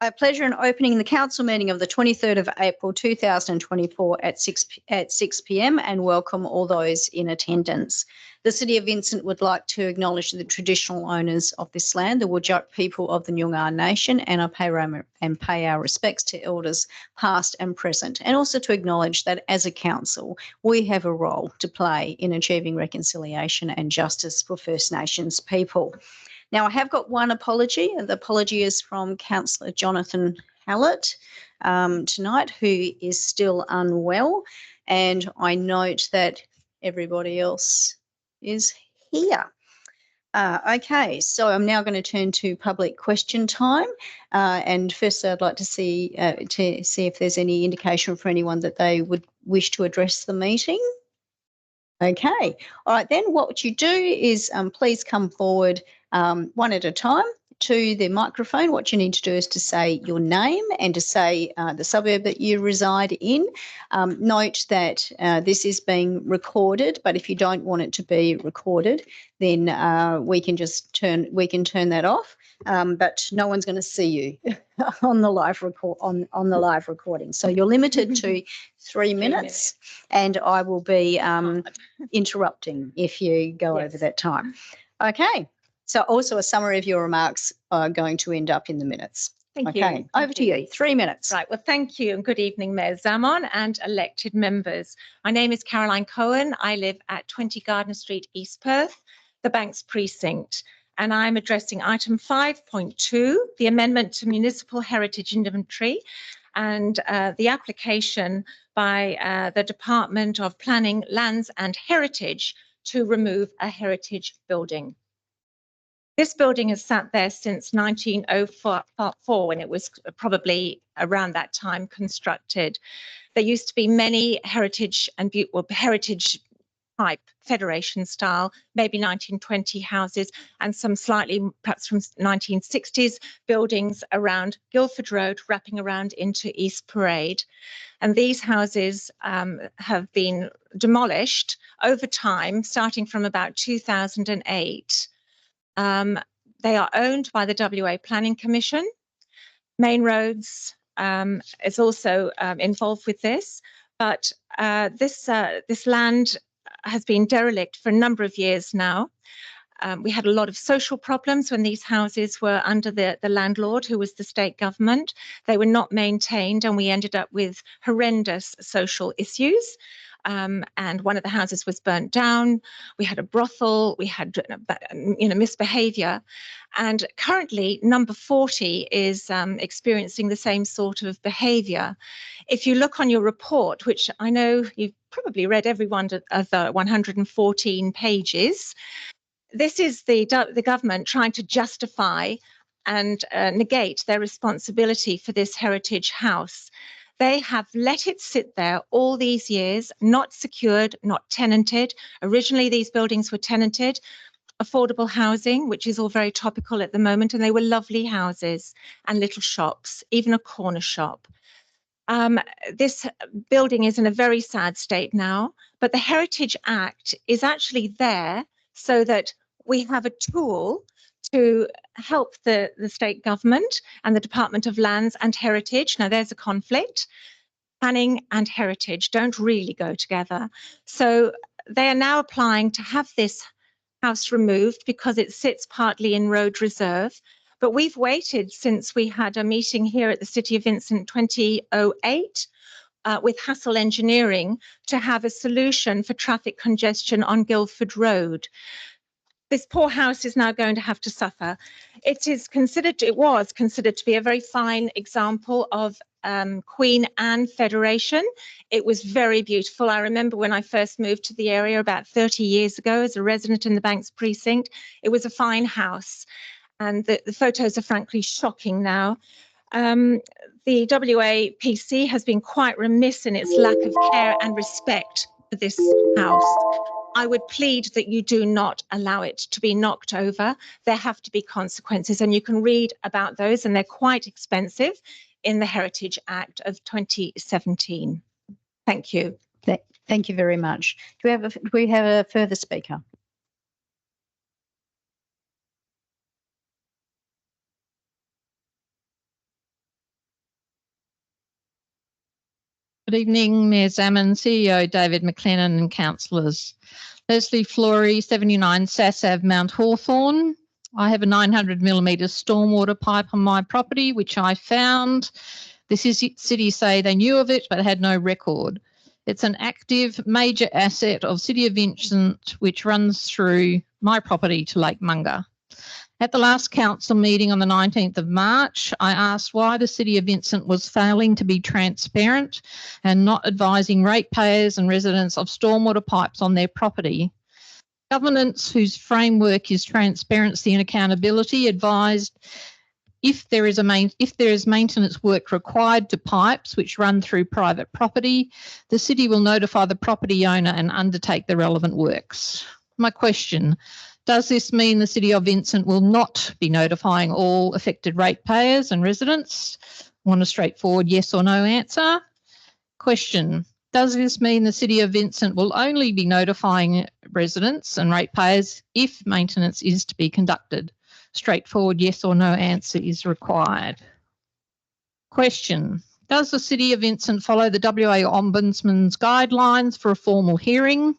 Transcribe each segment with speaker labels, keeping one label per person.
Speaker 1: I have pleasure in opening the council meeting of the 23rd of April 2024 at 6 p.m. and welcome all those in attendance. The City of Vincent would like to acknowledge the traditional owners of this land, the Whadjuk people of the Noongar Nation, and pay our respects to elders past and present, and also to acknowledge that as a council we have a role to play in achieving reconciliation and justice for First Nations people. Now, I have got one apology, and the apology is from Councillor Jonathan Hallett tonight, who is still unwell, and I note that everybody else is here. Okay, so I'm now going to turn to public question time, and first I'd like to see if there's any indication for anyone that they would wish to address the meeting. Okay, all right then, what you do is please come forward one at a time to the microphone. What you need to do is to say your name and to say the suburb that you reside in. Note that this is being recorded, but if you don't want it to be recorded, then we can turn that off. But no one's going to see you on the live recording. So you're limited to 3 minutes, and I will be interrupting if you go over that time. Okay. So also a summary of your remarks are going to end up in the minutes.
Speaker 2: Thank you.
Speaker 1: Okay, over to you. 3 minutes.
Speaker 2: Right. Well, thank you and good evening, Mayor Zaman and elected members. My name is Caroline Cohen. I live at 20 Gardner Street, East Perth, the Banks Precinct, and I'm addressing item 5.2, the amendment to Municipal Heritage Inventory, and the application by the Department of Planning, Lands and Heritage to remove a heritage building. This building has sat there since 1904 when it was probably around that time constructed. There used to be many heritage type Federation style, maybe 1920 houses, and some slightly perhaps from 1960s buildings around Guildford Road, wrapping around into East Parade. And these houses have been demolished over time, starting from about 2008. They are owned by the WA Planning Commission. Main Roads is also involved with this, but this land has been derelict for a number of years now. We had a lot of social problems when these houses were under the landlord, who was the state government. They were not maintained, and we ended up with horrendous social issues. And one of the houses was burnt down. We had a brothel. We had, misbehaviour. And currently, number 40 is experiencing the same sort of behaviour. If you look on your report, which I know you've probably read every one of the 114 pages, this is the government trying to justify and negate their responsibility for this heritage house. They have let it sit there all these years, not secured, not tenanted. Originally, these buildings were tenanted, affordable housing, which is all very topical at the moment, and they were lovely houses and little shops, even a corner shop. This building is in a very sad state now, but the Heritage Act is actually there so that we have a tool to help the state government and the Department of Lands and Heritage. Now, there's a conflict. Planning and heritage don't really go together. So they are now applying to have this house removed because it sits partly in road reserve. But we've waited since we had a meeting here at the City of Vincent 2008 with Hassel Engineering to have a solution for traffic congestion on Guildford Road. This poor house is now going to have to suffer. It was considered to be a very fine example of Queen Anne Federation. It was very beautiful. I remember when I first moved to the area about 30 years ago as a resident in the Banks Precinct. It was a fine house, and the photos are frankly shocking now. The WAPC has been quite remiss in its lack of care and respect for this house. I would plead that you do not allow it to be knocked over. There have to be consequences, and you can read about those, and they're quite expensive in the Heritage Act of 2017. Thank you.
Speaker 1: Thank you very much. Do we have a further speaker?
Speaker 3: Good evening, Mayor Zaman, CEO David McLennan and councillors. Leslie Flory, 79 Sass Ave, Mount Hawthorn. I have a 900mm stormwater pipe on my property, which I found. The city say they knew of it, but had no record. It's an active major asset of City of Vincent, which runs through my property to Lake Munga. At the last council meeting on the 19th of March, I asked why the City of Vincent was failing to be transparent and not advising ratepayers and residents of stormwater pipes on their property. Governance, whose framework is transparency and accountability, advised if there is maintenance work required to pipes which run through private property, the city will notify the property owner and undertake the relevant works. My question: does this mean the City of Vincent will not be notifying all affected ratepayers and residents? I want a straightforward yes or no answer. Question: does this mean the City of Vincent will only be notifying residents and ratepayers if maintenance is to be conducted? Straightforward yes or no answer is required. Question: does the City of Vincent follow the WA Ombudsman's guidelines for a formal hearing?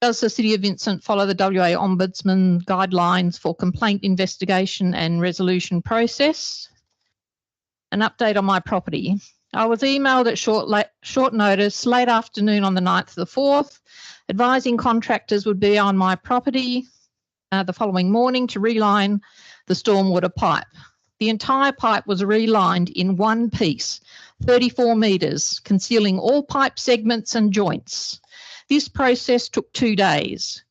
Speaker 3: Does the City of Vincent follow the WA Ombudsman guidelines for complaint investigation and resolution process? An update on my property. I was emailed at short notice, late afternoon on the 9th of the 4th, advising contractors would be on my property the following morning to reline the stormwater pipe. The entire pipe was relined in one piece, 34 metres, concealing all pipe segments and joints. This process took 2 days.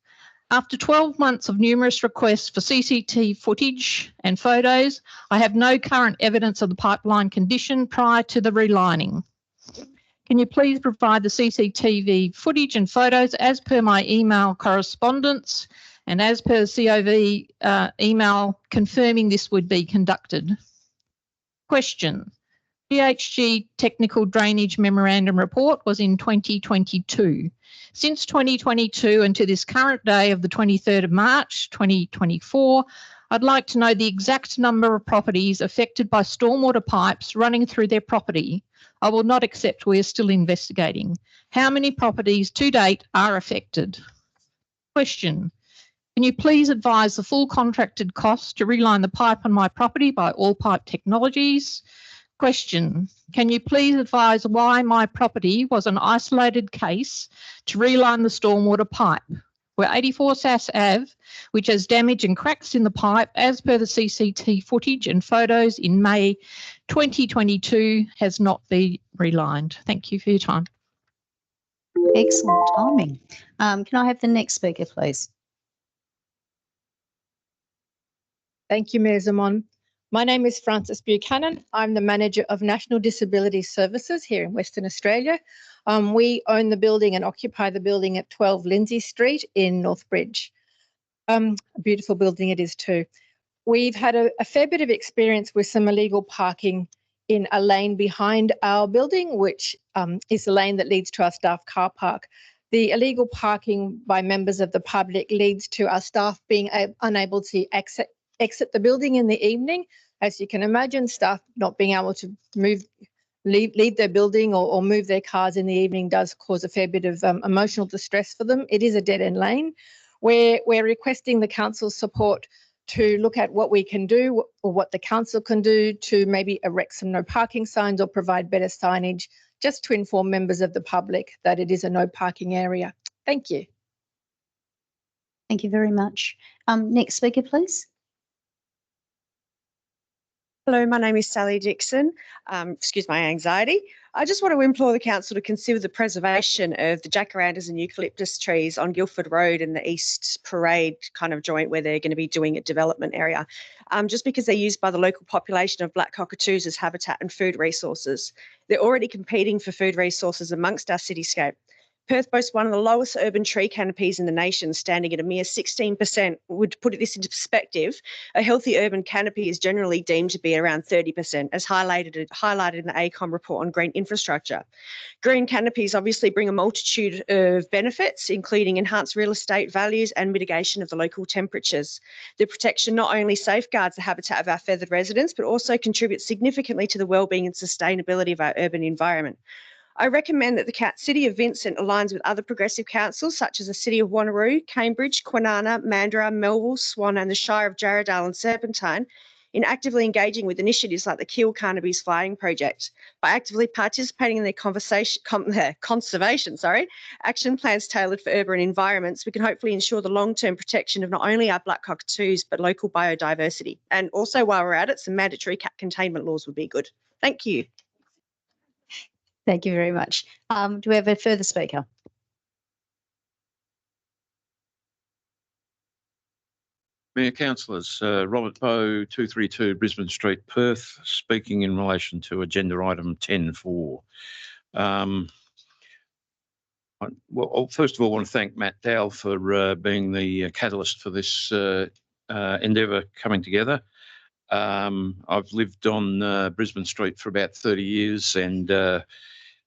Speaker 3: After 12 months of numerous requests for CCTV footage and photos, I have no current evidence of the pipeline condition prior to the relining. Can you please provide the CCTV footage and photos as per my email correspondence and as per COV email confirming this would be conducted? Question: GHG Technical Drainage Memorandum Report was in 2022. Since 2022 and to this current day of the 23rd of March 2024, I'd like to know the exact number of properties affected by stormwater pipes running through their property. I will not accept we are still investigating. How many properties to date are affected? Question: can you please advise the full contracted cost to reline the pipe on my property by All Pipe Technologies? Question: can you please advise why my property was an isolated case to reline the stormwater pipe, where 84 Sass Ave, which has damage and cracks in the pipe as per the CCTV footage and photos in May 2022, has not been relined? Thank you for your time.
Speaker 1: Excellent timing. Can I have the next speaker, please?
Speaker 4: Thank you, Mayor Zaman. My name is Frances Buchanan. I'm the Manager of National Disability Services here in Western Australia. We own the building and occupy the building at 12 Lindsay Street in Northbridge. A beautiful building it is too. We've had a fair bit of experience with some illegal parking in a lane behind our building, which is the lane that leads to our staff car park. The illegal parking by members of the public leads to our staff being unable to exit the building in the evening. As you can imagine, staff not being able to leave their building or move their cars in the evening does cause a fair bit of emotional distress for them. It is a dead-end lane. We're requesting the council's support to look at what we can do or what the council can do to maybe erect some no parking signs or provide better signage just to inform members of the public that it is a no parking area. Thank you.
Speaker 1: Thank you very much. Next speaker, please.
Speaker 5: Hello, my name is Sally Dixon. Excuse my anxiety. I just want to implore the council to consider the preservation of the jacarandas and eucalyptus trees on Guildford Road in the East Parade kind of joint where they're going to be doing a development area, just because they're used by the local population of black cockatoos as habitat and food resources. They're already competing for food resources amongst our cityscape. Perth boasts one of the lowest urban tree canopies in the nation, standing at a mere 16%. Would put this into perspective, a healthy urban canopy is generally deemed to be around 30%, as highlighted in the ACOM report on green infrastructure. Green canopies obviously bring a multitude of benefits, including enhanced real estate values and mitigation of the local temperatures. The protection not only safeguards the habitat of our feathered residents, but also contributes significantly to the wellbeing and sustainability of our urban environment. I recommend that the City of Vincent aligns with other progressive councils such as the City of Wanneroo, Cambridge, Kwinana, Mandurah, Melville, Swan and the Shire of Jarrahdale and Serpentine in actively engaging with initiatives like the Kiel Carnaby's Flying Project. By actively participating in their conservation action plans tailored for urban environments, we can hopefully ensure the long-term protection of not only our black cockatoos, but local biodiversity. And also, while we're at it, some mandatory cat containment laws would be good. Thank you.
Speaker 1: Thank you very much. Do we have a further speaker?
Speaker 6: Mayor, councillors, Robert Poe, 232 Brisbane Street, Perth, speaking in relation to agenda item 10.4. Well, first of all, I want to thank Matt Dowell for being the catalyst for this endeavour coming together. I've lived on Brisbane Street for about 30 years and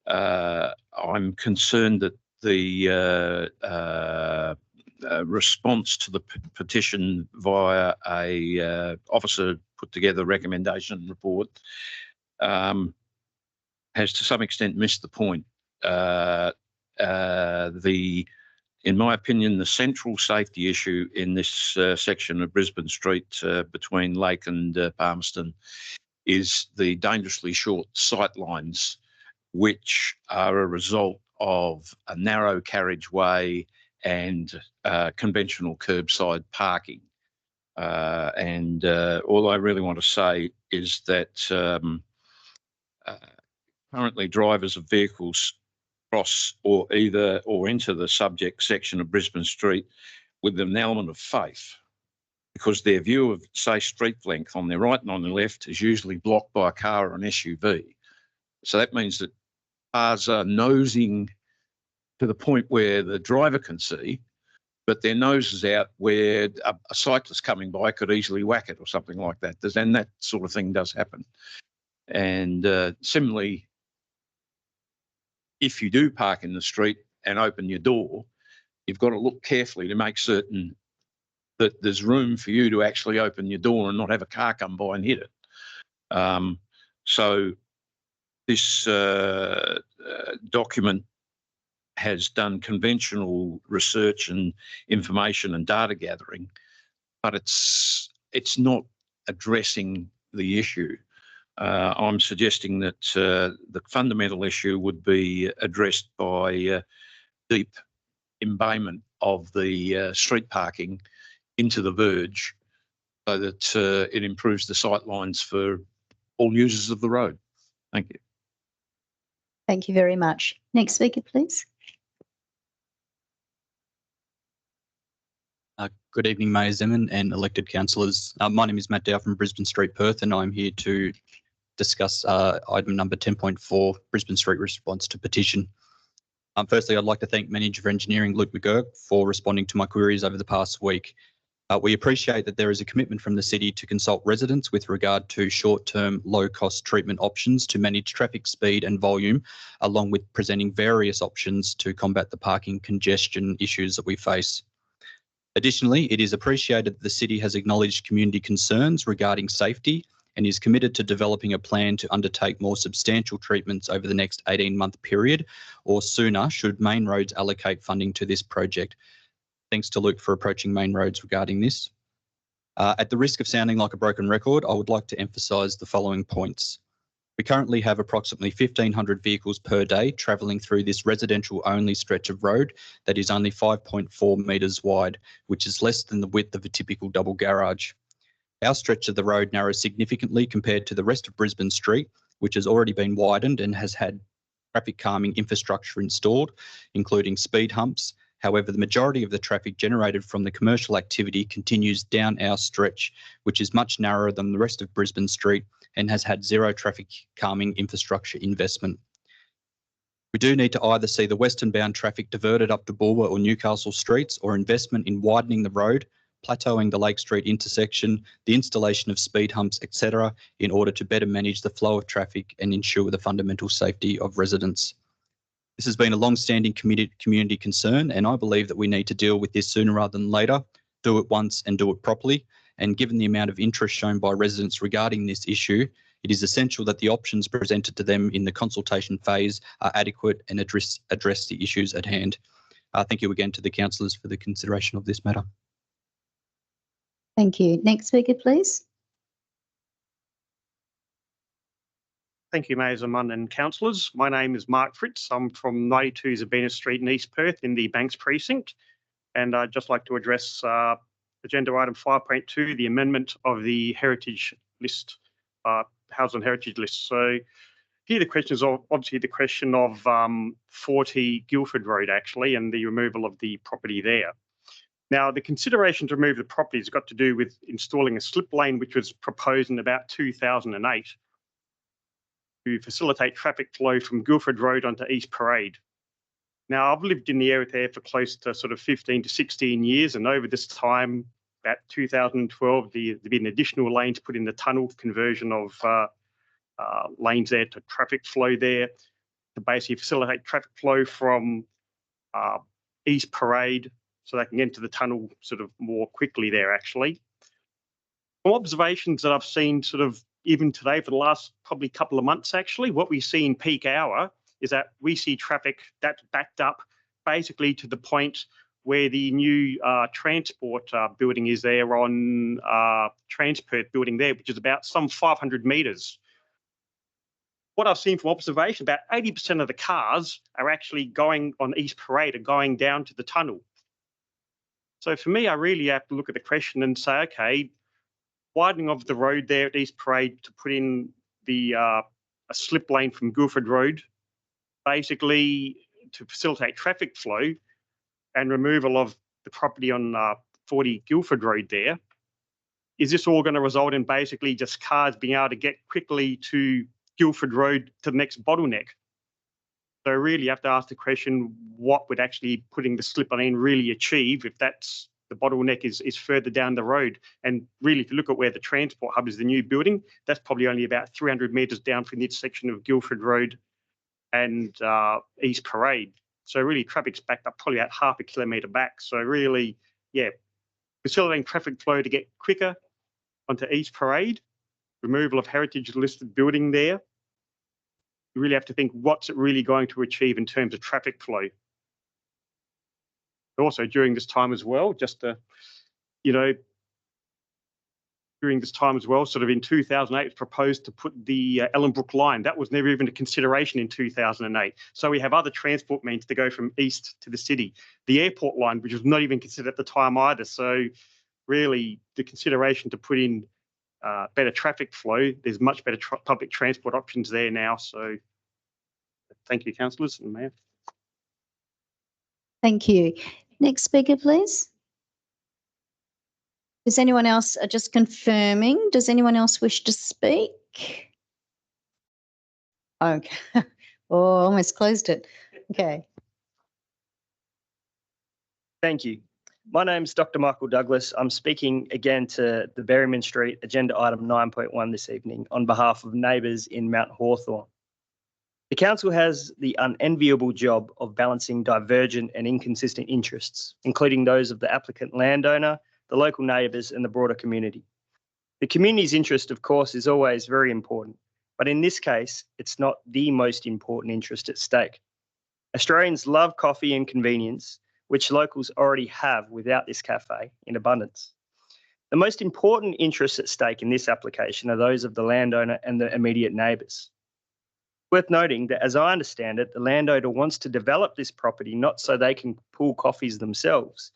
Speaker 6: I'm concerned that the response to the petition via a officer put together recommendation report has to some extent missed the point. In my opinion, the central safety issue in this section of Brisbane Street between Lake and Palmerston is the dangerously short sight lines, which are a result of a narrow carriageway and conventional curbside parking. And all I really want to say is that currently drivers of vehicles cross or into the subject section of Brisbane Street with an element of faith, because their view of, say, street length on their right and on their left is usually blocked by a car or an SUV. So that means that cars are nosing to the point where the driver can see, but their nose is out where a cyclist coming by could easily whack it or something like that. And that sort of thing does happen. And similarly, if you do park in the street and open your door, you've got to look carefully to make certain that there's room for you to actually open your door and not have a car come by and hit it. So this document has done conventional research and information and data gathering, but it's not addressing the issue. I'm suggesting that the fundamental issue would be addressed by deep embayment of the street parking into the verge so that it improves the sight lines for all users of the road. Thank you.
Speaker 1: Thank you very much. Next speaker, please.
Speaker 7: Good evening, Mayor Zeman and elected councillors. My name is Matt Dow from Brisbane Street, Perth, and I'm here to discuss item number 10.4, Brisbane Street response to petition. Firstly, I'd like to thank Manager for Engineering Luke McGurk for responding to my queries over the past week. We appreciate that there is a commitment from the city to consult residents with regard to short-term, low-cost treatment options to manage traffic speed and volume, along with presenting various options to combat the parking congestion issues that we face. Additionally, it is appreciated that the city has acknowledged community concerns regarding safety and is committed to developing a plan to undertake more substantial treatments over the next 18-month period or sooner should Main Roads allocate funding to this project. Thanks to Luke for approaching Main Roads regarding this. At the risk of sounding like a broken record, I would like to emphasise the following points. We currently have approximately 1,500 vehicles per day travelling through this residential-only stretch of road that is only 5.4 metres wide, which is less than the width of a typical double garage. Our stretch of the road narrows significantly compared to the rest of Brisbane Street, which has already been widened and has had traffic calming infrastructure installed, including speed humps. However, the majority of the traffic generated from the commercial activity continues down our stretch, which is much narrower than the rest of Brisbane Street and has had zero traffic calming infrastructure investment. We do need to either see the western bound traffic diverted up to Bulwer or Newcastle streets, or investment in widening the road, plateauing the Lake Street intersection, the installation of speed humps, etc., in order to better manage the flow of traffic and ensure the fundamental safety of residents. This has been a long-standing community concern, and I believe that we need to deal with this sooner rather than later, do it once and do it properly. And given the amount of interest shown by residents regarding this issue, It is essential that the options presented to them in the consultation phase are adequate and address the issues at hand. Thank you again to the councillors for the consideration of this matter.
Speaker 1: Thank you. Next speaker, please.
Speaker 8: Thank you, Mayor Zaman and councillors. My name is Mark Fritz. I'm from 92 Zabina Street in East Perth in the Banks precinct. And I'd just like to address agenda item 5.2, the amendment of the heritage list, house and heritage list. So here the question is obviously the question of 40 Guildford Road actually, and the removal of the property there. Now, the consideration to remove the property has got to do with installing a slip lane, which was proposed in about 2008. To facilitate traffic flow from Guildford Road onto East Parade. Now, I've lived in the area there for close to sort of 15 to 16 years, and over this time, about 2012, there's been additional lanes put in the tunnel, conversion of lanes there to traffic flow there, to basically facilitate traffic flow from East Parade so they can get into the tunnel sort of more quickly there, actually. From observations that I've seen sort of even today for the last probably couple of months, actually, what we see in peak hour is that we see traffic that's backed up basically to the point where the new transport building is there on Transperth building there, which is about some 500 metres. What I've seen from observation, about 80% of the cars are actually going on East Parade and going down to the tunnel. So for me, I really have to look at the question and say, okay, widening of the road there at East Parade to put in the a slip lane from Guildford Road, basically to facilitate traffic flow and removal of the property on 40 Guildford Road there. Is this all going to result in basically just cars being able to get quickly to Guildford Road to the next bottleneck? So really you have to ask the question, what would actually putting the slip lane really achieve if that's the bottleneck is further down the road? And really, if you look at where the transport hub is, the new building, that's probably only about 300 metres down from the intersection of Guildford Road and East Parade. So really, traffic's backed up probably about half a kilometre back. So really, yeah, facilitating traffic flow to get quicker onto East Parade, removal of heritage listed building there. You really have to think, what's it really going to achieve in terms of traffic flow? Also during this time as well, just to, during this time as well, sort of in 2008, it was proposed to put the Ellenbrook line. That was never even a consideration in 2008. So we have other transport means to go from east to the city. The airport line, which was not even considered at the time either. So really the consideration to put in better traffic flow, there's much better public transport options there now. So thank you, councillors and Mayor.
Speaker 1: Thank you. Next speaker, please. Is anyone else just confirming? Does anyone else wish to speak? Okay. Oh, almost closed it. Okay.
Speaker 9: Thank you. My name's Dr. Michael Douglas. I'm speaking again to the Berryman Street agenda item 9.1 this evening on behalf of neighbours in Mount Hawthorn. The council has the unenviable job of balancing divergent and inconsistent interests, including those of the applicant landowner, the local neighbours and the broader community. The community's interest, of course, is always very important, but in this case, it's not the most important interest at stake. Australians love coffee and convenience, which locals already have without this cafe in abundance. The most important interests at stake in this application are those of the landowner and the immediate neighbours. Worth noting that, as I understand it, the landowner wants to develop this property not so they can pull coffees themselves,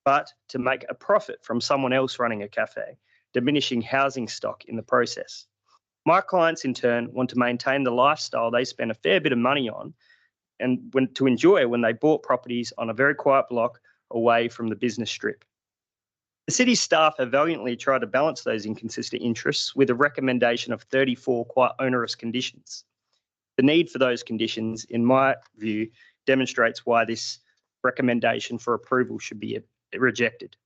Speaker 9: but to make a profit from someone else running a cafe, diminishing housing stock in the process. My clients, in turn, want to maintain the lifestyle they spend a fair bit of money on and to enjoy when they bought properties on a very quiet block away from the business strip. The city's staff have valiantly tried to balance those inconsistent interests with a recommendation of 34 quite onerous conditions. The need for those conditions, in my view, demonstrates why this recommendation for approval should be rejected.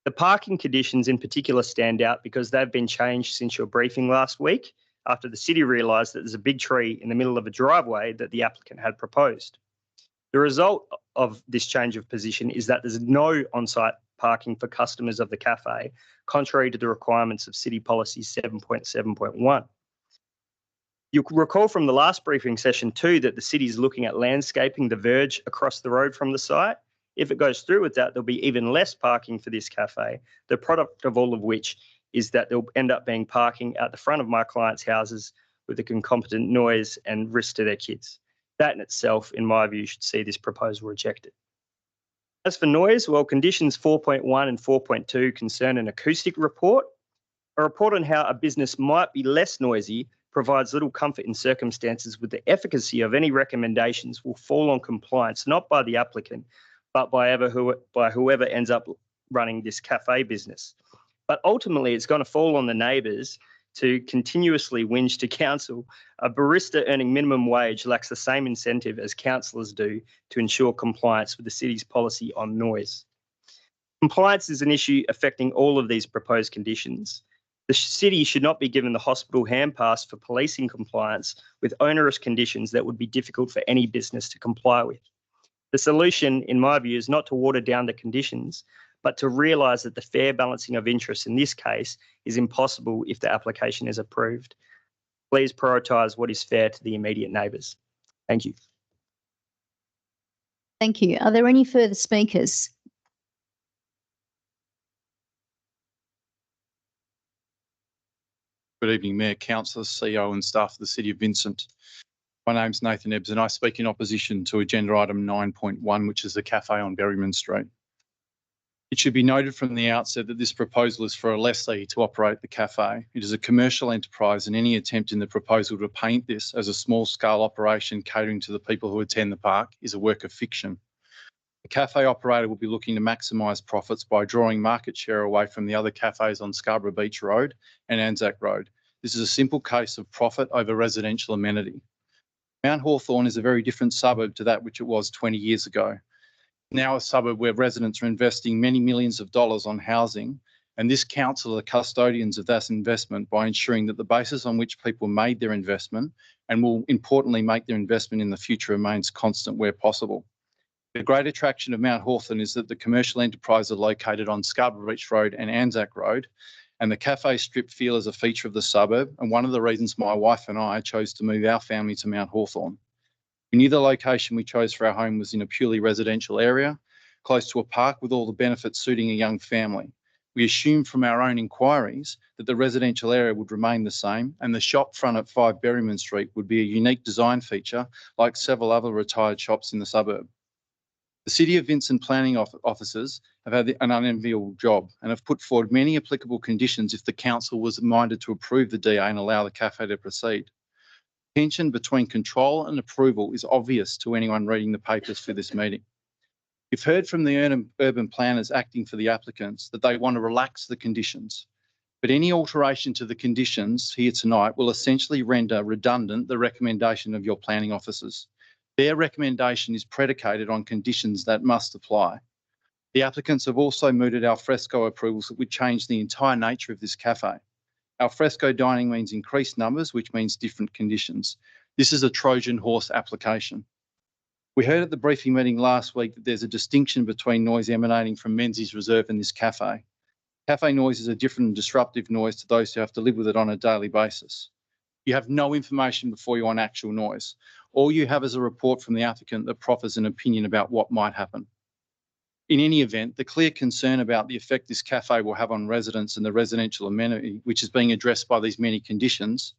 Speaker 9: The parking conditions in particular stand out because they've been changed since your briefing last week, after the city realised that there's a big tree in the middle of a driveway that the applicant had proposed. The result of this change of position is that there's no on-site parking for customers of the cafe, contrary to the requirements of City Policy 7.7.1. You'll recall from the last briefing session too that the city is looking at landscaping the verge across the road from the site. If it goes through with that, there'll be even less parking for this cafe, the product of all of which is that there'll end up being parking at the front of my clients' houses with a concomitant noise and risk to their kids. That in itself, in my view, should see this proposal rejected. As for noise, well, conditions 4.1 and 4.2 concern an acoustic report. A report on how a business might be less noisy provides little comfort in circumstances with the efficacy of any recommendations will fall on compliance, not by the applicant, but by whoever ends up running this cafe business. But ultimately, it's going to fall on the neighbours to continuously whinge to council. A barista earning minimum wage lacks the same incentive as councillors do to ensure compliance with the city's policy on noise. Compliance is an issue affecting all of these proposed conditions. The city should not be given the hospital hand pass for policing compliance with onerous conditions that would be difficult for any business to comply with. The solution, in my view, is not to water down the conditions, but to realise that the fair balancing of interests in this case is impossible if the application is approved. Please prioritise what is fair to the immediate neighbours. Thank you.
Speaker 1: Thank you. Are there any further speakers?
Speaker 10: Good evening, Mayor, Councillors, CEO and staff of the City of Vincent. My name's Nathan Ebbs and I speak in opposition to agenda item 9.1, which is the cafe on Berryman Street. It should be noted from the outset that this proposal is for a lessee to operate the cafe. It is a commercial enterprise and any attempt in the proposal to paint this as a small-scale operation catering to the people who attend the park is a work of fiction. The cafe operator will be looking to maximise profits by drawing market share away from the other cafes on Scarborough Beach Road and Anzac Road. This is a simple case of profit over residential amenity. Mount Hawthorn is a very different suburb to that which it was 20 years ago. Now a suburb where residents are investing many millions of dollars on housing, and this council are the custodians of that investment by ensuring that the basis on which people made their investment and will importantly make their investment in the future remains constant where possible. The great attraction of Mount Hawthorn is that the commercial enterprises are located on Scarborough Beach Road and Anzac Road, and the cafe strip feel is a feature of the suburb, and one of the reasons my wife and I chose to move our family to Mount Hawthorn. We knew the location we chose for our home was in a purely residential area, close to a park with all the benefits suiting a young family. We assumed from our own inquiries that the residential area would remain the same and the shop front at 5 Berryman Street would be a unique design feature like several other retired shops in the suburb. The City of Vincent planning officers have had an unenviable job and have put forward many applicable conditions if the council was minded to approve the DA and allow the cafe to proceed. The tension between control and approval is obvious to anyone reading the papers for this meeting. You've heard from the urban planners acting for the applicants that they want to relax the conditions, but any alteration to the conditions here tonight will essentially render redundant the recommendation of your planning officers. Their recommendation is predicated on conditions that must apply. The applicants have also mooted al fresco approvals that would change the entire nature of this cafe. Al fresco dining means increased numbers, which means different conditions. This is a Trojan horse application. We heard at the briefing meeting last week that there's a distinction between noise emanating from Menzies Reserve and this cafe. Cafe noise is a different and disruptive noise to those who have to live with it on a daily basis. You have no information before you on actual noise. All you have is a report from the applicant that proffers an opinion about what might happen. In any event, the clear concern about the effect this cafe will have on residents and the residential amenity, which is being addressed by these many conditions,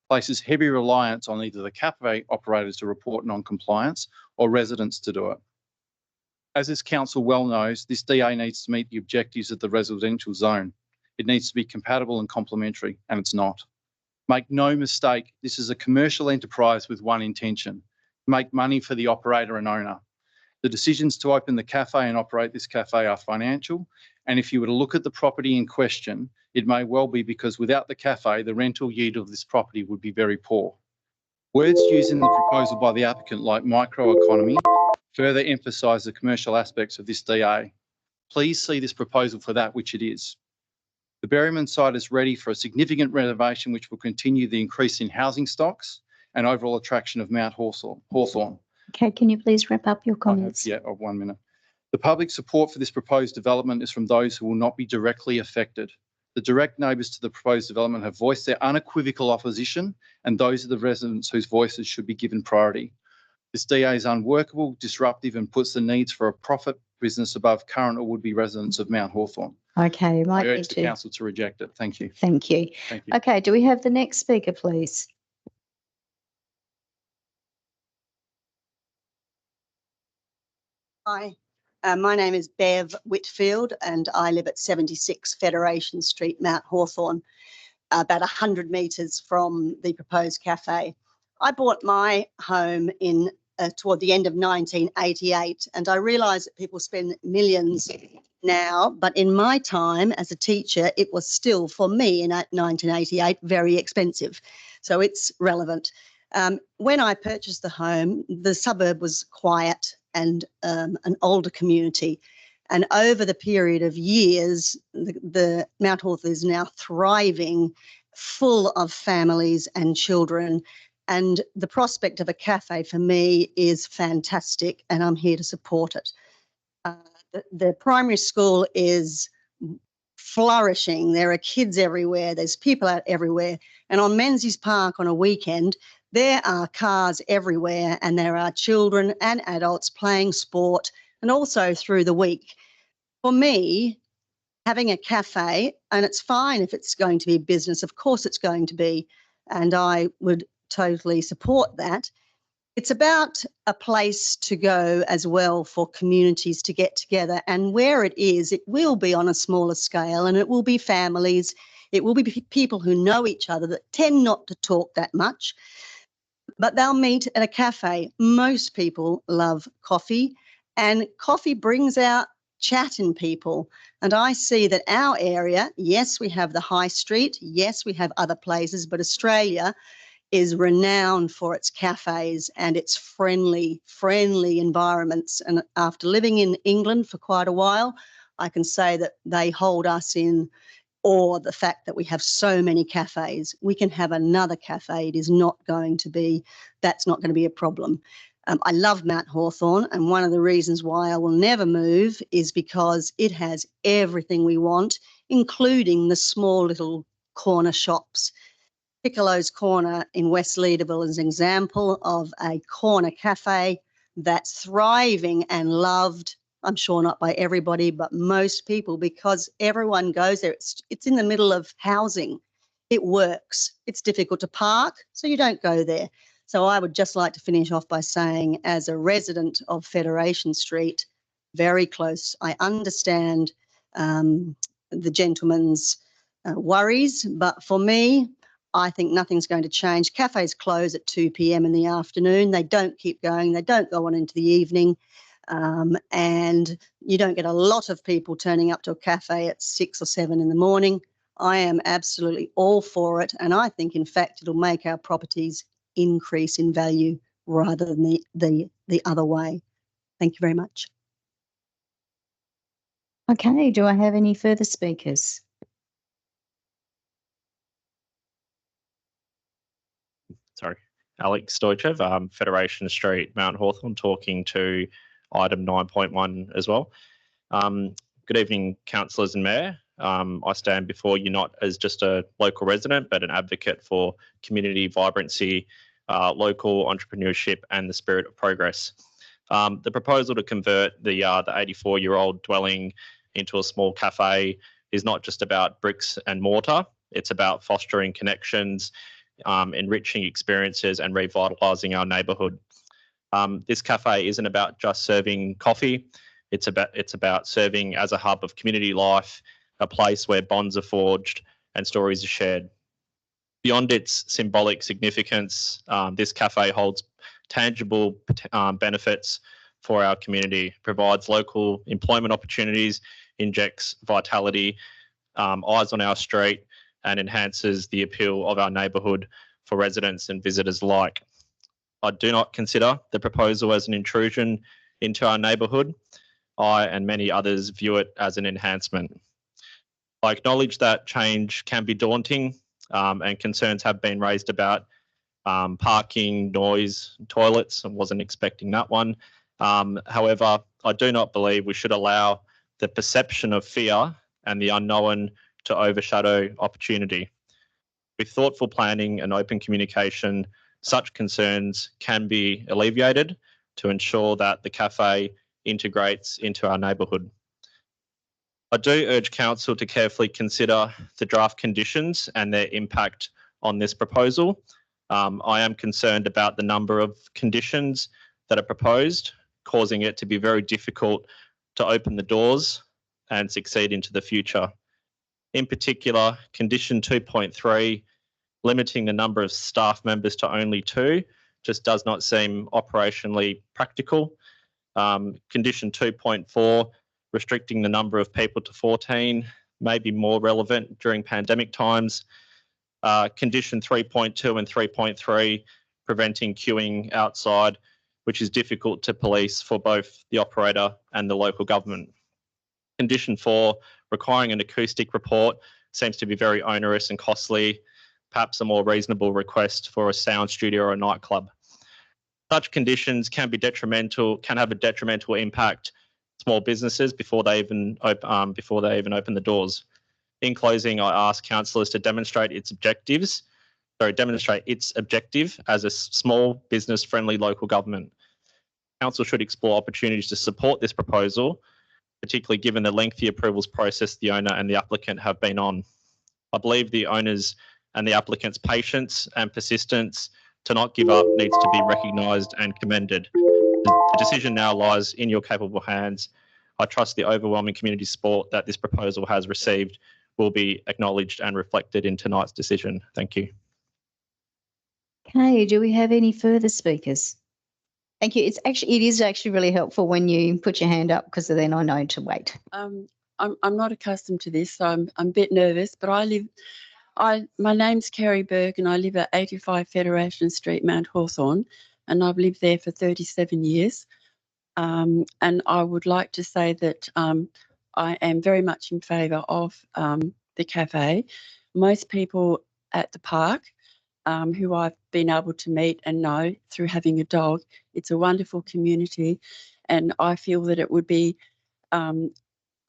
Speaker 10: places heavy reliance on either the cafe operators to report non-compliance or residents to do it. As this council well knows, this DA needs to meet the objectives of the residential zone. It needs to be compatible and complementary, and it's not. Make no mistake, this is a commercial enterprise with one intention: make money for the operator and owner. The decisions to open the cafe and operate this cafe are financial, and if you were to look at the property in question, it may well be because without the cafe, the rental yield of this property would be very poor. Words used in the proposal by the applicant, like microeconomy, further emphasise the commercial aspects of this DA. Please see this proposal for that which it is. The Berryman site is ready for a significant renovation which will continue the increase in housing stocks and overall attraction of Mount Hawthorn.
Speaker 1: Okay, can you please wrap up your comments?
Speaker 10: 1 minute. The public support for this proposed development is from those who will not be directly affected. The direct neighbours to the proposed development have voiced their unequivocal opposition, and those are the residents whose voices should be given priority. This DA is unworkable, disruptive, and puts the needs for a profit business above current or would-be residents of Mount Hawthorn.
Speaker 1: Okay,
Speaker 10: I
Speaker 1: might
Speaker 10: urge
Speaker 1: need
Speaker 10: the
Speaker 1: to.
Speaker 10: council to reject it. Thank you.
Speaker 1: Thank you.
Speaker 10: Thank you.
Speaker 1: Okay, do we have the next speaker, please?
Speaker 11: Hi, my name is Bev Whitfield and I live at 76 Federation Street, Mount Hawthorn, about 100 metres from the proposed cafe. I bought my home in toward the end of 1988, and I realise that people spend millions now, but in my time as a teacher, it was still, for me in 1988, very expensive. So it's relevant. When I purchased the home, the suburb was quiet and an older community. And over the period of years, the Mount Hawthorn is now thriving, full of families and children. And the prospect of a cafe for me is fantastic, and I'm here to support it. The primary school is flourishing. There are kids everywhere. There's people out everywhere. And on Menzies Park on a weekend, there are cars everywhere, and there are children and adults playing sport, and also through the week. For me, having a cafe, and it's fine if it's going to be business, of course it's going to be, and I would totally support that. It's about a place to go as well for communities to get together, and where it is, it will be on a smaller scale, and it will be families, it will be people who know each other that tend not to talk that much, but they'll meet at a cafe. Most people love coffee, and coffee brings out chat in people. And I see that our area, yes, we have the high street, yes, we have other places, but Australia is renowned for its cafes and its friendly environments. And after living in England for quite a while, I can say that they hold us in awe, the fact that we have so many cafes. We can have another cafe. It is not going to be, that's not going to be a problem. I love Mount Hawthorn, and one of the reasons why I will never move is because it has everything we want, including the small little corner shops. Piccolo's Corner in West Leederville is an example of a corner cafe that's thriving and loved. I'm sure not by everybody, but most people, because everyone goes there. It's in the middle of housing. It works. It's difficult to park, so you don't go there. So I would just like to finish off by saying, as a resident of Federation Street, very close, I understand the gentleman's worries, but for me, I think nothing's going to change. Cafes close at 2 p.m. in the afternoon. They don't keep going. They don't go on into the evening. And you don't get a lot of people turning up to a cafe at 6 or 7 in the morning. I am absolutely all for it. And I think, in fact, it'll make our properties increase in value rather than the other way. Thank you very much.
Speaker 1: Okay, do I have any further speakers?
Speaker 12: Sorry, Alex Stoichev, Federation Street, Mount Hawthorn, talking to item 9.1 as well. Good evening, councillors and mayor. I stand before you not as just a local resident, but an advocate for community vibrancy, local entrepreneurship, and the spirit of progress. The proposal to convert the 84-year-old dwelling into a small cafe is not just about bricks and mortar. It's about fostering connections, enriching experiences, and revitalising our neighbourhood. This cafe isn't about just serving coffee. It's about serving as a hub of community life, a place where bonds are forged and stories are shared. Beyond its symbolic significance, this cafe holds tangible benefits for our community, provides local employment opportunities, injects vitality, eyes on our street, and enhances the appeal of our neighbourhood for residents and visitors alike. I do not consider the proposal as an intrusion into our neighbourhood. I and many others view it as an enhancement. I acknowledge that change can be daunting, and concerns have been raised about parking, noise, toilets. I wasn't expecting that one. However, I do not believe we should allow the perception of fear and the unknown to overshadow opportunity. With thoughtful planning and open communication, such concerns can be alleviated to ensure that the cafe integrates into our neighbourhood. I do urge Council to carefully consider the draft conditions and their impact on this proposal. I am concerned about the number of conditions that are proposed, causing it to be very difficult to open the doors and succeed into the future. In particular, condition 2.3, limiting the number of staff members to only 2, just does not seem operationally practical. Condition 2.4, restricting the number of people to 14, may be more relevant during pandemic times. Condition 3.2 and 3.3, preventing queuing outside, which is difficult to police for both the operator and the local government. Condition 4, requiring an acoustic report, seems to be very onerous and costly, perhaps a more reasonable request for a sound studio or a nightclub. Such conditions can be detrimental, can have a detrimental impact on small businesses before they even open the doors. In closing, I ask councillors to demonstrate its objective as a small business friendly local government. Council should explore opportunities to support this proposal, particularly given the lengthy approvals process the owner and the applicant have been on. I believe the owners and the applicant's patience and persistence to not give up needs to be recognised and commended. The decision now lies in your capable hands. I trust the overwhelming community support that this proposal has received will be acknowledged and reflected in tonight's decision. Thank you.
Speaker 1: Okay, do we have any further speakers? Thank you. It is actually really helpful when you put your hand up because then I know to wait.
Speaker 13: I'm not accustomed to this, so I'm a bit nervous, but my name's Kerry Berg and I live at 85 Federation Street, Mount Hawthorn, and I've lived there for 37 years. And I would like to say that I am very much in favour of the cafe. Most people at the park who I've been able to meet and know through having a dog, it's a wonderful community, and I feel that it would be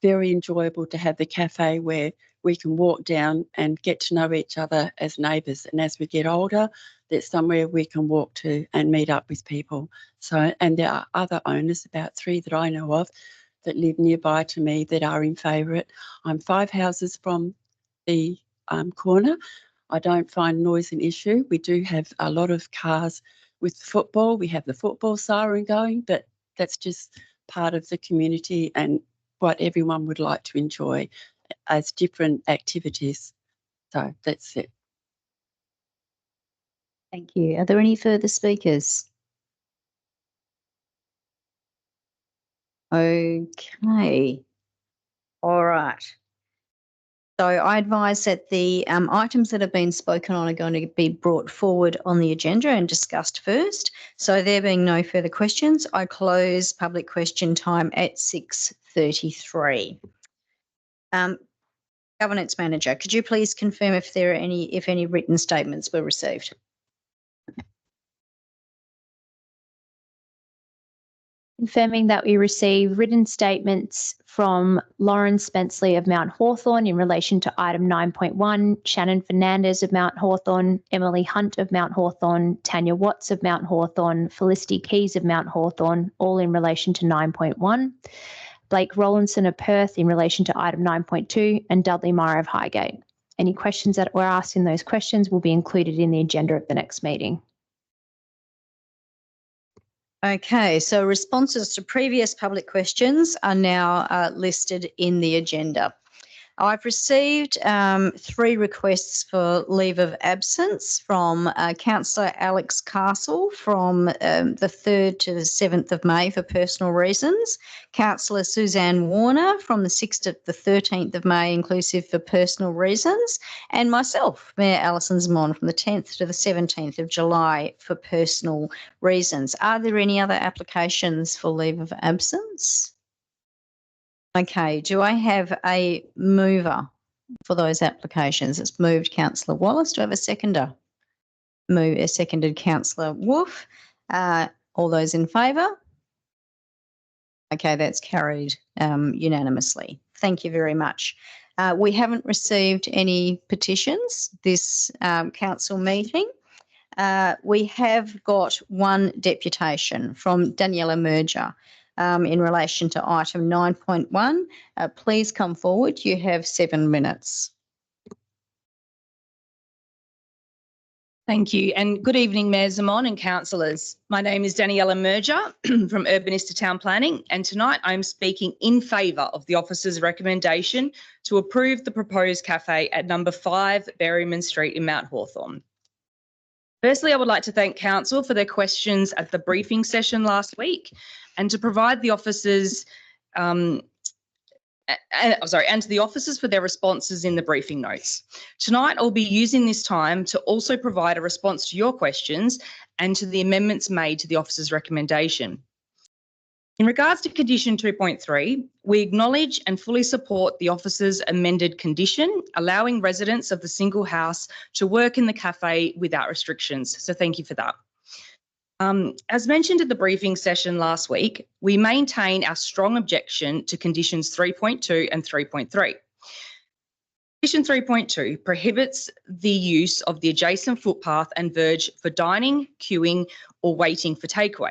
Speaker 13: very enjoyable to have the cafe where we can walk down and get to know each other as neighbours. And as we get older, there's somewhere we can walk to and meet up with people. So, and there are other owners, about 3 that I know of, that live nearby to me that are in favour it. I'm 5 houses from the corner. I don't find noise an issue. We do have a lot of cars with football. We have the football siren going, but that's just part of the community and what everyone would like to enjoy as different activities. So that's it.
Speaker 1: Thank you. Are there any further speakers? Okay. All right. So I advise that the items that have been spoken on are going to be brought forward on the agenda and discussed first. So there being no further questions, I close public question time at 6:33. Governance Manager, could you please confirm if any written statements were received?
Speaker 14: Confirming that we received written statements from Lauren Spenceley of Mount Hawthorn in relation to item 9.1, Shannon Fernandez of Mount Hawthorn, Emily Hunt of Mount Hawthorn, Tanya Watts of Mount Hawthorn, Felicity Keys of Mount Hawthorn, all in relation to 9.1, Blake Rollinson of Perth in relation to item 9.2, and Dudley Meyer of Highgate. Any questions that were asked in those questions will be included in the agenda of the next meeting.
Speaker 1: Okay, so responses to previous public questions are now listed in the agenda. I've received 3 requests for leave of absence from Councillor Alex Castle from the 3rd to the 7th of May for personal reasons, Councillor Suzanne Warner from the 6th to the 13th of May inclusive for personal reasons, and myself, Mayor Alison Zimon, from the 10th to the 17th of July for personal reasons. Are there any other applications for leave of absence? Okay, do I have a mover for those applications? It's moved Councillor Wallace. Do I have a seconder? Seconded Councillor Wolf. All those in favour? Okay, that's carried unanimously. Thank you very much. We haven't received any petitions this council meeting. We have got one deputation from Daniela Merger in relation to item 9.1. Please come forward. You have 7 minutes.
Speaker 15: Thank you, and good evening, Mayor Zamon and councillors. My name is Daniela Merger from Urbanista Town Planning, and tonight I'm speaking in favour of the officer's recommendation to approve the proposed cafe at number 5 Berryman Street in Mount Hawthorn. Firstly, I would like to thank council for their questions at the briefing session last week, and to provide the officers and to the officers for their responses in the briefing notes. Tonight, I'll be using this time to also provide a response to your questions and to the amendments made to the officer's recommendation. In regards to condition 2.3, we acknowledge and fully support the officer's amended condition, allowing residents of the single house to work in the cafe without restrictions. So thank you for that. As mentioned at the briefing session last week, we maintain our strong objection to conditions 3.2 and 3.3. Condition 3.2 prohibits the use of the adjacent footpath and verge for dining, queuing, or waiting for takeaway.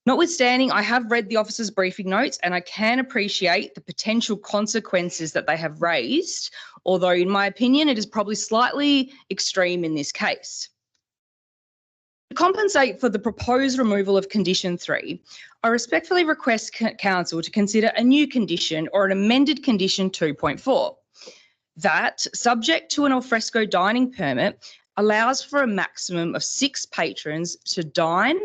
Speaker 15: Notwithstanding, I have read the officer's briefing notes and I can appreciate the potential consequences that they have raised, although in my opinion, it is probably slightly extreme in this case. To compensate for the proposed removal of condition 3, I respectfully request council to consider a new condition or an amended condition 2.4 that, subject to an alfresco dining permit, allows for a maximum of 6 patrons to dine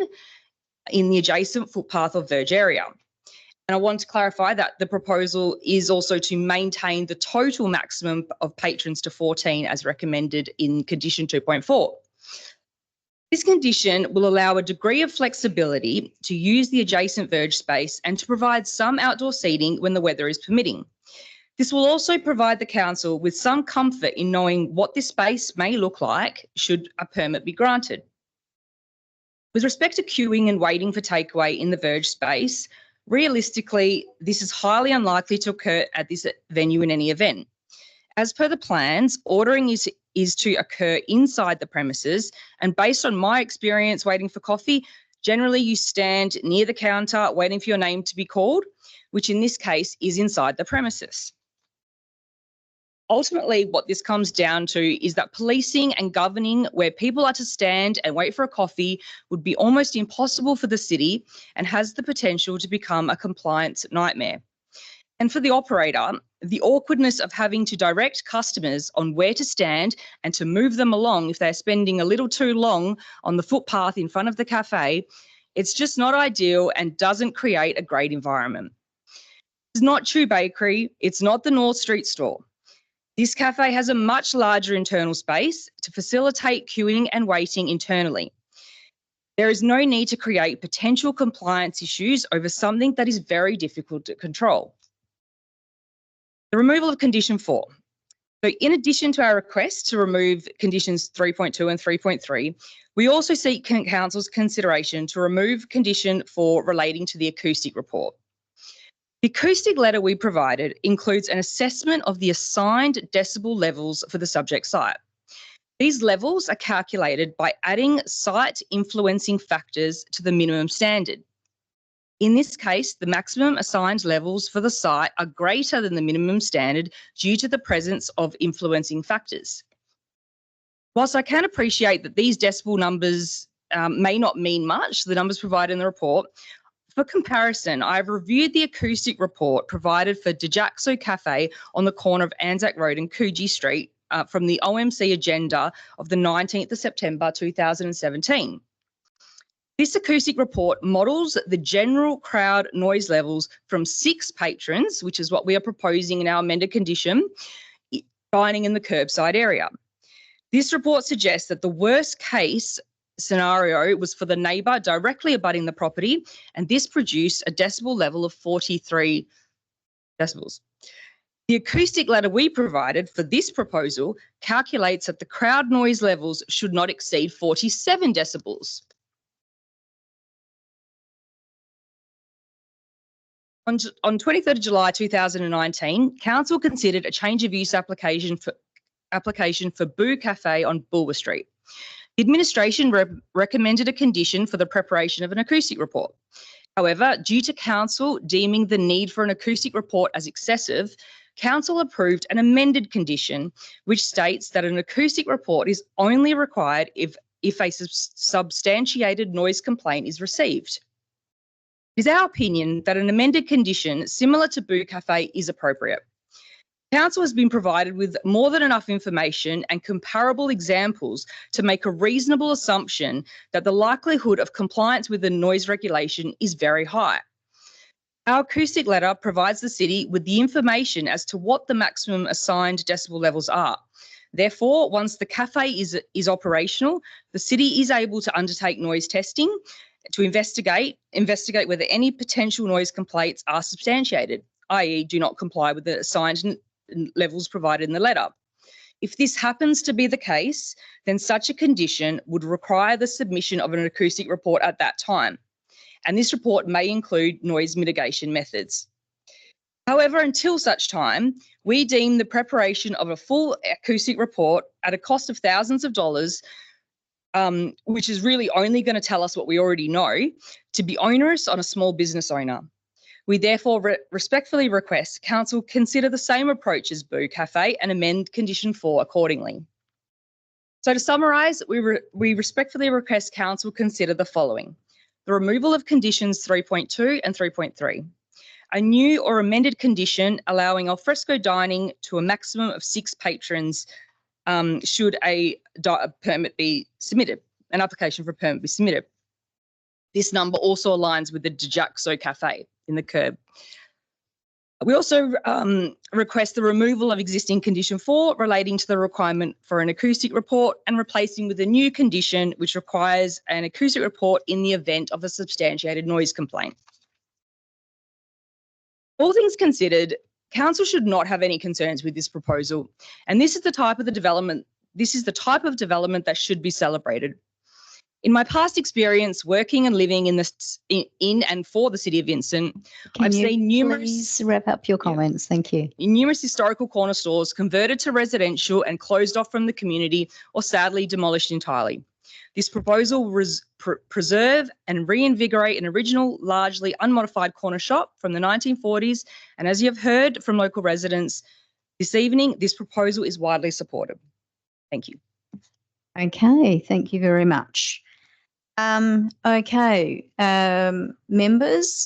Speaker 15: in the adjacent footpath or verge area. And I want to clarify that the proposal is also to maintain the total maximum of patrons to 14 as recommended in condition 2.4. This condition will allow a degree of flexibility to use the adjacent verge space and to provide some outdoor seating when the weather is permitting. This will also provide the council with some comfort in knowing what this space may look like should a permit be granted. With respect to queuing and waiting for takeaway in the verge space, realistically, this is highly unlikely to occur at this venue in any event. As per the plans, ordering is to occur inside the premises, and based on my experience waiting for coffee, generally you stand near the counter waiting for your name to be called, which in this case is inside the premises. Ultimately, what this comes down to is that policing and governing where people are to stand and wait for a coffee would be almost impossible for the city and has the potential to become a compliance nightmare. And for the operator, the awkwardness of having to direct customers on where to stand and to move them along if they're spending a little too long on the footpath in front of the cafe, it's just not ideal and doesn't create a great environment. It's not Chew Bakery, it's not the North Street store. This cafe has a much larger internal space to facilitate queuing and waiting internally. There is no need to create potential compliance issues over something that is very difficult to control. The removal of condition 4. So in addition to our request to remove conditions 3.2 and 3.3, we also seek council's consideration to remove condition 4 relating to the acoustic report. The acoustic letter we provided includes an assessment of the assigned decibel levels for the subject site. These levels are calculated by adding site influencing factors to the minimum standard. In this case, the maximum assigned levels for the site are greater than the minimum standard due to the presence of influencing factors. Whilst I can appreciate that these decibel numbers may not mean much, the numbers provided in the report, for comparison, I've reviewed the acoustic report provided for Djaxo Cafe on the corner of Anzac Road and Coogee Street from the OMC agenda of the 19th of September 2017. This acoustic report models the general crowd noise levels from 6 patrons, which is what we are proposing in our amended condition, dining in the curbside area. This report suggests that the worst case scenario was for the neighbour directly abutting the property, and this produced a decibel level of 43 decibels. The acoustic letter we provided for this proposal calculates that the crowd noise levels should not exceed 47 decibels. On 23rd of July 2019, Council considered a change of use application for Boo Cafe on Bulwer Street. The administration recommended a condition for the preparation of an acoustic report. However, due to Council deeming the need for an acoustic report as excessive, Council approved an amended condition which states that an acoustic report is only required if a substantiated noise complaint is received. It is our opinion that an amended condition similar to Boo Cafe is appropriate. Council has been provided with more than enough information and comparable examples to make a reasonable assumption that the likelihood of compliance with the noise regulation is very high. Our acoustic letter provides the City with the information as to what the maximum assigned decibel levels are. Therefore, once the cafe is operational, the City is able to undertake noise testing to investigate whether any potential noise complaints are substantiated, i.e. do not comply with the assigned levels provided in the letter. If this happens to be the case, then such a condition would require the submission of an acoustic report at that time, and this report may include noise mitigation methods. However, until such time, we deem the preparation of a full acoustic report at a cost of thousands of dollars, which is really only going to tell us what we already know, to be onerous on a small business owner. We therefore respectfully request Council consider the same approach as Boo Cafe and amend Condition 4 accordingly. So to summarise, we respectfully request Council consider the following: the removal of Conditions 3.2 and 3.3, a new or amended condition allowing alfresco dining to a maximum of 6 patrons should a permit be submitted, an application for a permit be submitted. This number also aligns with the Dijaxo Cafe in the curb. We also request the removal of existing Condition 4 relating to the requirement for an acoustic report and replacing with a new condition which requires an acoustic report in the event of a substantiated noise complaint. All things considered, Council should not have any concerns with this proposal, and this is the type of development that should be celebrated. In my past experience working and living in and for the City of Vincent, I've seen numerous.
Speaker 1: Please wrap up your comments. Thank you.
Speaker 15: Numerous historical corner stores converted to residential and closed off from the community, or sadly demolished entirely. This proposal will preserve and reinvigorate an original, largely unmodified corner shop from the 1940s. And as you have heard from local residents this evening, this proposal is widely supported. Thank you.
Speaker 1: Okay, thank you very much. Members,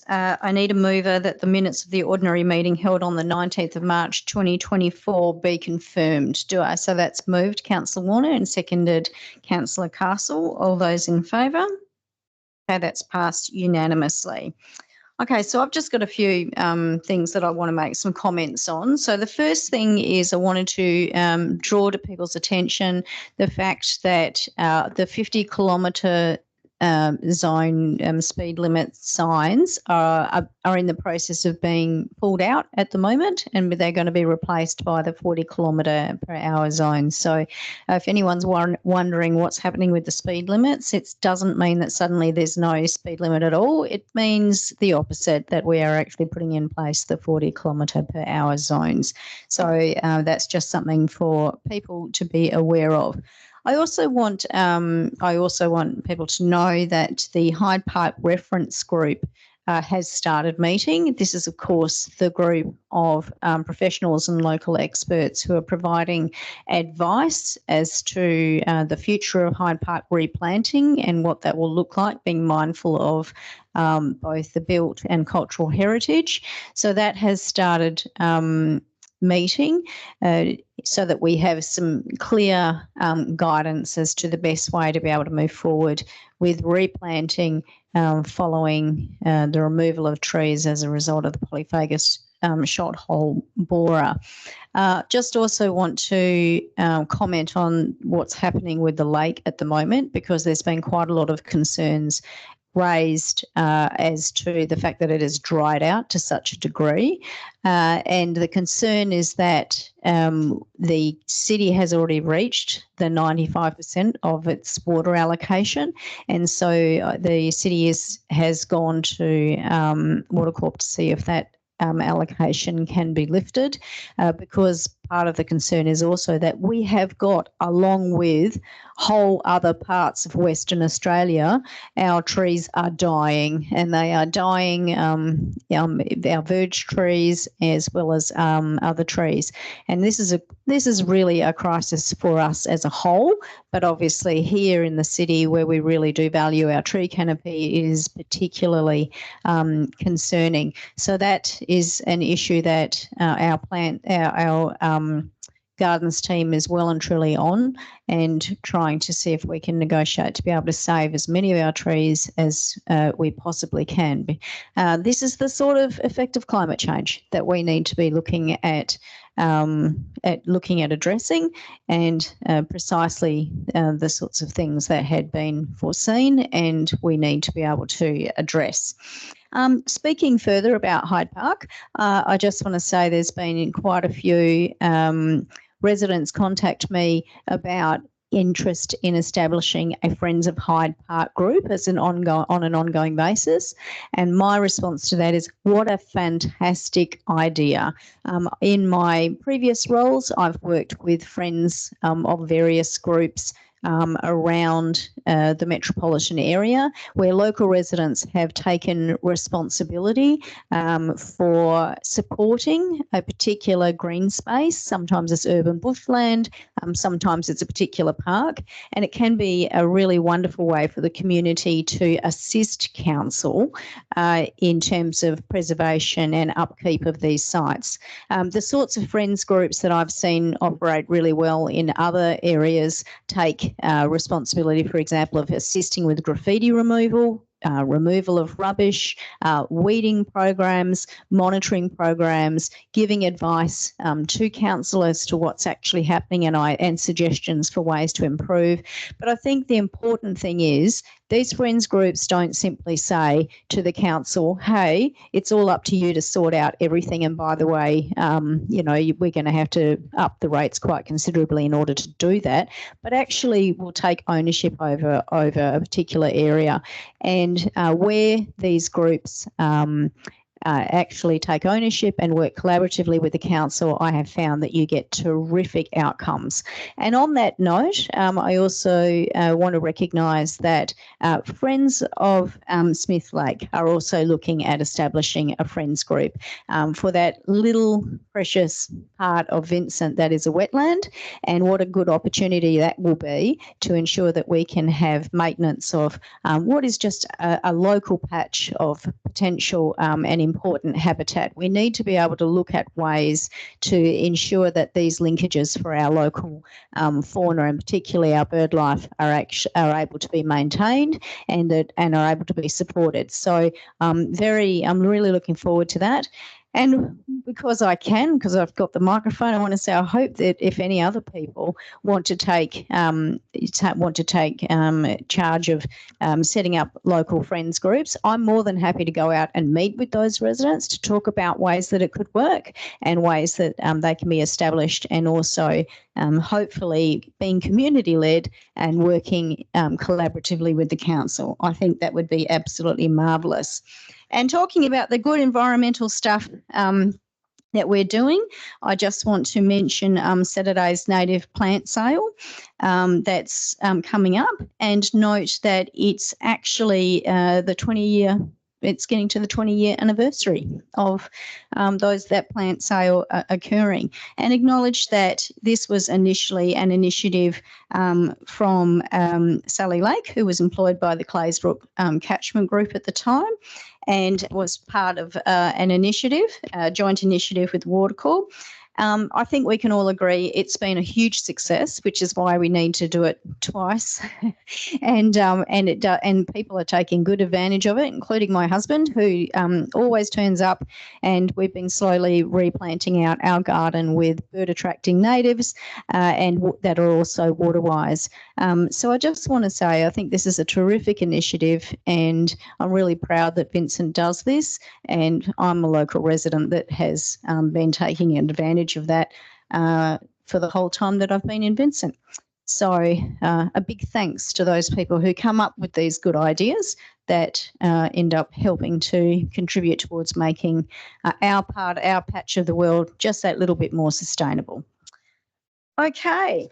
Speaker 1: I need a mover that the minutes of the ordinary meeting held on the 19th of March 2024 be confirmed. Do I? So that's moved, Councillor Warner, and seconded, Councillor Castle. All those in favour? Okay, that's passed unanimously. Okay, so I've just got a few things that I want to make some comments on. So the first thing is I wanted to draw to people's attention the fact that the 50-kilometre zone speed limit signs are in the process of being pulled out at the moment, and they're going to be replaced by the 40-kilometre-per-hour zone. So if anyone's wondering what's happening with the speed limits, it doesn't mean that suddenly there's no speed limit at all. It means the opposite, that we are actually putting in place the 40-kilometre-per-hour zones. So that's just something for people to be aware of. I also want people to know that the Hyde Park Reference Group has started meeting. This is, of course, the group of professionals and local experts who are providing advice as to the future of Hyde Park replanting and what that will look like, being mindful of both the built and cultural heritage. So that has started meeting so that we have some clear guidance as to the best way to be able to move forward with replanting following the removal of trees as a result of the polyphagous shot hole borer. Just also want to comment on what's happening with the lake at the moment, because there's been quite a lot of concerns raised as to the fact that it has dried out to such a degree. And the concern is that the city has already reached the 95% of its water allocation. And so the city has gone to Water Corp to see if that allocation can be lifted, because part of the concern is also that we have got, along with whole other parts of Western Australia, our trees are dying, and they are dying, our verge trees as well as other trees. And this is really a crisis for us as a whole, but obviously here in the city, where we really do value our tree canopy, is particularly concerning. So that is an issue that our gardens team is well and truly on, and trying to see if we can negotiate to be able to save as many of our trees as we possibly can. This is the sort of effect of climate change that we need to be looking at addressing, and precisely the sorts of things that had been foreseen and we need to be able to address. Speaking further about Hyde Park, I just want to say there's been quite a few residents contact me about interest in establishing a Friends of Hyde Park group as on an ongoing basis. And my response to that is, what a fantastic idea. In my previous roles, I've worked with friends of various groups around the metropolitan area, where local residents have taken responsibility for supporting a particular green space. Sometimes it's urban bushland, sometimes it's a particular park, and it can be a really wonderful way for the community to assist council in terms of preservation and upkeep of these sites. The sorts of friends groups that I've seen operate really well in other areas take responsibility, for example, of assisting with graffiti removal, removal of rubbish, weeding programs, monitoring programs, giving advice to council as to what's actually happening, and suggestions for ways to improve. But I think the important thing is these friends groups don't simply say to the council, hey, it's all up to you to sort out everything, and by the way, we're going to have to up the rates quite considerably in order to do that, but actually will take ownership over a particular area. And where these groups actually take ownership and work collaboratively with the council, I have found that you get terrific outcomes. And on that note, I also want to recognise that Friends of Smith Lake are also looking at establishing a friends group for that little precious part of Vincent that is a wetland, and what a good opportunity that will be to ensure that we can have maintenance of what is just a local patch of potential and important habitat. We need to be able to look at ways to ensure that these linkages for our local fauna, and particularly our bird life, are able to be maintained and are able to be supported. So I'm really looking forward to that. And because I've got the microphone, I want to say I hope that if any other people want to take charge of setting up local friends groups, I'm more than happy to go out and meet with those residents to talk about ways that it could work and ways that they can be established, and also hopefully being community-led and working collaboratively with the council. I think that would be absolutely marvellous. And talking about the good environmental stuff that we're doing, I just want to mention Saturday's native plant sale that's coming up, and note that it's actually it's getting to the 20-year anniversary of that plant sale occurring, and acknowledge that this was initially an initiative from Sally Lake, who was employed by the Claysbrook catchment group at the time, and was part of an initiative, a joint initiative with Water Corp. I think we can all agree it's been a huge success, which is why we need to do it twice, and people are taking good advantage of it, including my husband, who always turns up, and we've been slowly replanting out our garden with bird attracting natives that are also water wise. So I just want to say I think this is a terrific initiative, and I'm really proud that Vincent does this, and I'm a local resident that has been taking advantage of that for the whole time that I've been in Vincent. So a big thanks to those people who come up with these good ideas that end up helping to contribute towards making our patch of the world just that little bit more sustainable. Okay.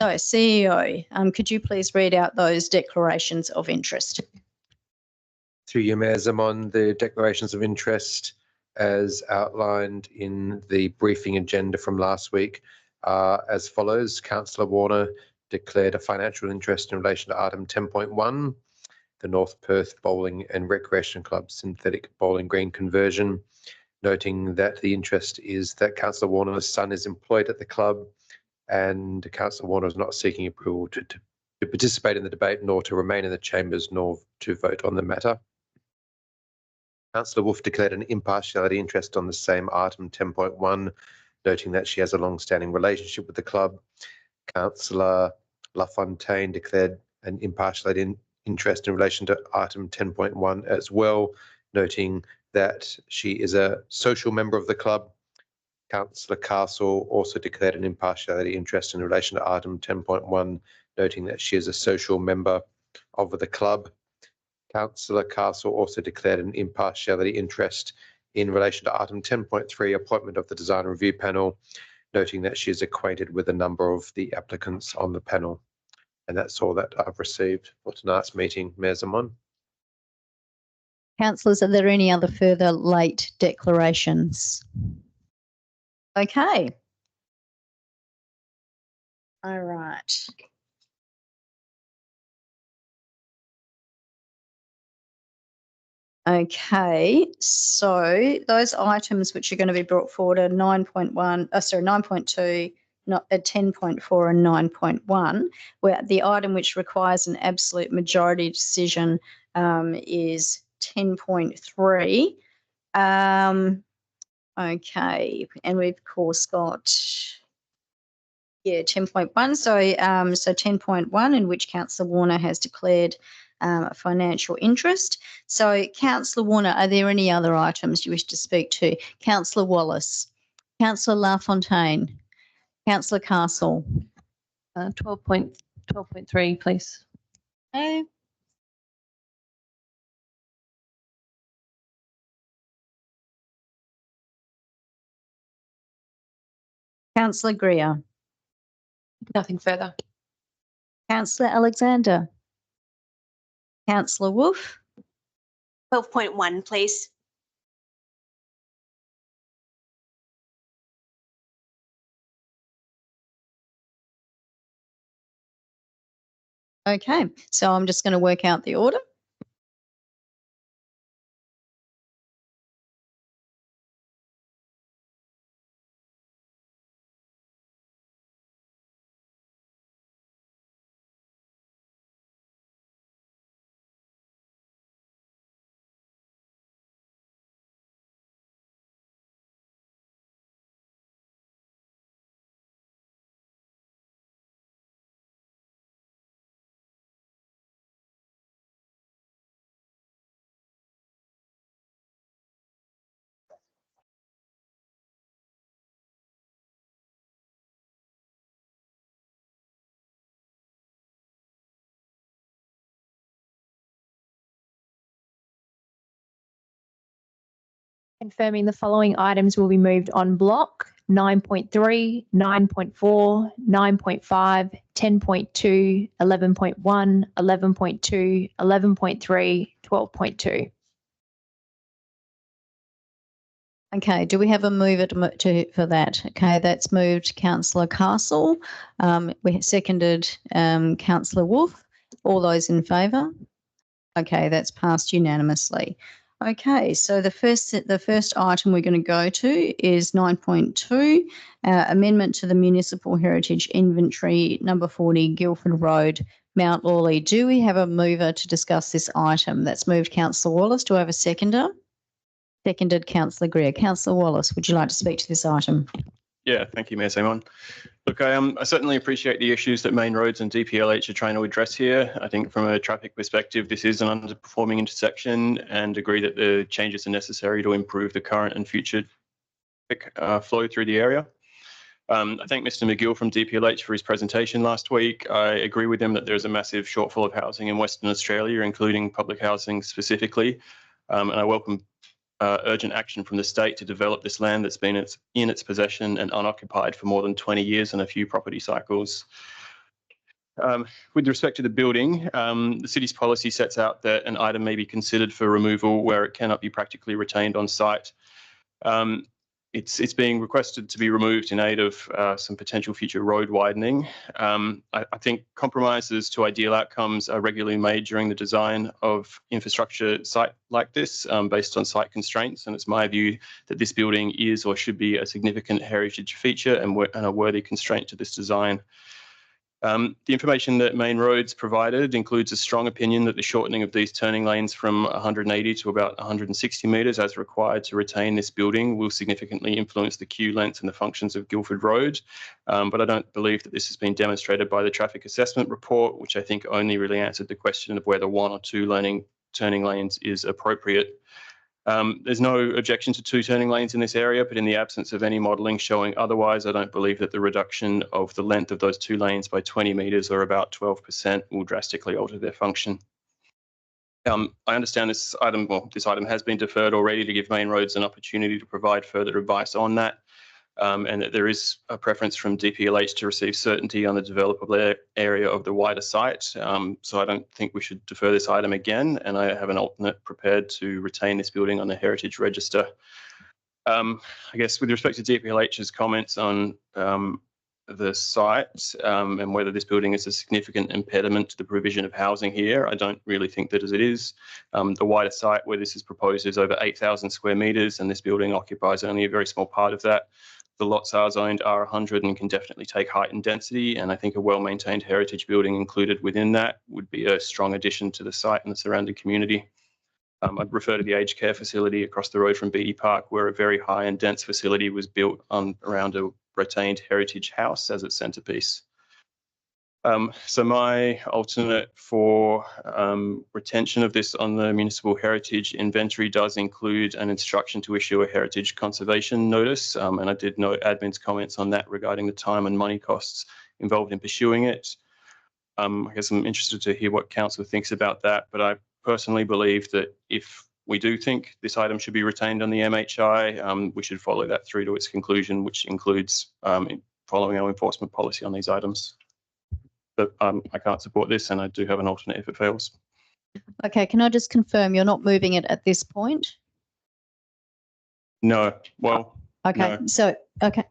Speaker 1: So CEO, could you please read out those declarations of interest?
Speaker 16: Through you, Mayor Zaman, the declarations of interest as outlined in the briefing agenda from last week are as follows. Councillor Warner declared a financial interest in relation to item 10.1, the North Perth Bowling and Recreation Club synthetic bowling green conversion, noting that the interest is that Councillor Warner's son is employed at the club and Councillor Warner is not seeking approval to participate in the debate, nor to remain in the chambers, nor to vote on the matter. Councillor Wolf declared an impartiality interest on the same item 10.1, noting that she has a long-standing relationship with the club. Councillor LaFontaine declared an impartiality interest in relation to item 10.1 as well, noting that she is a social member of the club. Councillor Castle also declared an impartiality interest in relation to item 10.1, noting that she is a social member of the club. Councillor Castle also declared an impartiality interest in relation to item 10.3, appointment of the design review panel, noting that she is acquainted with a number of the applicants on the panel. And that's all that I've received for tonight's meeting, Mayor Zaman.
Speaker 1: Councillors, are there any other further late declarations? Okay. All right. Okay, so those items which are going to be brought forward are 9.1, 9.2, not 10.4 and 9.1, where the item which requires an absolute majority decision is 10.3. Okay, and we've of course got 10.1. So 10.1, in which Councillor Warner has declared a financial interest. So Councillor Warner, are there any other items you wish to speak to? Councillor Wallace, Councillor LaFontaine, Councillor Castle.
Speaker 17: 12.3, please.
Speaker 1: Okay. Councillor Greer.
Speaker 17: Nothing further.
Speaker 1: Councillor Alexander. Councillor Wolf.
Speaker 18: 12.1, please.
Speaker 1: Okay, so I'm just going to work out the order.
Speaker 14: Confirming the following items will be moved on block: 9.3, 9.4, 9.5, 10.2, 11.1, 11.2, 11.3, 12.2.
Speaker 1: Okay, do we have a mover for that? Okay, that's moved Councillor Castle. We seconded Councillor Wolf. All those in favour? Okay, that's passed unanimously. Okay, so the first item we're going to go to is 9.2, amendment to the Municipal Heritage Inventory, number 40, Guildford Road, Mount Lawley. Do we have a mover to discuss this item? That's moved Councillor Wallace. Do I have a seconder? Seconded Councillor Greer. Councillor Wallace, would you like to speak to this item?
Speaker 19: Yeah, thank you, Mayor Simon. Look, I certainly appreciate the issues that Main Roads and DPLH are trying to address here. I think from a traffic perspective, this is an underperforming intersection and agree that the changes are necessary to improve the current and future flow through the area. I thank Mr. McGill from DPLH for his presentation last week. I agree with him that there's a massive shortfall of housing in Western Australia, including public housing specifically, and I welcome urgent action from the state to develop this land that's been in its possession and unoccupied for more than 20 years and a few property cycles. With respect to the building, the city's policy sets out that an item may be considered for removal where it cannot be practically retained on site. It's being requested to be removed in aid of some potential future road widening. I think compromises to ideal outcomes are regularly made during the design of infrastructure site like this based on site constraints, and it's my view that this building is or should be a significant heritage feature and a worthy constraint to this design. The information that Main Roads provided includes a strong opinion that the shortening of these turning lanes from 180 to about 160 metres as required to retain this building will significantly influence the queue length and the functions of Guildford Road. But I don't believe that this has been demonstrated by the traffic assessment report, which I think only really answered the question of whether one or two turning lanes is appropriate. There's no objection to two turning lanes in this area, but in the absence of any modelling showing otherwise, I don't believe that the reduction of the length of those two lanes by 20 metres or about 12% will drastically alter their function. I understand this item has been deferred already to give Main Roads an opportunity to provide further advice on that. And that there is a preference from DPLH to receive certainty on the developable area of the wider site. So I don't think we should defer this item again, and I have an alternate prepared to retain this building on the Heritage Register. I guess with respect to DPLH's comments on the site and whether this building is a significant impediment to the provision of housing here, I don't really think that as it is. The wider site where this is proposed is over 8,000 square metres, and this building occupies only a very small part of that. The lots are zoned R100 and can definitely take height and density, and I think a well-maintained heritage building included within that would be a strong addition to the site and the surrounding community. I'd refer to the aged care facility across the road from Beatty Park, where a very high and dense facility was built around a retained heritage house as its centrepiece. So my alternate for retention of this on the municipal heritage inventory does include an instruction to issue a heritage conservation notice. And I did note admin's comments on that regarding the time and money costs involved in pursuing it. I guess I'm interested to hear what council thinks about that, but I personally believe that if we do think this item should be retained on the MHI, we should follow that through to its conclusion, which includes following our enforcement policy on these items. But I can't support this, and I do have an alternate if it fails.
Speaker 1: Okay, can I just confirm you're not moving it at this point?
Speaker 19: No, well,
Speaker 1: okay,
Speaker 19: no.
Speaker 1: So, okay.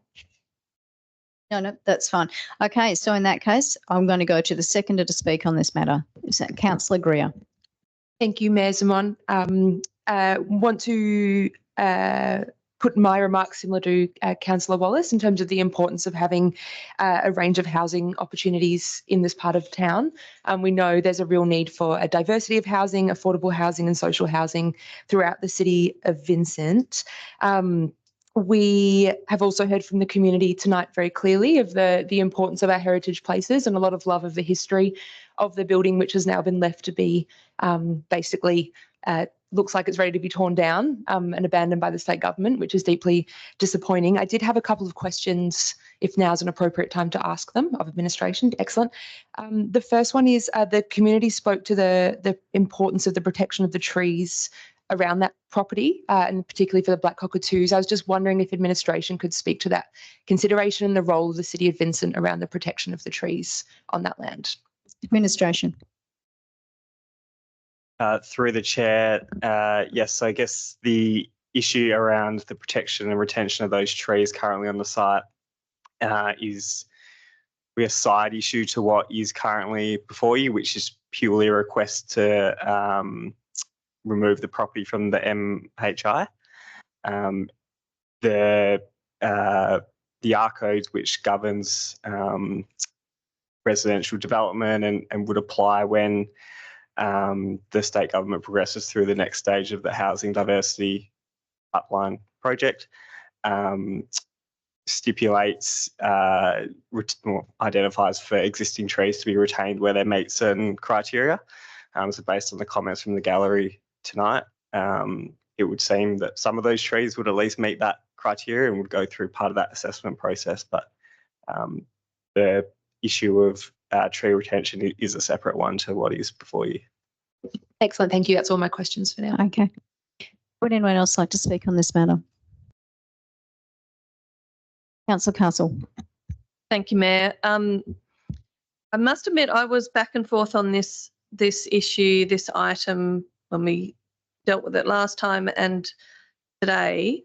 Speaker 1: No, that's fine. Okay, so in that case, I'm going to go to the seconder to speak on this matter. Is that Councillor Greer?
Speaker 17: Thank you, Mayor Simon. Want to put my remarks similar to Councillor Wallace in terms of the importance of having a range of housing opportunities in this part of town. We know there's a real need for a diversity of housing, affordable housing and social housing throughout the city of Vincent. We have also heard from the community tonight very clearly of the importance of our heritage places and a lot of love of the history of the building, which has now been left to be basically looks like it's ready to be torn down and abandoned by the state government, which is deeply disappointing. I did have a couple of questions, if now's an appropriate time to ask them, of administration. Excellent. The first one is the community spoke to the importance of the protection of the trees around that property, and particularly for the black cockatoos. I was just wondering if administration could speak to that consideration and the role of the City of Vincent around the protection of the trees on that land.
Speaker 1: Administration.
Speaker 20: Through the chair, yes, so I guess the issue around the protection and retention of those trees currently on the site is a side issue to what is currently before you, which is purely a request to remove the property from the MHI. The R code, which governs residential development and would apply when the state government progresses through the next stage of the housing diversity pipeline project, stipulates identifies for existing trees to be retained where they meet certain criteria. So based on the comments from the gallery tonight, it would seem that some of those trees would at least meet that criteria and would go through part of that assessment process. But the issue of tree retention is a separate one to what is before you.
Speaker 17: Excellent. Thank you. That's all my questions for now.
Speaker 1: Okay. Would anyone else like to speak on this matter? Councillor Castle.
Speaker 21: Thank you, Mayor. I must admit I was back and forth on this issue, this item, when we dealt with it last time and today.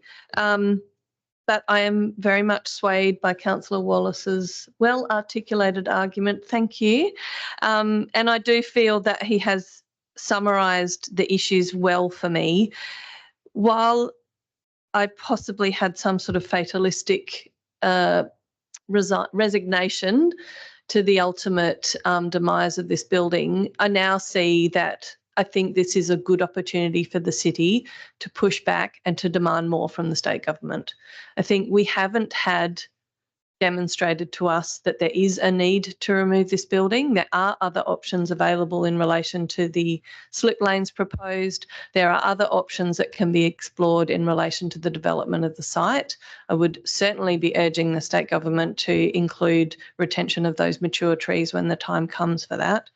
Speaker 21: But I am very much swayed by Councillor Wallace's well-articulated argument. Thank you. And I do feel that he has summarised the issues well for me. While I possibly had some sort of fatalistic resignation to the ultimate demise of this building, I now see that I think this is a good opportunity for the city to push back and to demand more from the state government. I think we haven't had demonstrated to us that there is a need to remove this building. There are other options available in relation to the slip lanes proposed. There are other options that can be explored in relation to the development of the site. I would certainly be urging the state government to include retention of those mature trees when the time comes for that.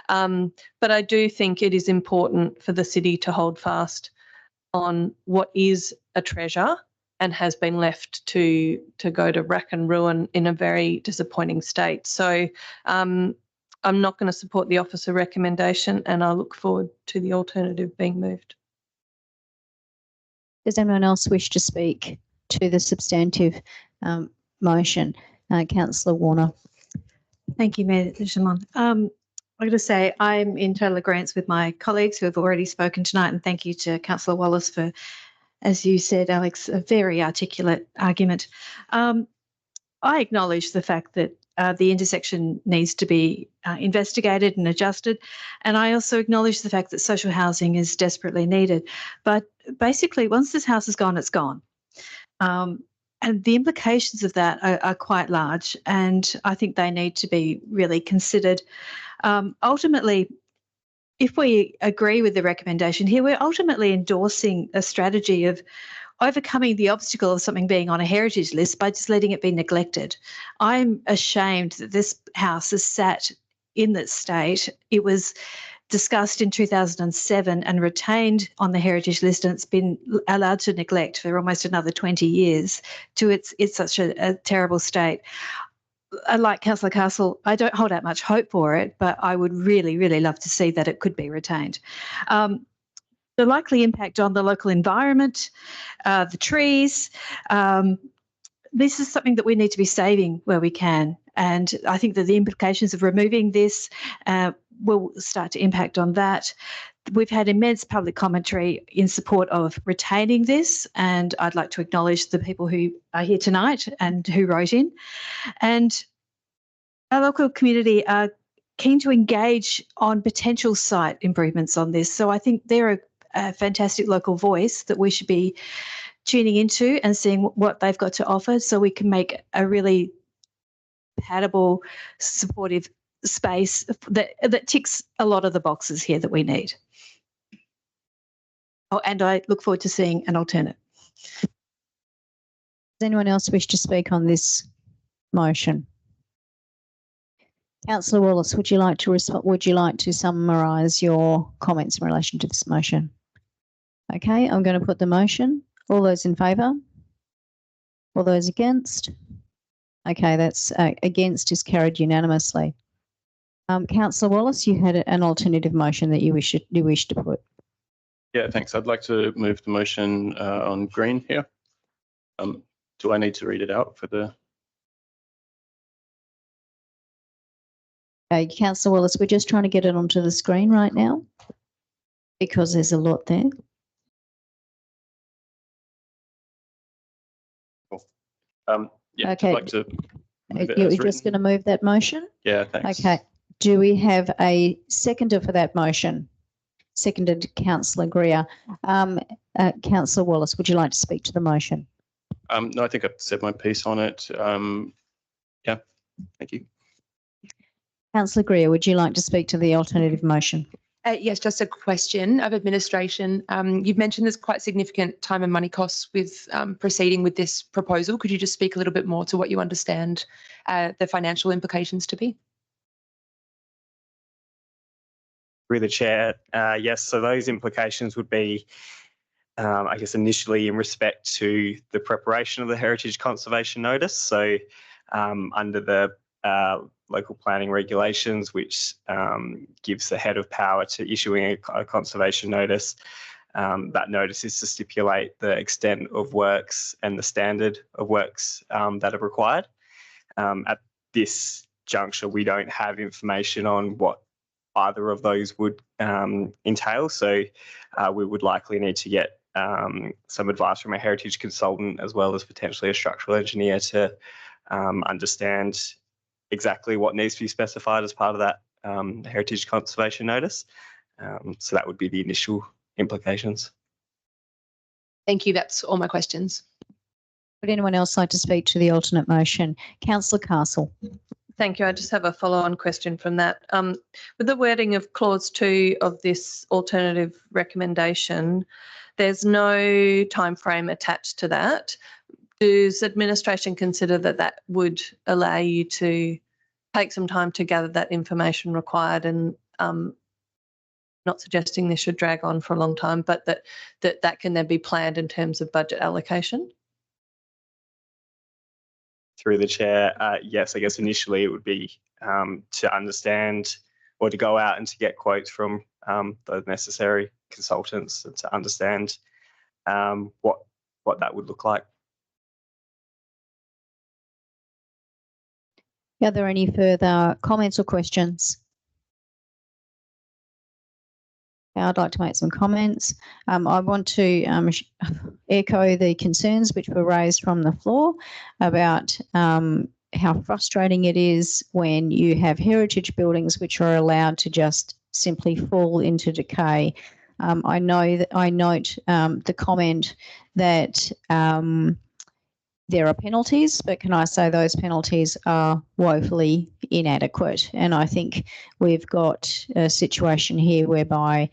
Speaker 21: But I do think it is important for the city to hold fast on what is a treasure and has been left to go to wreck and ruin in a very disappointing state. So I'm not going to support the officer recommendation, and I look forward to the alternative being moved.
Speaker 1: Does anyone else wish to speak to the substantive motion? Councillor Warner.
Speaker 22: Thank you, Mayor Jamon. I'm going to say I'm in total agreement with my colleagues who have already spoken tonight, and thank you to Councillor Wallace for, as you said, Alex, a very articulate argument. I acknowledge the fact that the intersection needs to be investigated and adjusted, and I also acknowledge the fact that social housing is desperately needed. But basically, once this house is gone, it's gone. And the implications of that are quite large, and I think they need to be really considered. Ultimately, if we agree with the recommendation here, we're ultimately endorsing a strategy of overcoming the obstacle of something being on a heritage list by just letting it be neglected. I'm ashamed that this house has sat in that state. It was discussed in 2007 and retained on the heritage list, and it's been allowed to neglect for almost another 20 years to it's such a terrible state. Like Councillor Castle, I don't hold out much hope for it, but I would really, really love to see that it could be retained. The likely impact on the local environment, the trees, this is something that we need to be saving where we can. And I think that the implications of removing this will start to impact on that. We've had immense public commentary in support of retaining this, and I'd like to acknowledge the people who are here tonight and who wrote in. And our local community are keen to engage on potential site improvements on this. So I think they're a fantastic local voice that we should be tuning into and seeing what they've got to offer so we can make a really compatible, supportive space that ticks a lot of the boxes here that we need. Oh, and I look forward to seeing an alternate.
Speaker 1: Does anyone else wish to speak on this motion? Councillor Wallace, would you like to summarise your comments in relation to this motion? Okay, I'm going to put the motion. All those in favour? All those against? Okay, that's against is carried unanimously. Councillor Wallace, you had an alternative motion that you wish to put.
Speaker 19: Yeah, thanks. I'd like to move the motion on green here. Do I need to read it out for the?
Speaker 1: Okay, Councillor Wallace, we're just trying to get it onto the screen right now. Because there's a lot there.
Speaker 19: Yeah,
Speaker 1: Okay.
Speaker 19: I'd like to move it
Speaker 1: You're
Speaker 19: as
Speaker 1: just going
Speaker 19: written.
Speaker 1: to move that motion?
Speaker 19: Yeah, thanks.
Speaker 1: Okay. Do we have a seconder for that motion? Seconded, Councillor Greer. Councillor Wallace, would you like to speak to the motion?
Speaker 19: No, I think I've said my piece on it. Yeah, thank you.
Speaker 1: Councillor Greer, would you like to speak to the alternative motion?
Speaker 17: Yes, just a question of administration. You've mentioned there's quite significant time and money costs with proceeding with this proposal. Could you just speak a little bit more to what you understand the financial implications to be?
Speaker 20: Through the chair, yes, so those implications would be, I guess, initially in respect to the preparation of the heritage conservation notice. So under the local planning regulations, which gives the head of power to issuing a conservation notice, that notice is to stipulate the extent of works and the standard of works that are required. At this juncture, we don't have information on what either of those would entail. So we would likely need to get some advice from a heritage consultant as well as potentially a structural engineer to understand exactly what needs to be specified as part of that heritage conservation notice. So that would be the initial implications.
Speaker 17: Thank you. That's all my questions.
Speaker 1: Would anyone else like to speak to the alternate motion? Councillor Castle.
Speaker 21: Thank you. I just have a follow-on question from that. With the wording of clause 2 of this alternative recommendation, there's no time frame attached to that. Does administration consider that that would allow you to take some time to gather that information required, and not suggesting this should drag on for a long time, but that can then be planned in terms of budget allocation?
Speaker 20: Through the chair, yes, I guess initially it would be to understand or to go out and to get quotes from the necessary consultants and to understand what that would look like.
Speaker 1: Are there any further comments or questions? I'd like to make some comments. I want to echo the concerns which were raised from the floor about how frustrating it is when you have heritage buildings which are allowed to just simply fall into decay. I note the comment that there are penalties, but can I say those penalties are woefully inadequate? And I think we've got a situation here whereby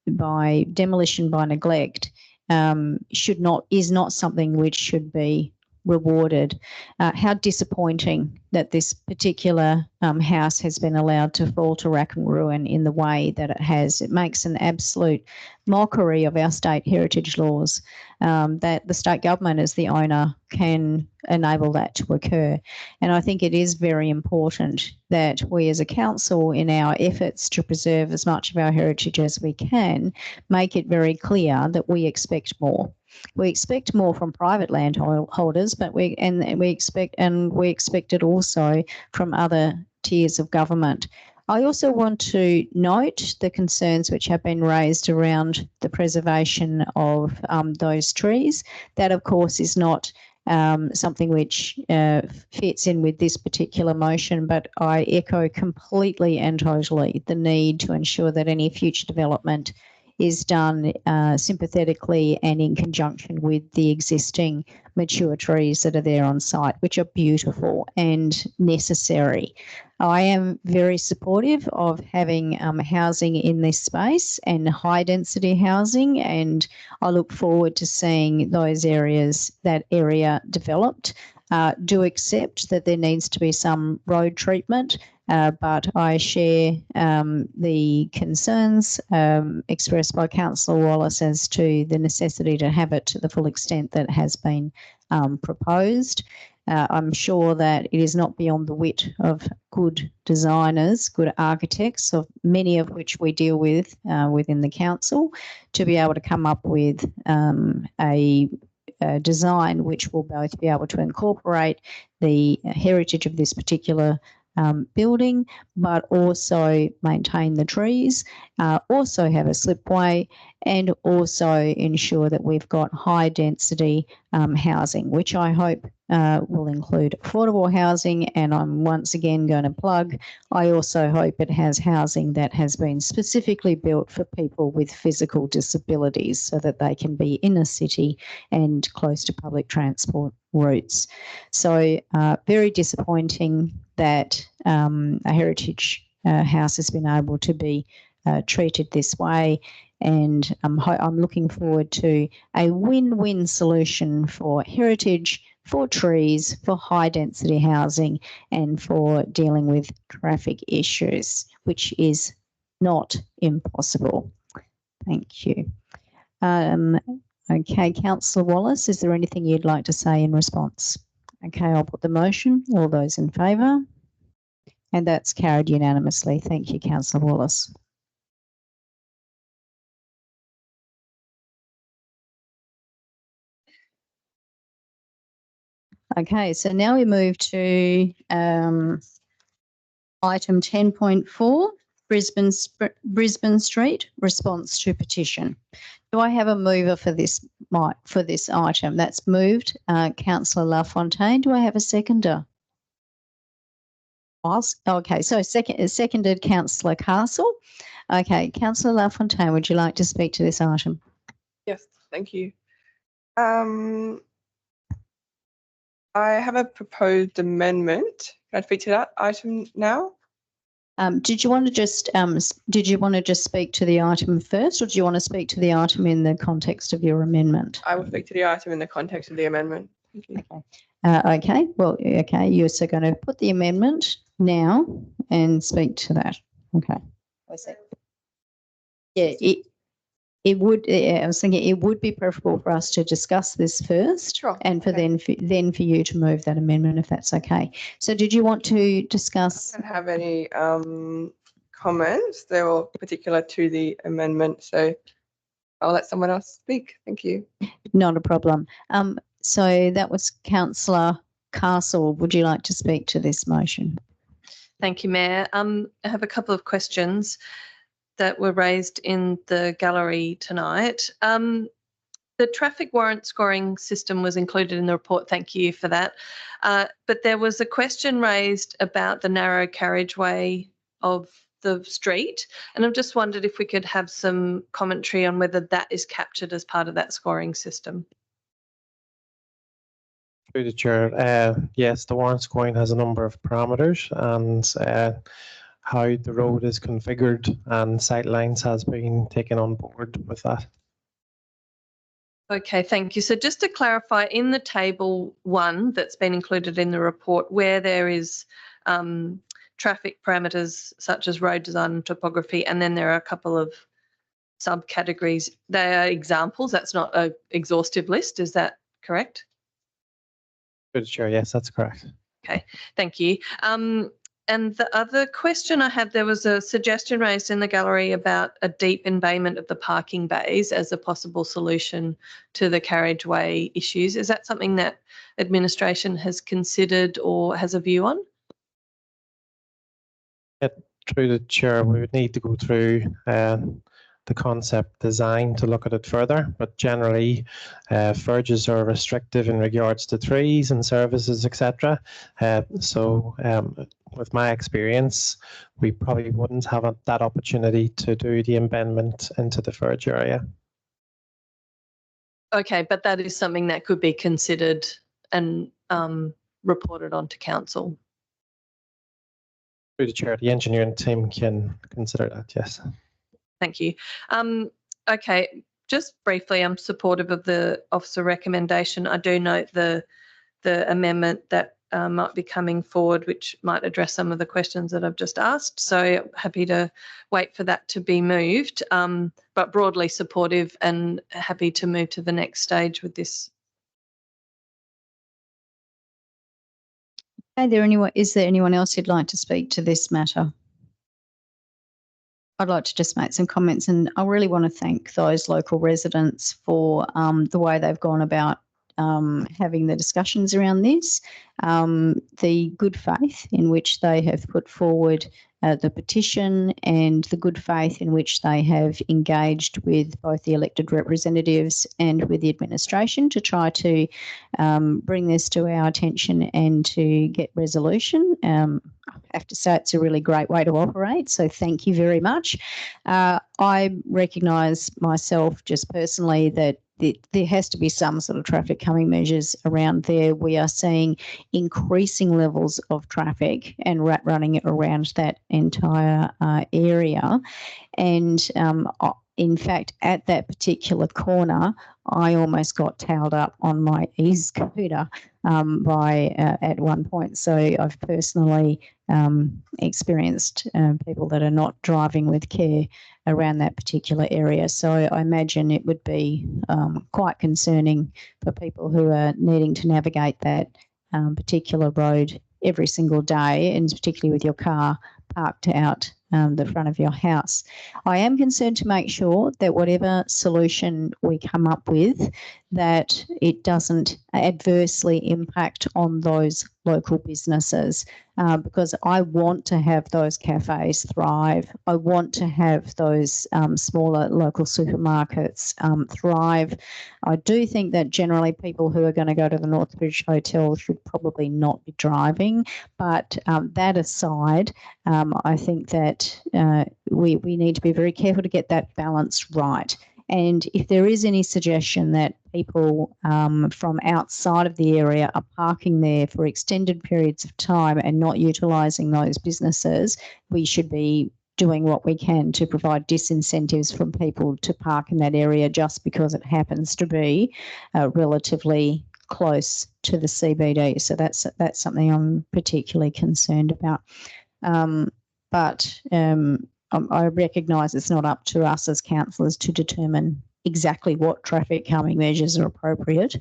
Speaker 1: by demolition by neglect is not something which should be rewarded. How disappointing that this particular house has been allowed to fall to rack and ruin in the way that it has. It makes an absolute mockery of our state heritage laws, that the state government as the owner can enable that to occur. And I think it is very important that we as a council, in our efforts to preserve as much of our heritage as we can, make it very clear that we expect more. We expect more from private landholders, but we expect it also from other tiers of government. I also want to note the concerns which have been raised around the preservation of those trees. That, of course, is not something which fits in with this particular motion, but I echo completely and totally the need to ensure that any future development is done sympathetically and in conjunction with the existing mature trees that are there on site, which are beautiful and necessary. I am very supportive of having housing in this space and high density housing, and I look forward to seeing that area developed. Do accept that there needs to be some road treatment, but I share the concerns expressed by Councillor Wallace as to the necessity to have it to the full extent that has been proposed. I'm sure that it is not beyond the wit of good designers, good architects, of many of which we deal with within the council, to be able to come up with a design which will both be able to incorporate the heritage of this particular building, but also maintain the trees, also have a slipway, and also ensure that we've got high density housing, which I hope will include affordable housing. And I'm once again going to plug, I also hope it has housing that has been specifically built for people with physical disabilities so that they can be in a city and close to public transport routes. So very disappointing that a heritage house has been able to be treated this way. And I'm looking forward to a win-win solution for heritage, for trees, for high density housing, and for dealing with traffic issues, which is not impossible. Thank you. Okay, Councillor Wallace, is there anything you'd like to say in response? Okay, I'll put the motion. All those in favour? And that's carried unanimously. Thank you, Councillor Wallace. Okay, so now we move to item 10.4, Brisbane Street, response to petition. Do I have a mover for this item? That's moved, Councillor Lafontaine. Do I have a seconder? Okay, so seconded Councillor Castle. Okay, Councillor Lafontaine, would you like to speak to this item?
Speaker 2: Yes, thank you. I have a proposed amendment. Can I speak to that item now?
Speaker 1: Did you want to just speak to the item first, or do you want to speak to the item in the context of your amendment?
Speaker 2: I will speak to the item in the context of the amendment. Thank you.
Speaker 1: Okay. Well, okay. You're so going to put the amendment now and speak to that. Okay. Yeah. It would. I was thinking it would be preferable for us to discuss this first,
Speaker 2: sure,
Speaker 1: and for then for you to move that amendment, if that's okay. So, did you want to discuss?
Speaker 2: I don't have any comments. They're all particular to the amendment, so I'll let someone else speak. Thank you.
Speaker 1: Not a problem. So that was Councillor Castle. Would you like to speak to this motion?
Speaker 21: Thank you, Mayor. I have a couple of questions that were raised in the gallery tonight. The traffic warrant scoring system was included in the report. Thank you for that. But there was a question raised about the narrow carriageway of the street. And I've just wondered if we could have some commentary on whether that is captured as part of that scoring system.
Speaker 3: Through the chair, yes, the warrant scoring has a number of parameters, and how the road is configured and sight lines has been taken on board with that.
Speaker 21: Okay, thank you. So just to clarify, in the table 1 that's been included in the report, where there is traffic parameters such as road design and topography, and then there are a couple of subcategories, they are examples. That's not an exhaustive list. Is that correct?
Speaker 3: Through the chair, yes, that's correct.
Speaker 21: Okay, thank you. And the other question I had, there was a suggestion raised in the gallery about a deep embayment of the parking bays as a possible solution to the carriageway issues. Is that something that administration has considered or has a view on?
Speaker 3: Through the chair, we would need to go through the concept design to look at it further, but generally verges are restrictive in regards to trees and services, etc. So with my experience, we probably wouldn't have that opportunity to do the amendment into the verge area.
Speaker 21: Okay, but that is something that could be considered and reported on to council.
Speaker 3: Through the chair, the engineering team can consider that, yes.
Speaker 21: Thank you. Okay, just briefly, I'm supportive of the officer recommendation. I do note the amendment that might be coming forward, which might address some of the questions that I've just asked. So happy to wait for that to be moved, but broadly supportive and happy to move to the next stage with this.
Speaker 1: Is there anyone else who'd like to speak to this matter? I'd like to just make some comments, and I really want to thank those local residents for the way they've gone about having the discussions around this, the good faith in which they have put forward the petition and the good faith in which they have engaged with both the elected representatives and with the administration to try to bring this to our attention and to get resolution. I have to say it's a really great way to operate, so thank you very much. I recognise myself just personally that there has to be some sort of traffic calming measures around there. We are seeing increasing levels of traffic and rat running around that entire area. And in fact, at that particular corner, I almost got tailed up on my e-scooter at one point. So I've personally experienced people that are not driving with care around that particular area. So I imagine it would be quite concerning for people who are needing to navigate that particular road every single day, and particularly with your car parked out the front of your house. I am concerned to make sure that whatever solution we come up with, that it doesn't adversely impact on those local businesses, because I want to have those cafes thrive. I want to have those smaller local supermarkets thrive. I do think that generally people who are going to go to the Northbridge Hotel should probably not be driving, but that aside, I think that we need to be very careful to get that balance right. And if there is any suggestion that people from outside of the area are parking there for extended periods of time and not utilising those businesses, we should be doing what we can to provide disincentives from people to park in that area just because it happens to be relatively close to the CBD. So that's something I'm particularly concerned about. I recognise it's not up to us as councillors to determine exactly what traffic calming measures are appropriate,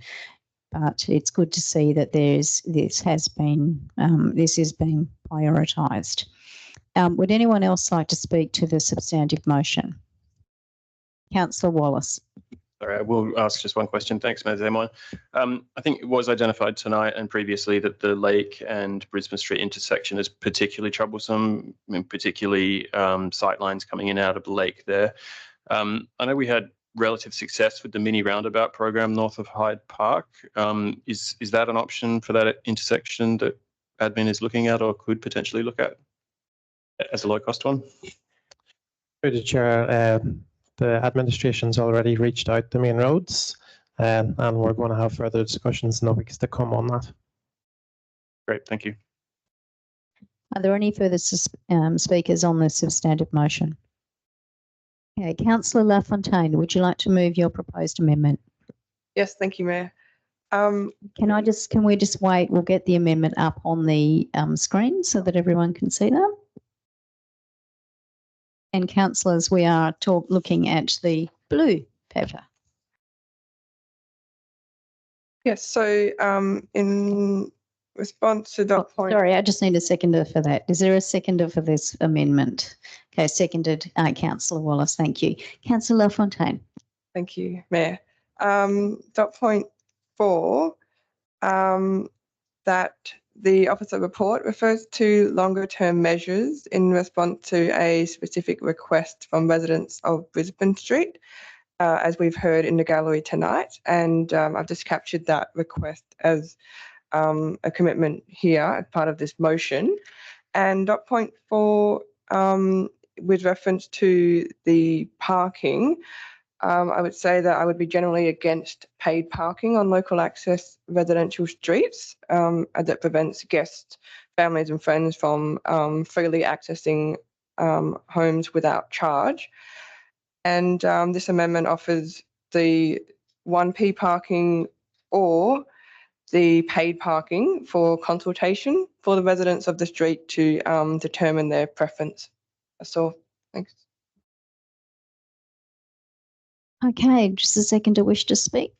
Speaker 1: but it's good to see that this is being prioritised. Would anyone else like to speak to the substantive motion? Councillor Wallace.
Speaker 19: Sorry, I will ask just one question. Thanks, Ms. Amon. I think it was identified tonight and previously that the Lake and Brisbane Street intersection is particularly troublesome, I mean, particularly sight lines coming in and out of the lake there. I know we had relative success with the mini roundabout program north of Hyde Park. Is that an option for that intersection that admin is looking at or could potentially look at as a low-cost one?
Speaker 3: Through the chair, the administration's already reached out to Main Roads, and we're going to have further discussions in the weeks to come on that.
Speaker 19: Great, thank you.
Speaker 1: Are there any further speakers on the substantive motion? Okay, Councillor LaFontaine, would you like to move your proposed amendment?
Speaker 2: Yes, thank you, Mayor.
Speaker 1: Can we just wait? We'll get the amendment up on the screen so that everyone can see that. And councillors, we are looking at the blue paper.
Speaker 2: Yes, so in response to that point.
Speaker 1: Sorry, I just need a seconder for that. Is there a seconder for this amendment? Okay, seconded, Councillor Wallace, thank you. Councillor LaFontaine.
Speaker 2: Thank you, Mayor. Dot point 4, that the officer report refers to longer term measures in response to a specific request from residents of Brisbane Street, as we've heard in the gallery tonight. And I've just captured that request as a commitment here as part of this motion. And dot point 4, with reference to the parking, I would say that I would be generally against paid parking on local access residential streets, as it prevents guests, families and friends from freely accessing homes without charge. And this amendment offers the 1p parking or the paid parking for consultation for the residents of the street to determine their preference. That's all. Thanks.
Speaker 1: Okay, just a second to wish to speak.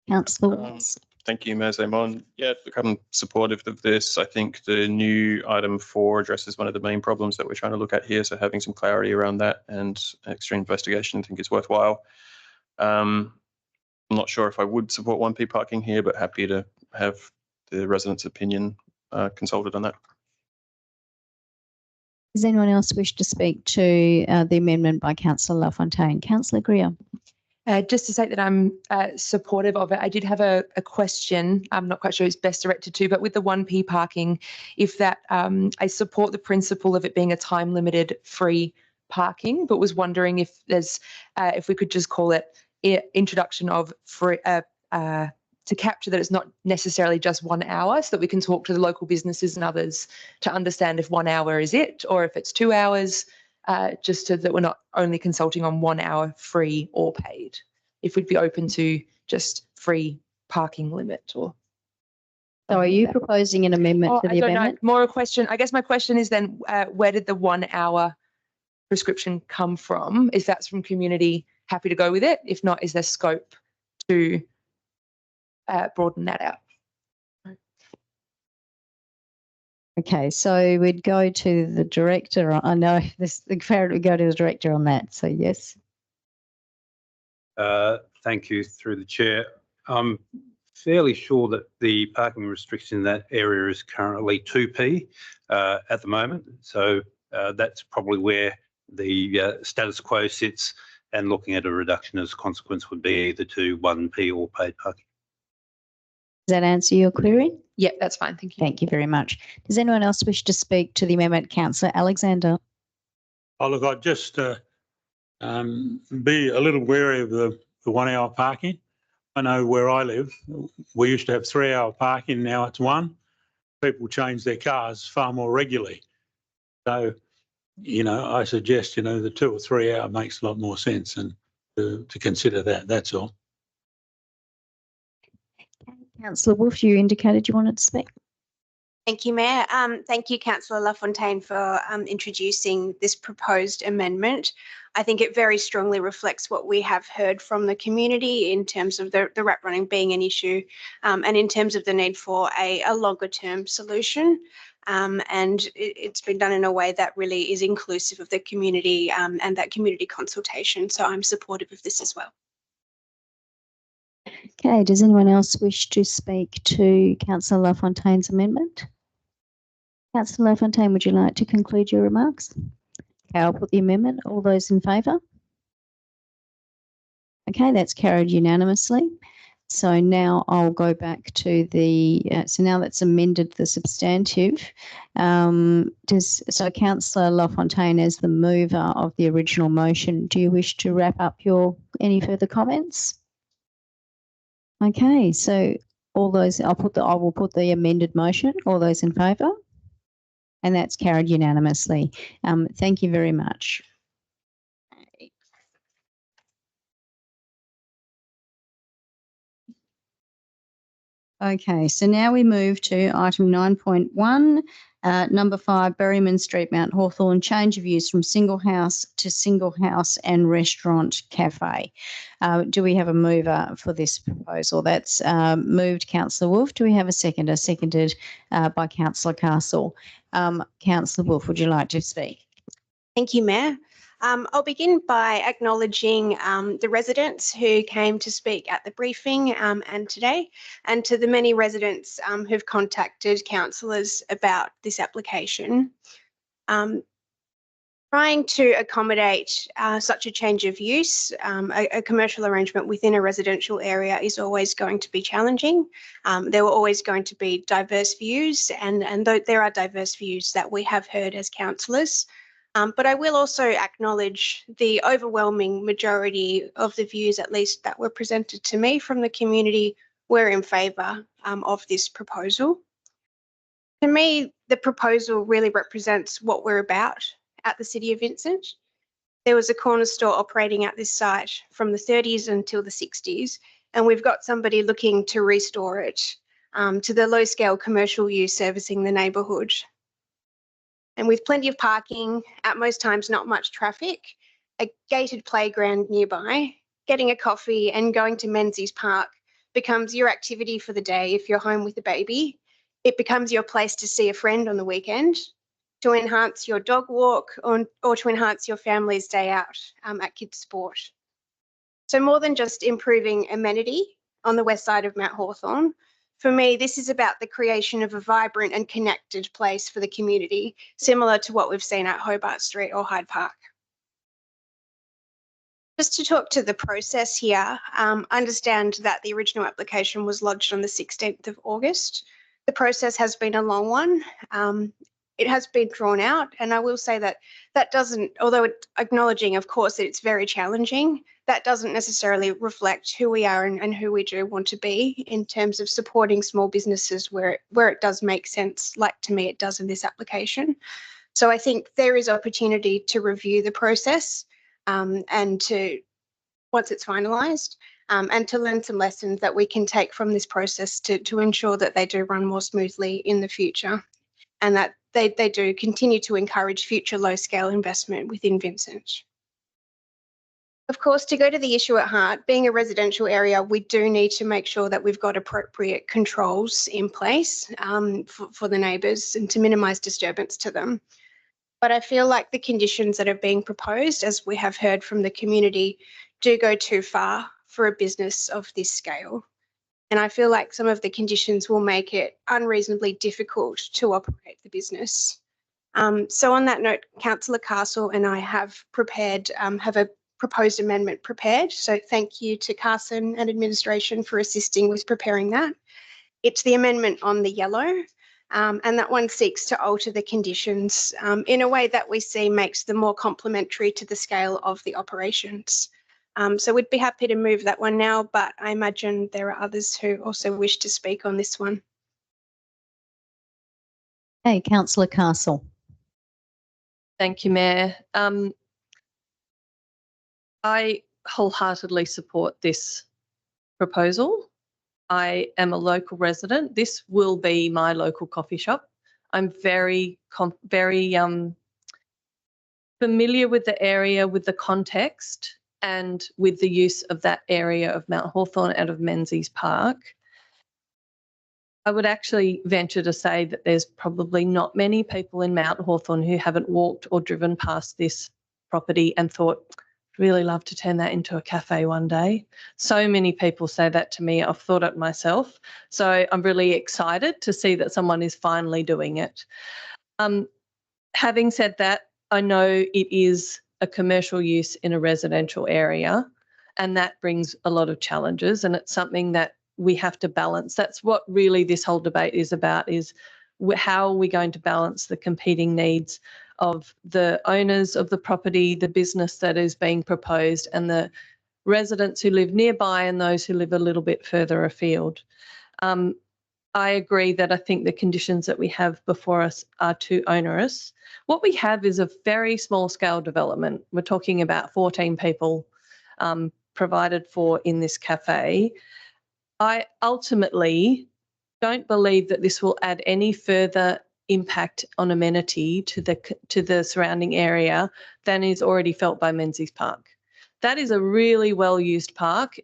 Speaker 1: Councillor Wallace.
Speaker 19: Thank you, Ms. Amon. Yeah, look, I'm supportive of this. I think the new item 4 addresses one of the main problems that we're trying to look at here. So having some clarity around that and extra investigation, I think, is worthwhile. I'm not sure if I would support 1P parking here, but happy to have the residents' opinion consulted on that.
Speaker 1: Does anyone else wish to speak to the amendment by Councillor LaFontaine? Councillor Greer.
Speaker 17: Just to say that I'm supportive of it. I did have a question. I'm not quite sure it's best directed to, but with the 1P parking, if that I support the principle of it being a time limited free parking, but was wondering if there's if we could just call it introduction of free to capture that it's not necessarily just 1 hour, so that we can talk to the local businesses and others to understand if 1 hour is it or if it's 2 hours. Just so that we're not only consulting on 1 hour free or paid. If we'd be open to just free parking limit or.
Speaker 1: So are you proposing an amendment to the
Speaker 17: I don't
Speaker 1: amendment?
Speaker 17: know. More a question. I guess my question is then, where did the 1 hour prescription come from? If that's from community, happy to go with it. If not, is there scope to broaden that out?
Speaker 1: Okay, so we'd go to the director. I know this, the parent would go to the director on that. So yes.
Speaker 4: Thank you, through the chair. I'm fairly sure that the parking restriction in that area is currently 2p at the moment. So that's probably where the status quo sits, and looking at a reduction as a consequence would be either to 1p or paid parking.
Speaker 1: Does that answer your query?
Speaker 17: Yeah, that's fine. Thank you.
Speaker 1: Thank you very much. Does anyone else wish to speak to the amendment? Councillor Alexander.
Speaker 5: Oh, look, I'd just be a little wary of the 1 hour parking. I know where I live, we used to have 3 hour parking, now it's 1. People change their cars far more regularly. So, you know, I suggest, you know, the 2 or 3 hour makes a lot more sense, and to consider that, that's all.
Speaker 1: Councillor Wolf, you indicated you wanted to speak.
Speaker 18: Thank you, Mayor. Thank you, Councillor LaFontaine, for introducing this proposed amendment. I think it very strongly reflects what we have heard from the community in terms of the rat running being an issue, and in terms of the need for a longer term solution. And it's been done in a way that really is inclusive of the community and that community consultation. So I'm supportive of this as well.
Speaker 1: Okay, does anyone else wish to speak to Councillor LaFontaine's amendment? Councillor LaFontaine, would you like to conclude your remarks? Okay, I'll put the amendment. All those in favour? Okay, that's carried unanimously. So now I'll go back to the, so now that's amended the substantive. So Councillor LaFontaine, as the mover of the original motion, do you wish to wrap up any further comments? Okay, so all those, I will put the amended motion. All those in favour? And that's carried unanimously. Thank you very much. Okay, so now we move to item 9.1, number 5, Berryman Street, Mount Hawthorn, change of use from single house to single house and restaurant cafe. Do we have a mover for this proposal? That's moved, Councillor Wolf. Do we have a seconder? Seconded by Councillor Castle. Councillor Wolf, would you like to speak?
Speaker 18: Thank you, Mayor. I'll begin by acknowledging the residents who came to speak at the briefing and today, and to the many residents who've contacted councillors about this application. Trying to accommodate such a change of use, a commercial arrangement within a residential area is always going to be challenging. There were always going to be diverse views, and there are diverse views that we have heard as councillors. But I will also acknowledge the overwhelming majority of the views, at least that were presented to me from the community, were in favour of this proposal. To me, the proposal really represents what we're about at the City of Vincent. There was a corner store operating at this site from the 30s until the 60s, and we've got somebody looking to restore it to the low-scale commercial use servicing the neighbourhood. And with plenty of parking, at most times not much traffic, a gated playground nearby, getting a coffee and going to Menzies Park becomes your activity for the day if you're home with a baby. It becomes your place to see a friend on the weekend, to enhance your dog walk, or to enhance your family's day out at kids' sport. So more than just improving amenity on the west side of Mount Hawthorn, for me, this is about the creation of a vibrant and connected place for the community, similar to what we've seen at Hobart Street or Hyde Park. Just to talk to the process here, understand that the original application was lodged on the 16th of August. The process has been a long one. It has been drawn out, and I will say that that doesn't, although acknowledging, of course, that it's very challenging, that doesn't necessarily reflect who we are and who we do want to be in terms of supporting small businesses where it does make sense, like to me it does in this application. So I think there is opportunity to review the process and to, once it's finalised, and to learn some lessons that we can take from this process to ensure that they do run more smoothly in the future, and that they do continue to encourage future low-scale investment within Vincent. Of course, to go to the issue at heart, being a residential area, we do need to make sure that we've got appropriate controls in place for the neighbours and to minimise disturbance to them. But I feel like the conditions that are being proposed, as we have heard from the community, do go too far for a business of this scale. And I feel like some of the conditions will make it unreasonably difficult to operate the business. So on that note, Councillor Castle and I have a proposed amendment prepared. So thank you to Carson and administration for assisting with preparing that. It's the amendment on the yellow, and that one seeks to alter the conditions in a way that we see makes them more complementary to the scale of the operations. So we'd be happy to move that one now, but I imagine there are others who also wish to speak on this one.
Speaker 1: Hey, Councillor Castle.
Speaker 21: Thank you, Mayor. I wholeheartedly support this proposal. I am a local resident. This will be my local coffee shop. I'm very familiar with the area, with the context, and with the use of that area of Mount Hawthorn out of Menzies Park. I would actually venture to say that there's probably not many people in Mount Hawthorn who haven't walked or driven past this property and thought, really love to turn that into a cafe one day. So many people say that to me. I've thought it myself. So I'm really excited to see that someone is finally doing it. Having said that, I know it is a commercial use in a residential area, and that brings a lot of challenges, and it's something that we have to balance. That's what really this whole debate is about, is how are we going to balance the competing needs of the owners of the property, the business that is being proposed, and the residents who live nearby and those who live a little bit further afield. I agree that I think the conditions that we have before us are too onerous. What we have is a very small scale development. We're talking about 14 people provided for in this cafe. I ultimately don't believe that this will add any further impact on amenity to the surrounding area than is already felt by Menzies Park. That is a really well-used park.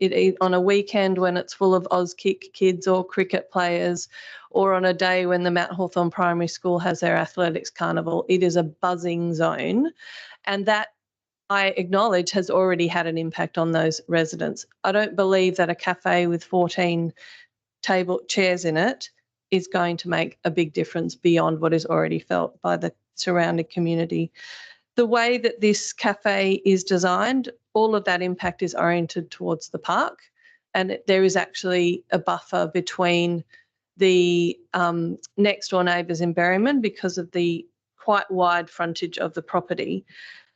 Speaker 21: On a weekend when it's full of Auskick kids or cricket players, or on a day when the Mount Hawthorn Primary School has their athletics carnival, it is a buzzing zone. And that, I acknowledge, has already had an impact on those residents. I don't believe that a cafe with 14 chairs in it is going to make a big difference beyond what is already felt by the surrounding community. The way that this cafe is designed, all of that impact is oriented towards the park, and there is actually a buffer between the next door neighbours in Berryman because of the quite wide frontage of the property.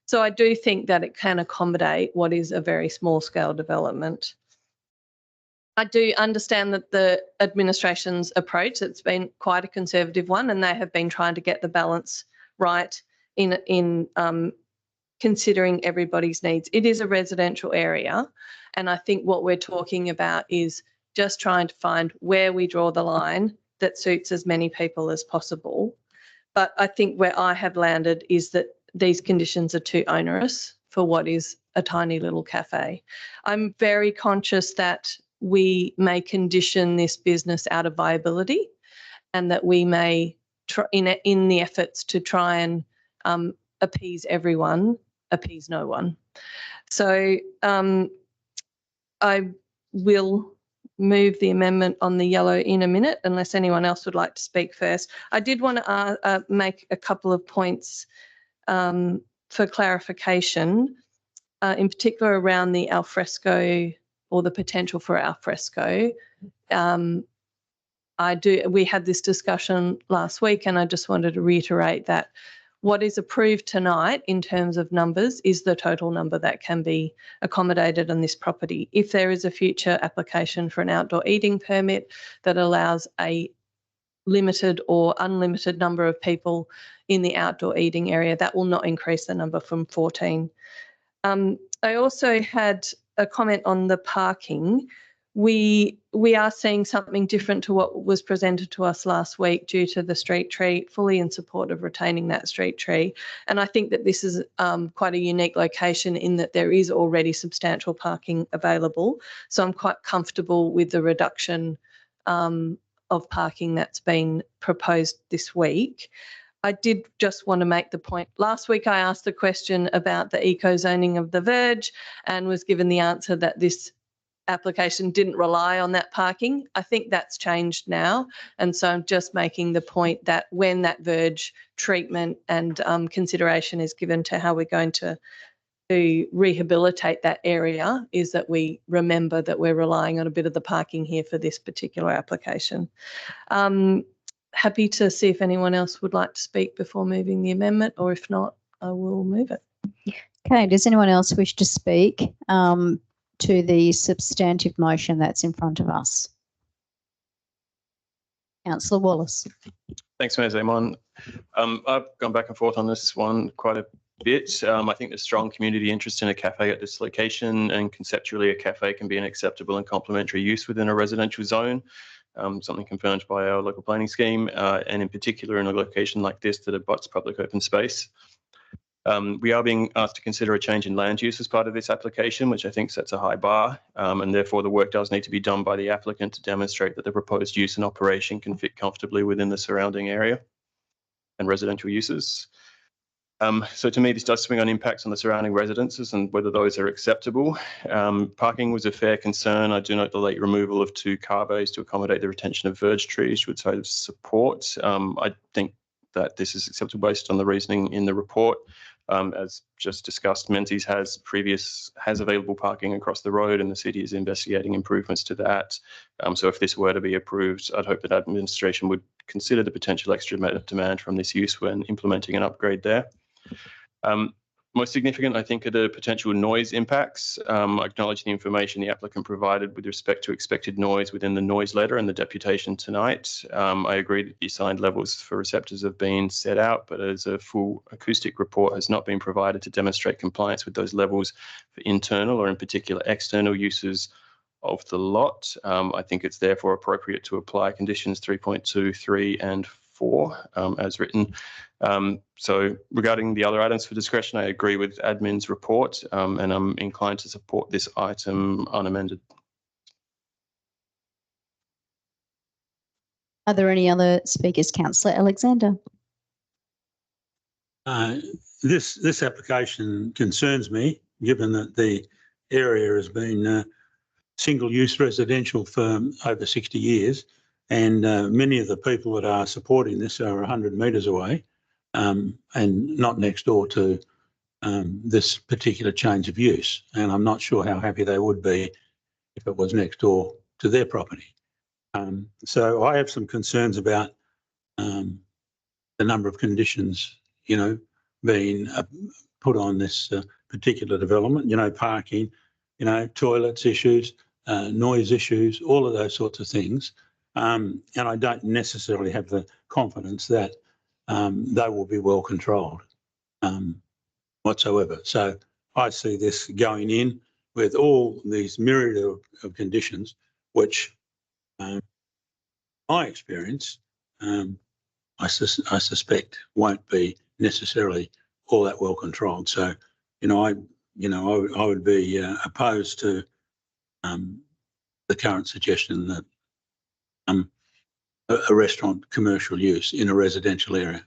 Speaker 21: So I do think that it can accommodate what is a very small scale development. I do understand that the administration's approach, it's been quite a conservative one, and they have been trying to get the balance right in considering everybody's needs. It is a residential area, and I think what we're talking about is just trying to find where we draw the line that suits as many people as possible. But I think where I have landed is that these conditions are too onerous for what is a tiny little cafe. I'm very conscious that we may condition this business out of viability, and that we may, in the efforts to try and appease everyone, appease no one. So I will move the amendment on the yellow in a minute, unless anyone else would like to speak first. I did want to make a couple of points for clarification, in particular around the alfresco or the potential for alfresco. We had this discussion last week, and I just wanted to reiterate that what is approved tonight in terms of numbers is the total number that can be accommodated on this property. If there is a future application for an outdoor eating permit that allows a limited or unlimited number of people in the outdoor eating area, that will not increase the number from 14. I also had a comment on the parking. We are seeing something different to what was presented to us last week due to the street tree, fully in support of retaining that street tree. And I think that this is quite a unique location in that there is already substantial parking available. So I'm quite comfortable with the reduction of parking that's been proposed this week. I did just want to make the point. Last week I asked the question about the eco-zoning of the verge and was given the answer that this application didn't rely on that parking. I think that's changed now. And so I'm just making the point that when that verge treatment and consideration is given to how we're going to rehabilitate that area, is that we remember that we're relying on a bit of the parking here for this particular application. Happy to see if anyone else would like to speak before moving the amendment, or if not, I will move it.
Speaker 1: Okay, does anyone else wish to speak to the substantive motion that's in front of us? Councillor Wallace.
Speaker 19: Thanks, Mayor Zaman. I've gone back and forth on this one quite a bit. I think there's strong community interest in a cafe at this location, and conceptually a cafe can be an acceptable and complementary use within a residential zone. Something confirmed by our local planning scheme, and in particular in a location like this that abuts public open space. We are being asked to consider a change in land use as part of this application, which I think sets a high bar, and therefore the work does need to be done by the applicant to demonstrate that the proposed use and operation can fit comfortably within the surrounding area and residential uses. So to me, this does swing on impacts on the surrounding residences and whether those are acceptable. Parking was a fair concern. I do note the late removal of 2 car bays to accommodate the retention of verge trees, which I support. I think that this is acceptable based on the reasoning in the report. As just discussed, Menzies has available parking across the road, and the city is investigating improvements to that. So if this were to be approved, I'd hope that administration would consider the potential extra demand from this use when implementing an upgrade there. Most significant, I think, are the potential noise impacts. I acknowledge the information the applicant provided with respect to expected noise within the noise letter and the deputation tonight. I agree that the assigned levels for receptors have been set out, but as a full acoustic report has not been provided to demonstrate compliance with those levels for internal or in particular external uses of the lot. I think it's therefore appropriate to apply conditions 3.2, 3 and 4 as written. So regarding the other items for discretion, I agree with admin's report, and I'm inclined to support this item unamended.
Speaker 1: Are there any other speakers? Councillor Alexander.
Speaker 5: This application concerns me, given that the area has been single-use residential for over 60 years, and many of the people that are supporting this are 100 metres away, and not next door to this particular change of use. And I'm not sure how happy they would be if it was next door to their property. So I have some concerns about the number of conditions, being put on this particular development, parking, toilets issues, noise issues, all of those sorts of things. And I don't necessarily have the confidence that they will be well controlled whatsoever. So I see this going in with all these myriad of conditions, which my experience, I suspect won't be necessarily all that well controlled. So, I would be opposed to the current suggestion that a restaurant commercial use in a residential area.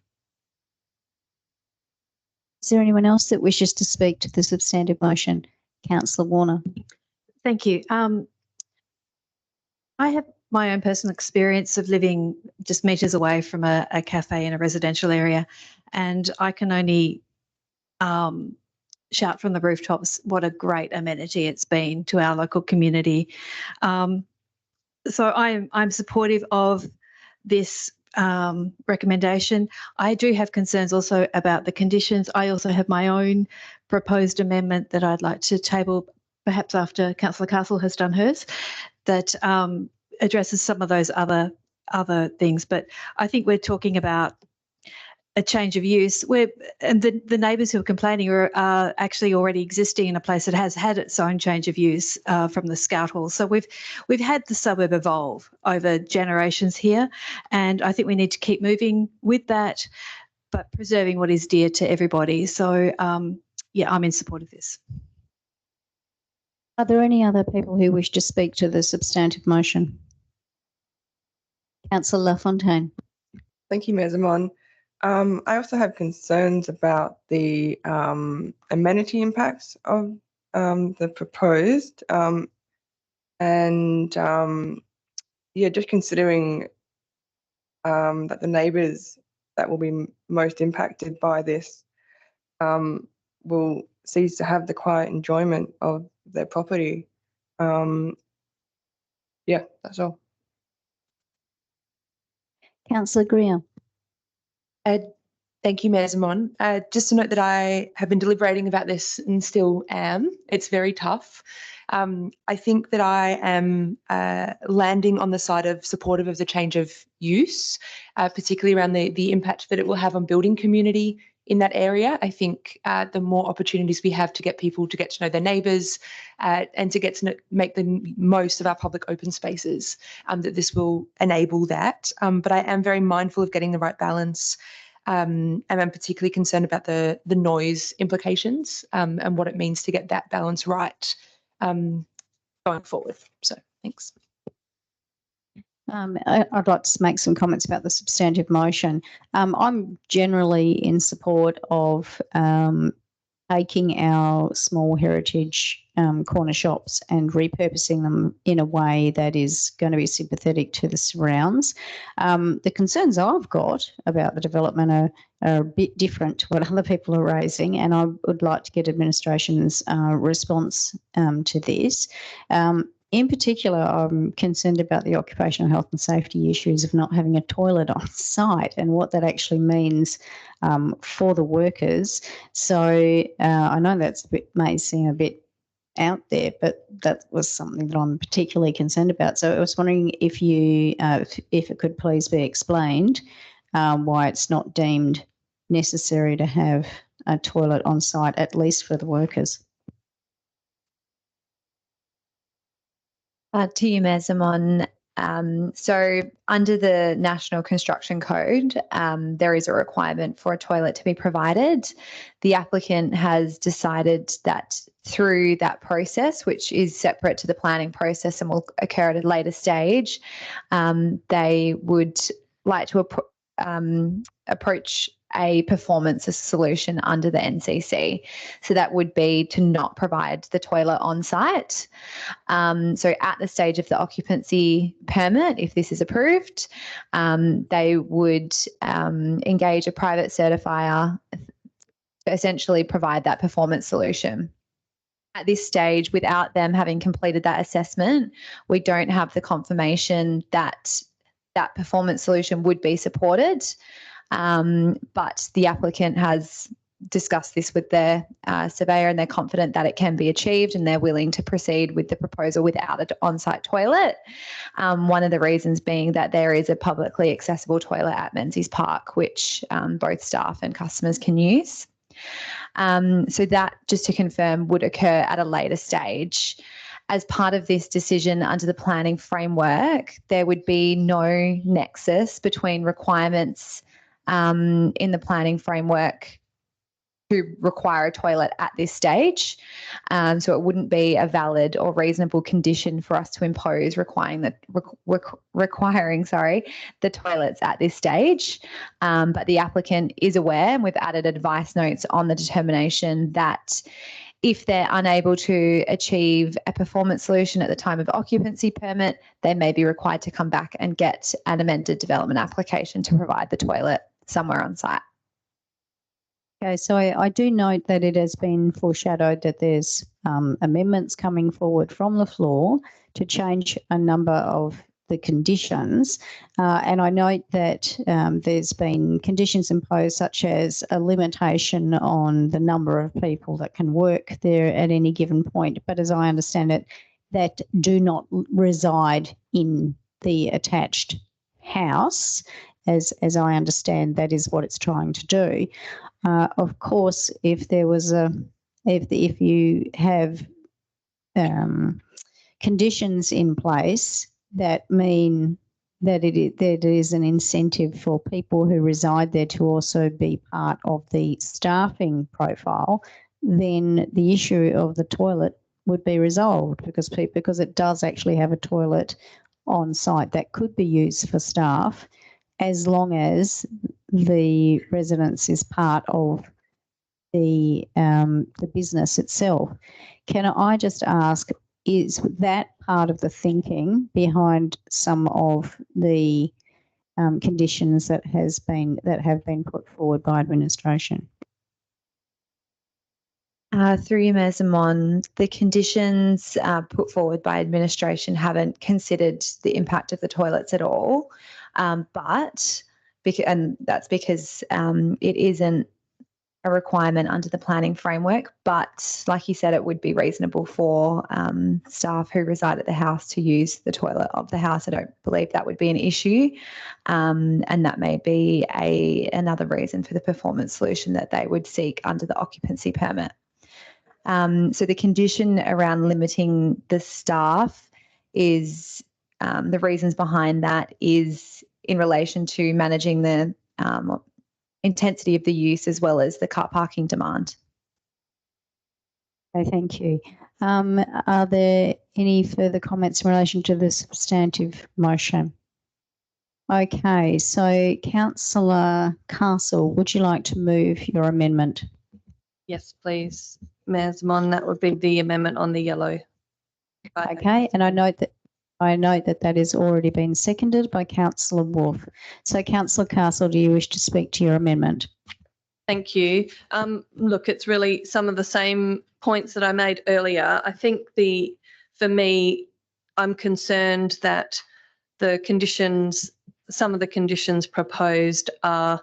Speaker 1: Is there anyone else that wishes to speak to the substantive motion? Councillor Warner.
Speaker 22: Thank you. I have my own personal experience of living just metres away from a cafe in a residential area, and I can only shout from the rooftops what a great amenity it's been to our local community. So I'm supportive of this recommendation. I do have concerns also about the conditions. I also have my own proposed amendment that I'd like to table, perhaps after Councillor Castle has done hers, that addresses some of those other things. But I think we're talking about a change of use. And the neighbours who are complaining are actually already existing in a place that has had its own change of use from the Scout Hall. So we've had the suburb evolve over generations here, and I think we need to keep moving with that, but preserving what is dear to everybody. So yeah, I'm in support of this.
Speaker 1: Are there any other people who wish to speak to the substantive motion? Councillor Lafontaine.
Speaker 2: Thank you, Mayor Zaman. I also have concerns about the amenity impacts of the proposed, and yeah, just considering that the neighbours that will be most impacted by this will cease to have the quiet enjoyment of their property. Yeah, that's all.
Speaker 1: Councillor Greer.
Speaker 17: Thank you, Mayor Zaman. Just to note that I have been deliberating about this and still am. It's very tough. I think that I am landing on the side of supportive of the change of use, particularly around the impact that it will have on building community in that area. I think the more opportunities we have to get people to get to know their neighbours and to get to make the most of our public open spaces, that this will enable that. But I am very mindful of getting the right balance. And I'm particularly concerned about the noise implications and what it means to get that balance right going forward. So thanks.
Speaker 1: I'd like to make some comments about the substantive motion. I'm generally in support of taking our small heritage corner shops and repurposing them in a way that is going to be sympathetic to the surrounds. The concerns I've got about the development are a bit different to what other people are raising, and I would like to get administration's response to this. In particular, I'm concerned about the occupational health and safety issues of not having a toilet on site and what that actually means for the workers. So I know that's may seem a bit out there, but that was something that I'm particularly concerned about. So I was wondering if you, if it could please be explained why it's not deemed necessary to have a toilet on site, at least for the workers.
Speaker 6: To you, Mayor Zaman. So under the National Construction Code, there is a requirement for a toilet to be provided. The applicant has decided that through that process, which is separate to the planning process and will occur at a later stage, they would like to approach a performance solution under the NCC. So that would be to not provide the toilet on site. So at the stage of the occupancy permit, if this is approved, they would engage a private certifier to essentially provide that performance solution. At this stage, without them having completed that assessment, we don't have the confirmation that that performance solution would be supported. But the applicant has discussed this with their surveyor and they're confident that it can be achieved and they're willing to proceed with the proposal without an on-site toilet. One of the reasons being that there is a publicly accessible toilet at Menzies Park, which both staff and customers can use. So that, just to confirm, would occur at a later stage. As part of this decision under the planning framework, there would be no nexus between requirements in the planning framework to require a toilet at this stage. So it wouldn't be a valid or reasonable condition for us to impose requiring the toilets at this stage. But the applicant is aware, and we've added advice notes on the determination that If they're unable to achieve a performance solution at the time of occupancy permit, they may be required to come back and get an amended development application to provide the toilet somewhere on site.
Speaker 1: Okay, so I do note that it has been foreshadowed that there's amendments coming forward from the floor to change a number of the conditions. And I note that there's been conditions imposed such as a limitation on the number of people that can work there at any given point. But as I understand it, that do not reside in the attached house. As I understand, that is what it's trying to do. Of course, if there was if you have conditions in place that mean that it is an incentive for people who reside there to also be part of the staffing profile, then the issue of the toilet would be resolved because it does actually have a toilet on site that could be used for staff as long as the residence is part of the business itself. Can I just ask, is that part of the thinking behind some of the conditions that have been put forward by administration?
Speaker 6: Through you, Mayor Zamon, the conditions put forward by administration haven't considered the impact of the toilets at all, and that's because it isn't a requirement under the planning framework. But like you said, it would be reasonable for staff who reside at the house to use the toilet of the house. I don't believe that would be an issue, and that may be another reason for the performance solution that they would seek under the occupancy permit. So the condition around limiting the staff is the reasons behind that is in relation to managing the intensity of the use as well as the car parking demand.
Speaker 1: Okay, thank you. Are there any further comments in relation to the substantive motion? Okay, so Councillor Castle, would you like to move your amendment?
Speaker 21: Yes, please, Mayor Zamon. That would be the amendment on the yellow.
Speaker 1: Okay, and I note that that has already been seconded by Councillor Wolf. So Councillor Castle, do you wish to speak to your amendment?
Speaker 21: Thank you. Look, it's really some of the same points that I made earlier. I think for me, I'm concerned that some of the conditions proposed are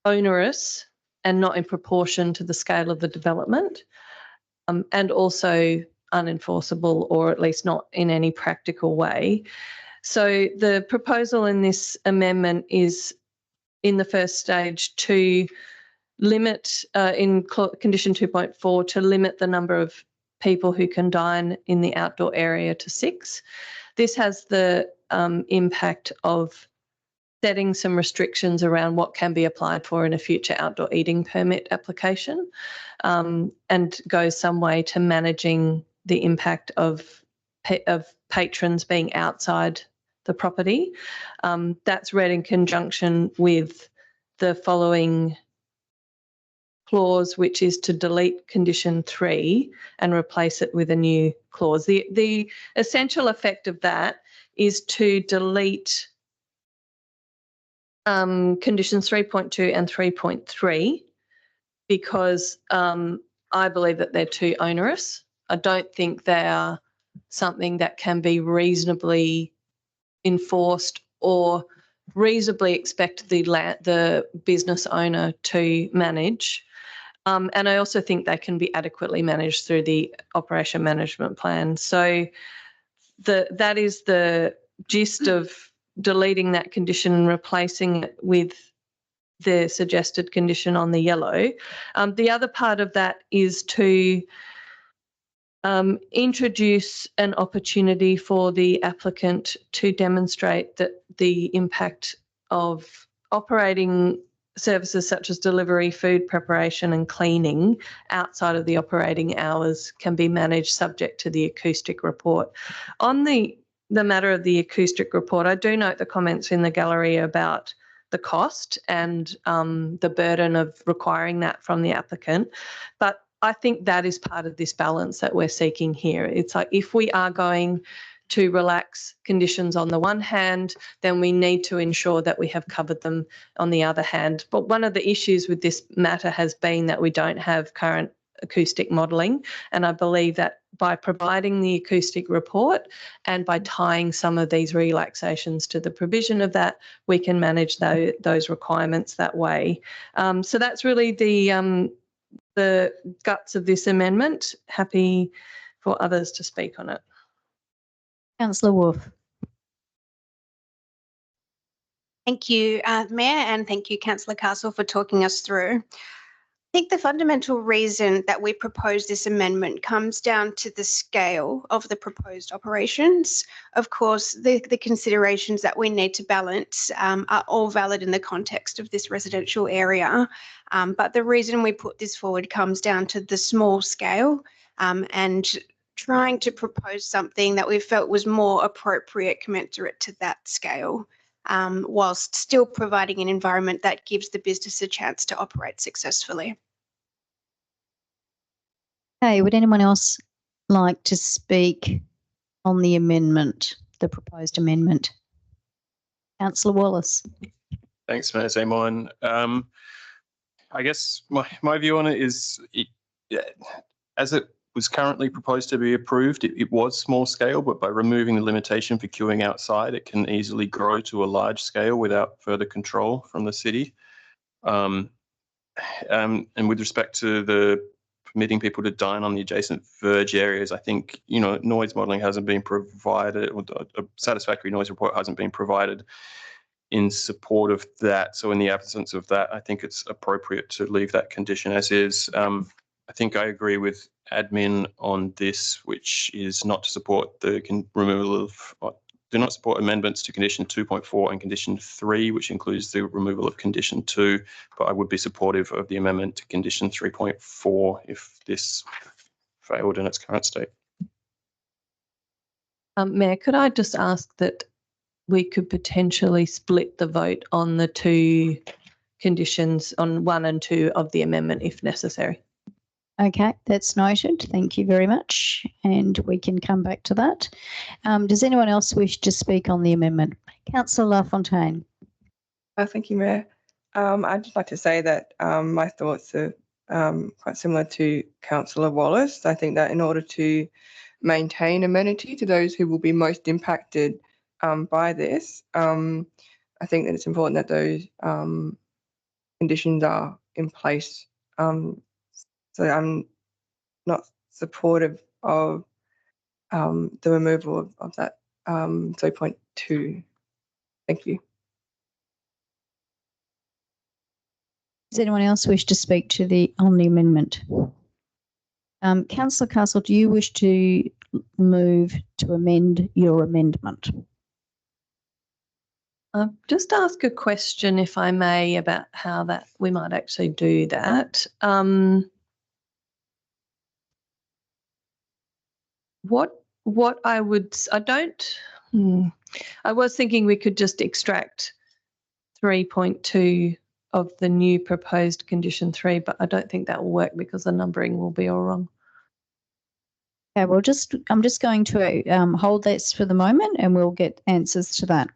Speaker 21: onerous and not in proportion to the scale of the development, and also unenforceable, or at least not in any practical way. So the proposal in this amendment is in the first stage to limit, in condition 2.4, to limit the number of people who can dine in the outdoor area to 6. This has the impact of setting some restrictions around what can be applied for in a future outdoor eating permit application, and goes some way to managing the impact of patrons being outside the property. That's read in conjunction with the following clause, which is to delete condition 3 and replace it with a new clause. The essential effect of that is to delete conditions 3.2 and 3.3 because I believe that they're too onerous. I don't think they are something that can be reasonably enforced or reasonably expect the business owner to manage. And I also think they can be adequately managed through the operation management plan. So that is the gist of deleting that condition and replacing it with the suggested condition on the yellow. The other part of that is to introduce an opportunity for the applicant to demonstrate that the impact of operating services such as delivery, food preparation and cleaning outside of the operating hours can be managed subject to the acoustic report. On the matter of the acoustic report, I do note the comments in the gallery about the cost and the burden of requiring that from the applicant. But I think that is part of this balance that we're seeking here. It's like if we are going to relax conditions on the one hand, then we need to ensure that we have covered them on the other hand. But one of the issues with this matter has been that we don't have current acoustic modelling, and I believe that by providing the acoustic report and by tying some of these relaxations to the provision of that, we can manage those requirements that way. So that's really the guts of this amendment. Happy for others to speak on it.
Speaker 1: Councillor Wolf.
Speaker 18: Thank you, Mayor, and thank you, Councillor Castle, for talking us through. I think the fundamental reason that we propose this amendment comes down to the scale of the proposed operations. Of course, the considerations that we need to balance are all valid in the context of this residential area. But the reason we put this forward comes down to the small scale and trying to propose something that we felt was more appropriate, commensurate to that scale. Whilst still providing an environment that gives the business a chance to operate successfully.
Speaker 1: Okay, would anyone else like to speak on the amendment, the proposed amendment? Councillor Wallace.
Speaker 19: Thanks, Mayor Zamon. I guess my view on it is, as it was currently proposed to be approved, it was small scale, but by removing the limitation for queuing outside, it can easily grow to a large scale without further control from the city. And with respect to the permitting people to dine on the adjacent verge areas, I think, noise modelling hasn't been provided, or a satisfactory noise report hasn't been provided in support of that. So in the absence of that, I think it's appropriate to leave that condition as is. I think I agree with admin on this, which is not to support the removal of, do not support amendments to condition 2.4 and condition 3, which includes the removal of condition 2, but I would be supportive of the amendment to condition 3.4 if this failed in its current state.
Speaker 21: Mayor, could I just ask that we could potentially split the vote on the two conditions, on 1 and 2 of the amendment if necessary?
Speaker 1: Okay, that's noted. Thank you very much. And we can come back to that. Does anyone else wish to speak on the amendment? Councillor LaFontaine.
Speaker 2: Thank you, Mayor. I'd just like to say that my thoughts are quite similar to Councillor Wallace. I think that in order to maintain amenity to those who will be most impacted by this, I think that it's important that those conditions are in place. So I'm not supportive of the removal of that 3.2. Thank you.
Speaker 1: Does anyone else wish to speak to on the amendment? Councillor Castle, do you wish to move to amend your amendment?
Speaker 21: Just ask a question, if I may, about how that we might actually do that. What I was thinking we could just extract 3.2 of the new proposed condition 3, but I don't think that will work because the numbering will be all wrong.
Speaker 1: Okay, well, I'm just going to hold this for the moment and we'll get answers to that.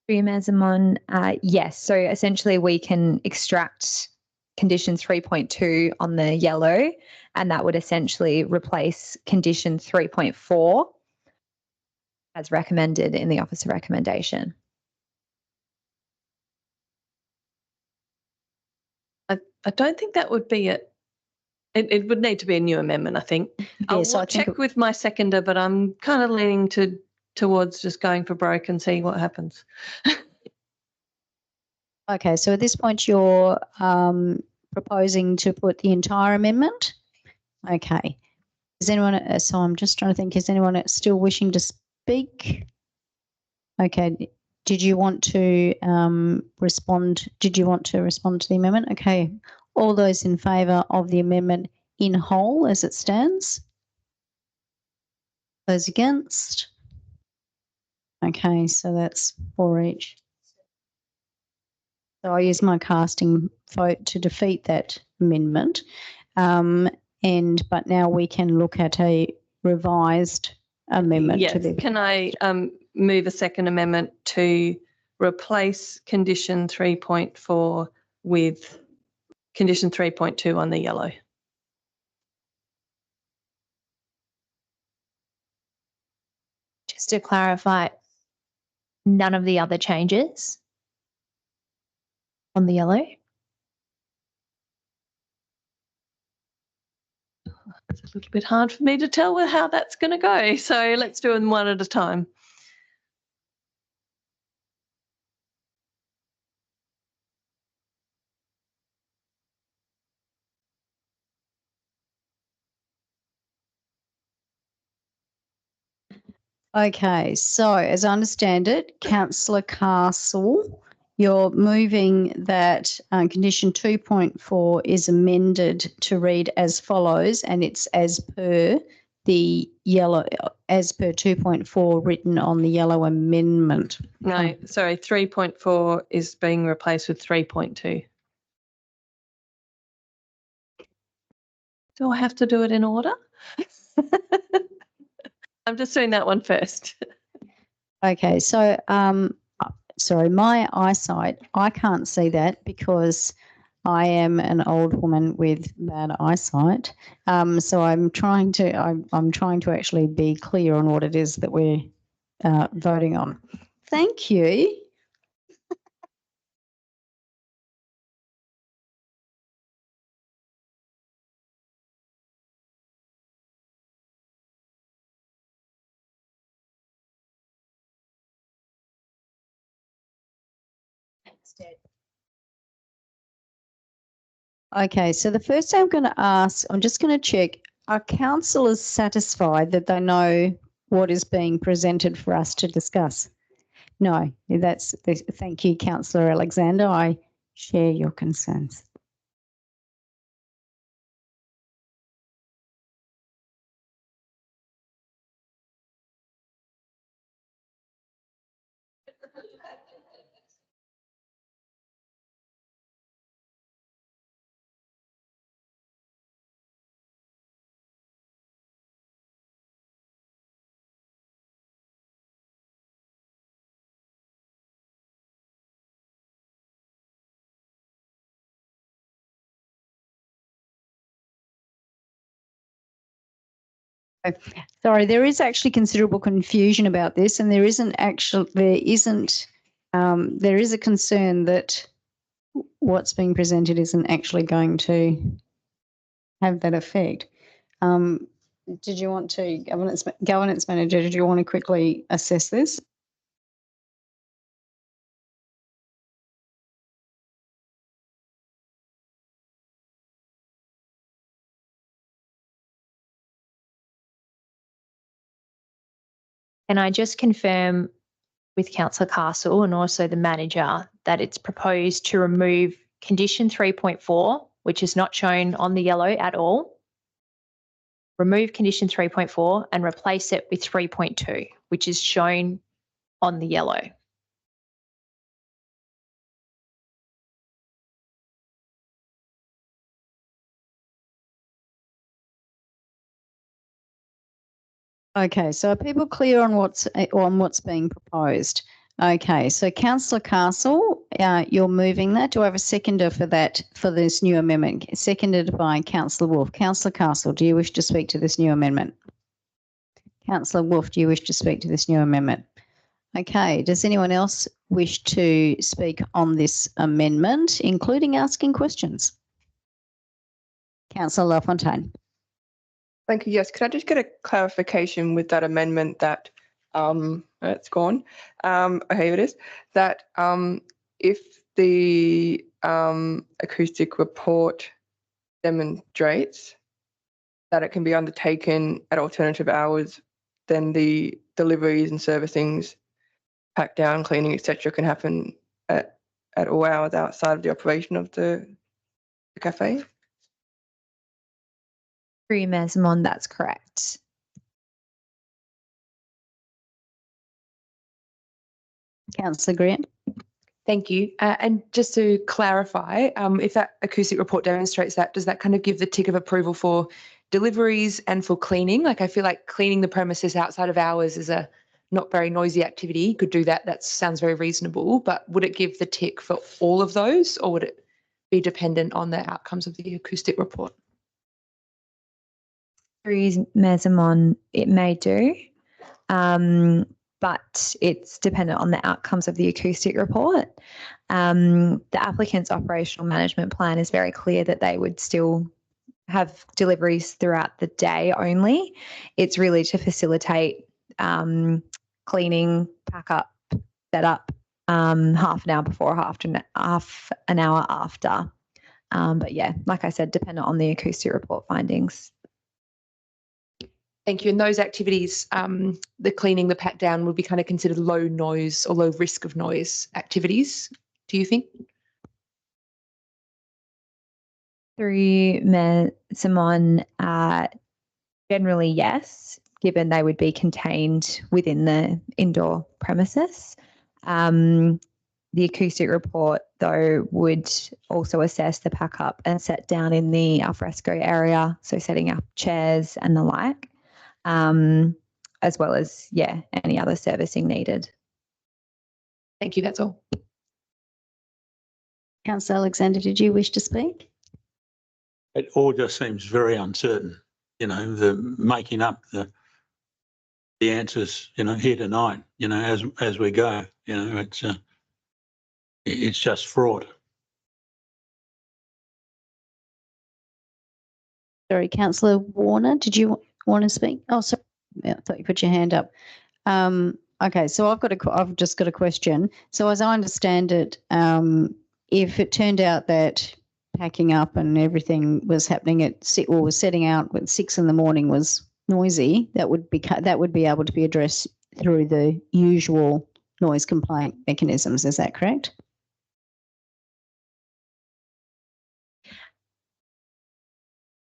Speaker 6: Through you, Mayor Zaman, yes. So essentially we can extract condition 3.2 on the yellow, and that would essentially replace condition 3.4 as recommended in the officer recommendation.
Speaker 21: I don't think that would be it. It would need to be a new amendment, I think. I'll
Speaker 1: Yes, I think
Speaker 21: check with my seconder, but I'm kind of leaning towards just going for broke and see what happens.
Speaker 1: Okay, so at this point you're proposing to put the entire amendment? Okay. Is anyone, so I'm just trying to think, is anyone still wishing to speak? Okay, did you want to respond? Did you want to respond to the amendment? Okay, all those in favour of the amendment in whole as it stands? Those against? Okay, so that's 4 each. So I use my casting vote to defeat that amendment. But now we can look at a revised amendment
Speaker 21: Yes.
Speaker 1: to the.
Speaker 21: Can I move a second amendment to replace condition 3.4 with condition 3.2 on the yellow?
Speaker 14: Just to clarify, none of the other changes on the yellow?
Speaker 21: It's a little bit hard for me to tell how that's going to go. So let's do them one at a time.
Speaker 1: Okay, so as I understand it, Councillor Castle, you're moving that condition 2.4 is amended to read as follows, and it's as per the yellow, as per 2.4 written on the yellow amendment.
Speaker 21: No, sorry, 3.4 is being replaced with 3.2. Do I have to do it in order? I'm just doing that one first.
Speaker 1: Okay, so sorry, my eyesight, I can't see that because I am an old woman with bad eyesight. So I'm trying to actually be clear on what it is that we're voting on. Thank you. Okay, so the first thing I'm going to ask, I'm just going to check, are councillors satisfied that they know what is being presented for us to discuss? No, thank you, Councillor Alexander. I share your concerns. Sorry, there is actually considerable confusion about this, and there is a concern that what's being presented isn't actually going to have that effect. Did you want to, governance manager, did you want to quickly assess this?
Speaker 14: Can I just confirm with Councillor Castle and also the manager that it's proposed to remove condition 3.4, which is not shown on the yellow at all, remove condition 3.4 and replace it with 3.2, which is shown on the yellow.
Speaker 1: Okay, so are people clear on what's being proposed? Okay, so Councillor Castle, you're moving that. Do I have a seconder for that, for this new amendment? Seconded by Councillor Wolf. Councillor Castle, do you wish to speak to this new amendment? Councillor Wolf, do you wish to speak to this new amendment? Okay, does anyone else wish to speak on this amendment, including asking questions? Councillor LaFontaine.
Speaker 2: Thank you. Yes, could I just get a clarification with that amendment that it's gone. Here it is. That if the acoustic report demonstrates that it can be undertaken at alternative hours, then the deliveries and servicings, pack down, cleaning, etc., can happen at all hours outside of the operation of the cafe.
Speaker 6: Through Mayor Simon, that's correct.
Speaker 1: Councillor Grant.
Speaker 17: Thank you. And just to clarify, if that acoustic report demonstrates that, does that kind of give the tick of approval for deliveries and for cleaning? Like, I feel like cleaning the premises outside of hours is a not very noisy activity. You could do that. That sounds very reasonable. But would it give the tick for all of those, or would it be dependent on the outcomes of the acoustic report?
Speaker 6: Through Mayor Simon, it may do. But it's dependent on the outcomes of the acoustic report. The applicant's operational management plan is very clear that they would still have deliveries throughout the day only. It's really to facilitate cleaning, pack up, set up half an hour before, half an hour after. But yeah, like I said, dependent on the acoustic report findings.
Speaker 17: Thank you. And those activities, the cleaning, the pat down, would be kind of considered low noise or low risk of noise activities, do you think?
Speaker 6: Through Mayor Simon, generally yes, given they would be contained within the indoor premises. The acoustic report, though, would also assess the pack up and set down in the alfresco area, so setting up chairs and the like. As well as, yeah, any other servicing needed.
Speaker 17: Thank you, that's all.
Speaker 1: Councillor Alexander, did you wish to speak?
Speaker 5: It all just seems very uncertain, you know, the making up the answers, you know, here tonight, you know, as we go, you know, it's just fraught.
Speaker 1: Sorry, Councillor Warner, did you want to speak? Oh, sorry, I thought you put your hand up. Okay, so I've just got a question. So as I understand it, if it turned out that packing up and everything was happening was setting out at 6 in the morning was noisy, that would be able to be addressed through the usual noise complaint mechanisms. Is that correct?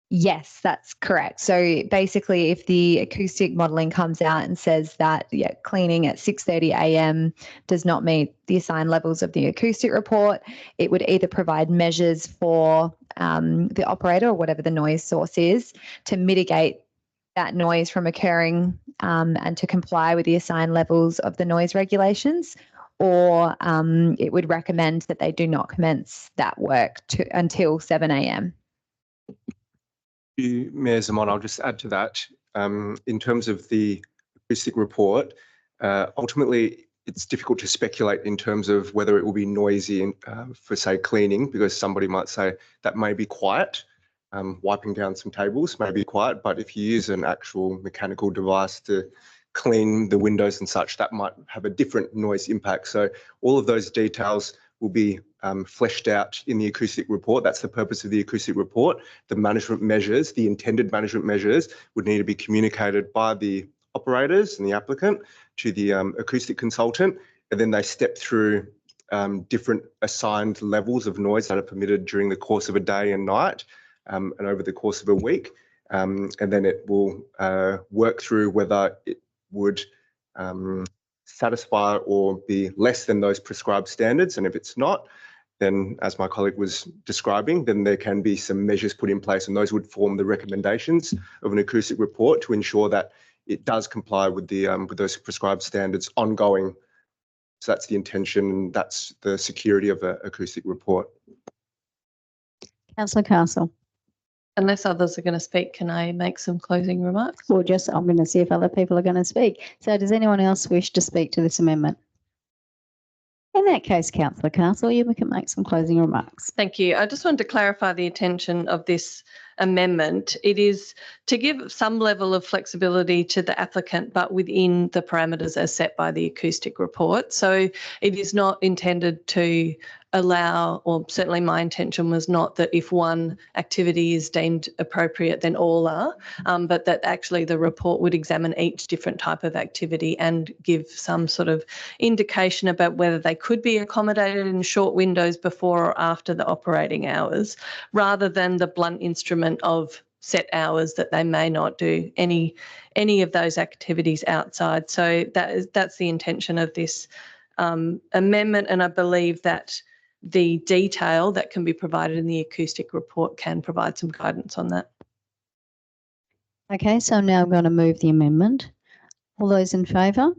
Speaker 6: Yes, that's correct. So basically, if the acoustic modelling comes out and says that cleaning at 6:30 a.m. does not meet the assigned levels of the acoustic report, it would either provide measures for the operator or whatever the noise source is to mitigate that noise from occurring and to comply with the assigned levels of the noise regulations, or it would recommend that they do not commence that work until 7 a.m.
Speaker 7: Mayor Zaman, I'll just add to that. In terms of the acoustic report, ultimately it's difficult to speculate in terms of whether it will be noisy for, say, cleaning, because somebody might say that may be quiet, wiping down some tables may be quiet, but if you use an actual mechanical device to clean the windows and such, that might have a different noise impact. So all of those details will be fleshed out in the acoustic report. That's the purpose of the acoustic report. The management measures, the intended management measures, would need to be communicated by the operators and the applicant to the acoustic consultant, and then they step through different assigned levels of noise that are permitted during the course of a day and night and over the course of a week. And then it will work through whether it would satisfy or be less than those prescribed standards. And if it's not, then as my colleague was describing, then there can be some measures put in place, and those would form the recommendations of an acoustic report to ensure that it does comply with the with those prescribed standards ongoing. So that's the intention, and that's the security of an acoustic report.
Speaker 1: Councillor Castle.
Speaker 21: Unless others are going to speak, can I make some closing remarks?
Speaker 1: Well, I'm going to see if other people are going to speak. So does anyone else wish to speak to this amendment? In that case, Councillor Castle, you can make some closing remarks.
Speaker 21: Thank you. I just wanted to clarify the intention of this amendment. It is to give some level of flexibility to the applicant, but within the parameters as set by the acoustic report. So it is not intended to allow, or certainly my intention was not that if one activity is deemed appropriate, then all are, but that actually the report would examine each different type of activity and give some sort of indication about whether they could be accommodated in short windows before or after the operating hours, rather than the blunt instrument of set hours that they may not do any of those activities outside. So that's the intention of this amendment, and I believe that the detail that can be provided in the acoustic report can provide some guidance on that.
Speaker 1: Okay, so now I'm going to move the amendment. All those in favour?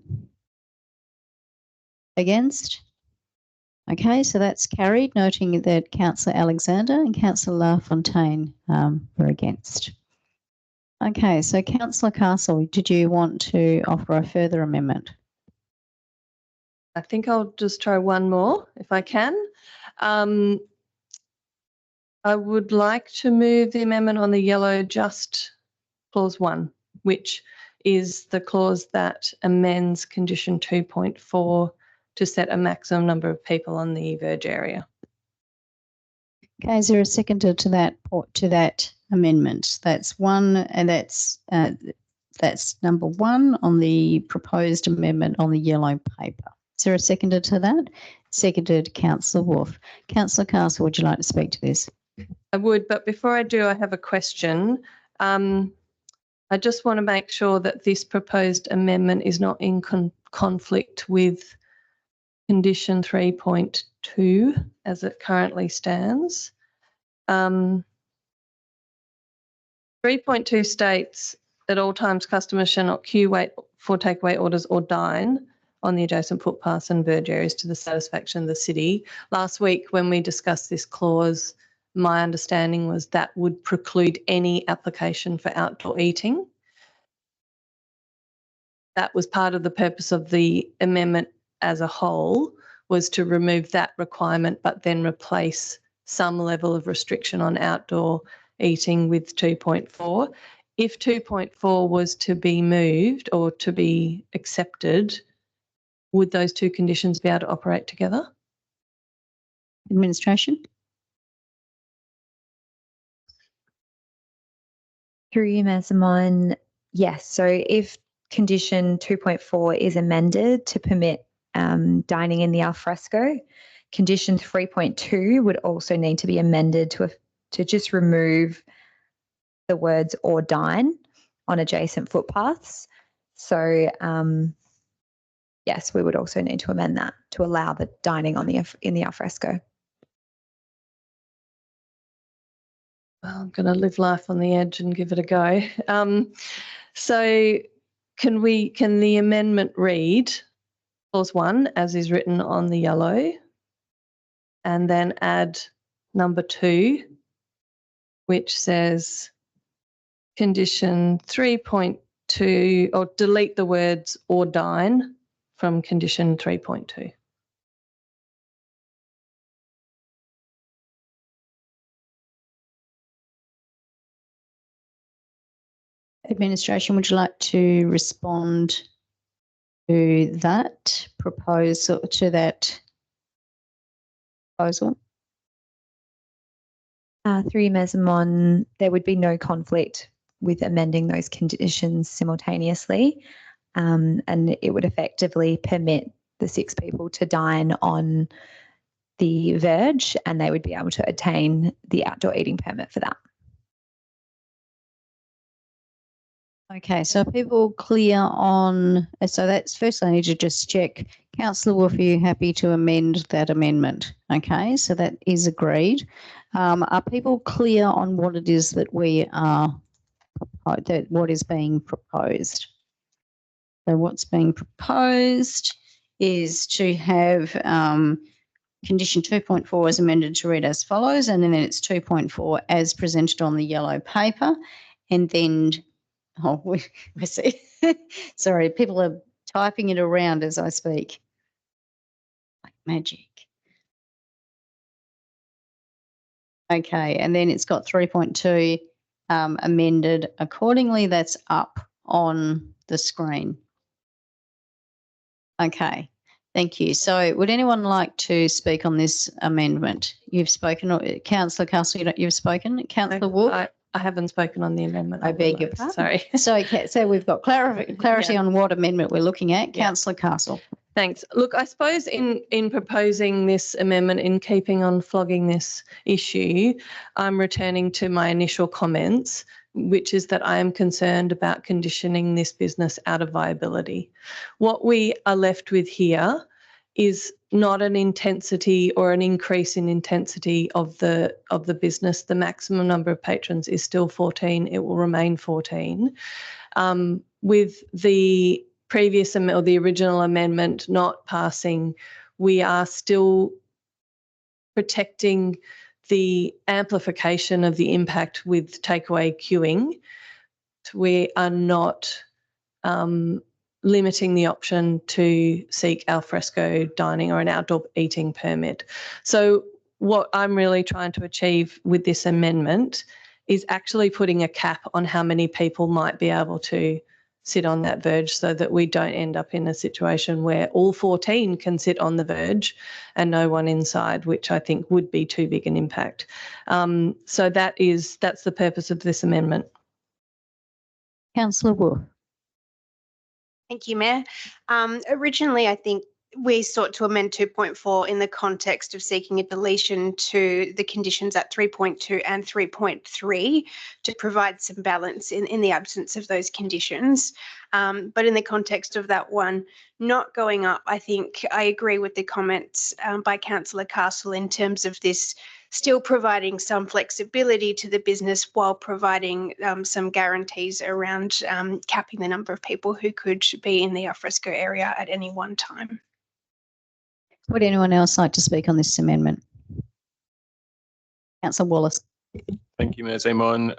Speaker 1: Against? Okay, so that's carried, noting that Councillor Alexander and Councillor LaFontaine were against. Okay, so Councillor Castle, did you want to offer a further amendment?
Speaker 21: I think I'll just try one more if I can. I would like to move the amendment on the yellow just clause 1, which is the clause that amends condition 2.4 to set a maximum number of people on the verge area.
Speaker 1: Okay, is there a seconder to that amendment? That's one, and that's number 1 on the proposed amendment on the yellow paper. Is there a seconder to that? Seconded, Councillor Wolf. Councillor Castle, would you like to speak to this?
Speaker 21: I would, but before I do, I have a question. I just want to make sure that this proposed amendment is not in conflict with condition 3.2 as it currently stands. 3.2 states at all times customers shall not queue, wait for takeaway orders or dine on the adjacent footpaths and verge areas to the satisfaction of the city. Last week when we discussed this clause, my understanding was that would preclude any application for outdoor eating. That was part of the purpose of the amendment as a whole, was to remove that requirement but then replace some level of restriction on outdoor eating with 2.4. If 2.4 was to be moved or to be accepted, would those two conditions be able to operate together?
Speaker 1: Administration.
Speaker 6: Through you, Mayor Simon, yes. So if condition 2.4 is amended to permit dining in the alfresco, condition 3.2 would also need to be amended to just remove the words or dine on adjacent footpaths. So yes, we would also need to amend that to allow the dining on in the alfresco.
Speaker 21: Well, I'm going to live life on the edge and give it a go. So can the amendment read clause 1 as is written on the yellow, and then add number 2, which says condition 3.2, or delete the words or dine from condition 3.2.
Speaker 1: Administration, would you like to respond to that proposal, to that proposal?
Speaker 6: Through you, Mayor Simon, there would be no conflict with amending those conditions simultaneously, and it would effectively permit the 6 people to dine on the verge, and they would be able to attain the outdoor eating permit for that.
Speaker 1: Okay, so are people clear on, so that's first I need to just check. Councillor Wolf, are you happy to amend that amendment? Okay, so that is agreed. Are people clear on what it is that what is being proposed? So what's being proposed is to have condition 2.4 is amended to read as follows, and then it's 2.4 as presented on the yellow paper. And then, oh, we see, sorry, people are typing it around as I speak. Like magic. Okay, and then it's got 3.2 amended accordingly. That's up on the screen. Okay, thank you. So would anyone like to speak on this amendment? You've spoken, Councillor Castle, you've spoken. Councillor Wolf?
Speaker 21: I haven't spoken on the amendment.
Speaker 1: I beg your pardon.
Speaker 21: Sorry.
Speaker 1: So we've got clarity on what amendment we're looking at. Councillor Castle.
Speaker 21: Thanks. Look, I suppose in proposing this amendment, in keeping on flogging this issue, I'm returning to my initial comments, which is that I am concerned about conditioning this business out of viability. What we are left with here is not an intensity or an increase in intensity of the business. The maximum number of patrons is still 14. It will remain 14. With the previous or the original amendment not passing, we are still protecting the amplification of the impact with takeaway queuing. We are not limiting the option to seek alfresco dining or an outdoor eating permit. So what I'm really trying to achieve with this amendment is actually putting a cap on how many people might be able to sit on that verge, so that we don't end up in a situation where all 14 can sit on the verge and no one inside, which I think would be too big an impact. So that's the purpose of this amendment.
Speaker 1: Councillor Wolf.
Speaker 18: Thank you, Mayor. Originally, I think we sought to amend 2.4 in the context of seeking a deletion to the conditions at 3.2 and 3.3 to provide some balance in the absence of those conditions. But in the context of that one not going up, I think I agree with the comments by Councillor Castle in terms of this still providing some flexibility to the business while providing some guarantees around capping the number of people who could be in the alfresco area at any one time.
Speaker 1: Would anyone else like to speak on this amendment? Councillor Wallace.
Speaker 19: Thank you, Mayor Simon.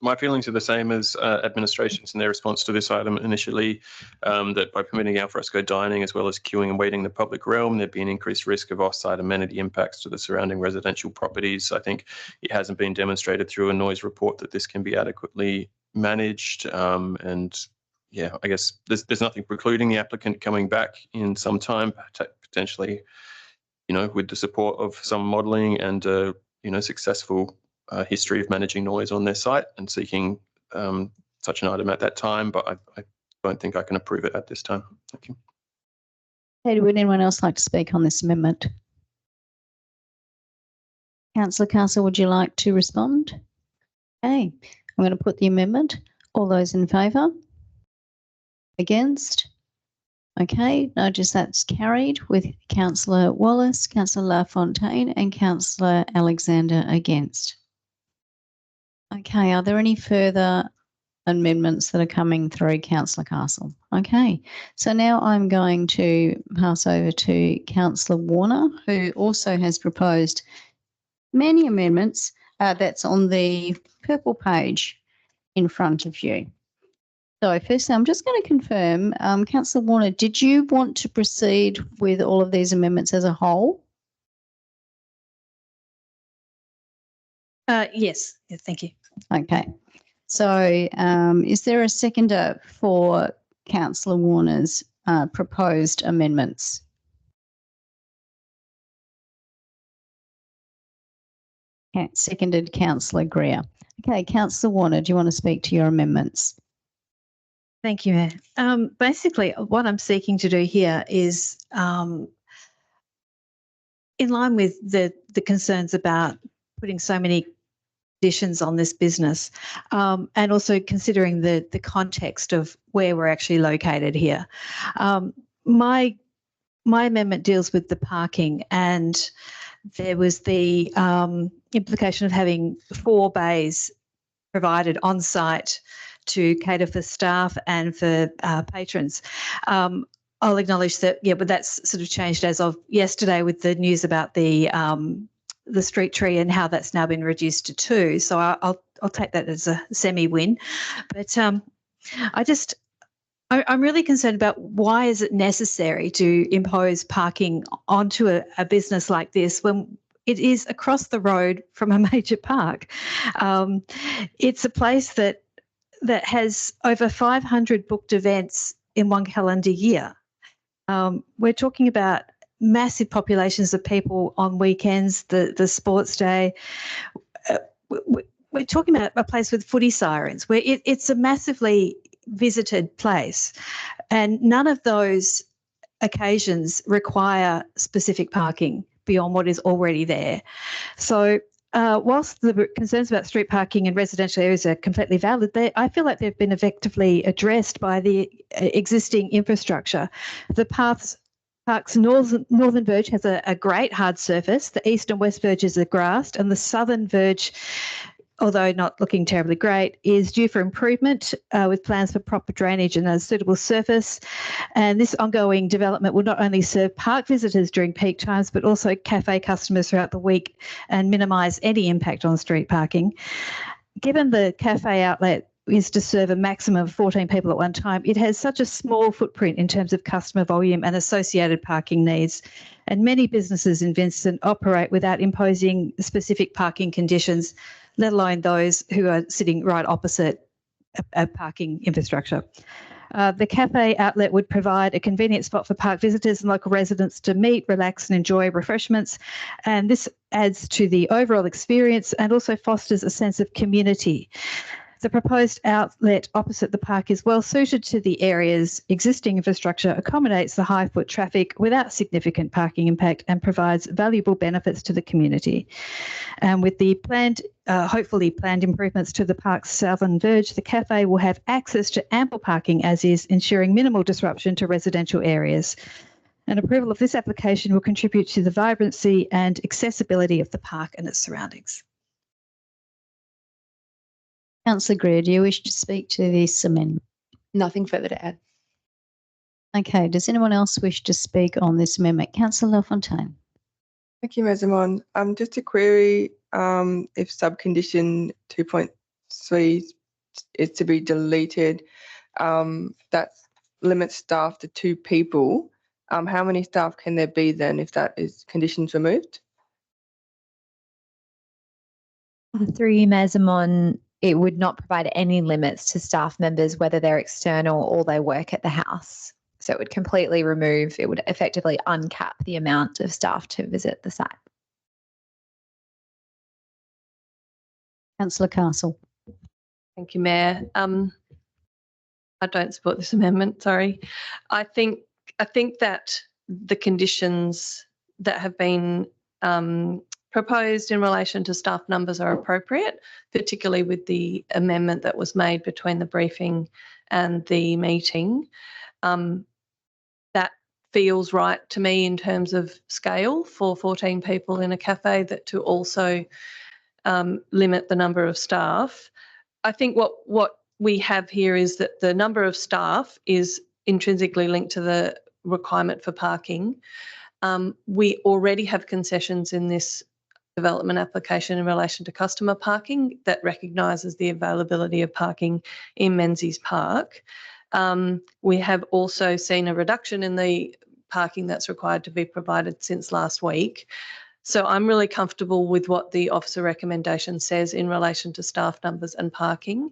Speaker 19: My feelings are the same as administration's in their response to this item initially, that by permitting alfresco dining as well as queuing and waiting in the public realm, there'd be an increased risk of off-site amenity impacts to the surrounding residential properties. I think it hasn't been demonstrated through a noise report that this can be adequately managed. And yeah, I guess there's nothing precluding the applicant coming back in some time, potentially, with the support of some modelling and successful history of managing noise on their site and seeking such an item at that time, but I don't think I can approve it at this time. Thank you.
Speaker 1: Hey, would anyone else like to speak on this amendment? Councillor Castle, would you like to respond? Okay, I'm going to put the amendment. All those in favour? Against? Okay, notice that's carried with Councillor Wallace, Councillor LaFontaine and Councillor Alexander against. Okay, are there any further amendments that are coming through, Councillor Castle? Okay, so now I'm going to pass over to Councillor Warner, who also has proposed many amendments. That's on the purple page in front of you. So firstly, I'm just going to confirm, Councillor Warner, did you want to proceed with all of these amendments as a whole?
Speaker 22: Yes, thank you.
Speaker 1: Okay. So is there a seconder for Councillor Warner's proposed amendments? Okay, seconded Councillor Greer. Okay, Councillor Warner, do you want to speak to your amendments?
Speaker 22: Thank you, Mayor. Basically, what I'm seeking to do here is in line with the concerns about putting so many conditions on this business, and also considering the context of where we're actually located here. My amendment deals with the parking, and there was the implication of having 4 bays provided on site to cater for staff and for patrons. I'll acknowledge that, yeah, but that's sort of changed as of yesterday with the news about the street tree and how that's now been reduced to 2. So I'll take that as a semi-win. But I'm really concerned about why is it necessary to impose parking onto a business like this when it is across the road from a major park. It's a place that has over 500 booked events in one calendar year. We're talking about massive populations of people on weekends, the sports day. We're talking about a place with footy sirens where it's a massively visited place, and none of those occasions require specific parking beyond what is already there. So whilst the concerns about street parking in residential areas are completely valid, I feel like they've been effectively addressed by the existing infrastructure. The Park's northern verge has a great hard surface. The east and west verges are grassed, and the southern verge, although not looking terribly great, is due for improvement with plans for proper drainage and a suitable surface. And this ongoing development will not only serve park visitors during peak times, but also cafe customers throughout the week and minimise any impact on street parking. Given the cafe outlet is to serve a maximum of 14 people at one time, it has such a small footprint in terms of customer volume and associated parking needs. And many businesses in Vincent operate without imposing specific parking conditions, let alone those who are sitting right opposite a parking infrastructure. The cafe outlet would provide a convenient spot for park visitors and local residents to meet, relax and enjoy refreshments. And this adds to the overall experience and also fosters a sense of community. The proposed outlet opposite the park is well suited to the area's existing infrastructure, accommodates the high foot traffic without significant parking impact, and provides valuable benefits to the community. And with the hopefully planned improvements to the park's southern verge, the cafe will have access to ample parking as is, ensuring minimal disruption to residential areas. And approval of this application will contribute to the vibrancy and accessibility of the park and its surroundings.
Speaker 1: Councillor Greer, do you wish to speak to this amendment?
Speaker 17: Nothing further to add.
Speaker 1: Okay, does anyone else wish to speak on this amendment? Councillor LaFontaine.
Speaker 2: Thank you, Ms. Amon. Just a query if subcondition 2.3 is to be deleted, that limits staff to 2 people. How many staff can there be then if that is conditions removed?
Speaker 6: Through you, Mazamon, it would not provide any limits to staff members, whether they're external or they work at the house. So it would completely remove, it would effectively uncap the amount of staff to visit the site.
Speaker 1: Councillor Castle.
Speaker 21: Thank you, Mayor. I don't support this amendment, sorry. I think that the conditions that have been proposed in relation to staff numbers are appropriate, particularly with the amendment that was made between the briefing and the meeting. That feels right to me in terms of scale for 14 people in a cafe, that to also limit the number of staff. I think what we have here is that the number of staff is intrinsically linked to the requirement for parking. We already have concessions in this development application in relation to customer parking that recognises the availability of parking in Menzies Park. We have also seen a reduction in the parking that's required to be provided since last week. So I'm really comfortable with what the officer recommendation says in relation to staff numbers and parking.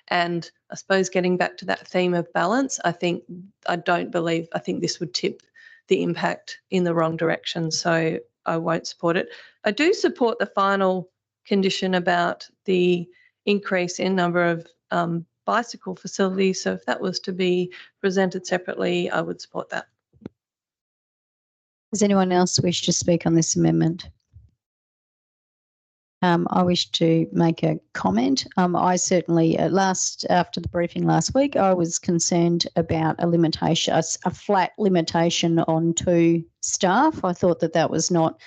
Speaker 21: And I suppose getting back to that theme of balance, I think this would tip the impact in the wrong direction. So I won't support it. I do support the final condition about the increase in number of bicycle facilities. So if that was to be presented separately, I would support that.
Speaker 1: Does anyone else wish to speak on this amendment? I wish to make a comment. I certainly, after the briefing last week, I was concerned about a limitation, a flat limitation on 2 staff. I thought that was not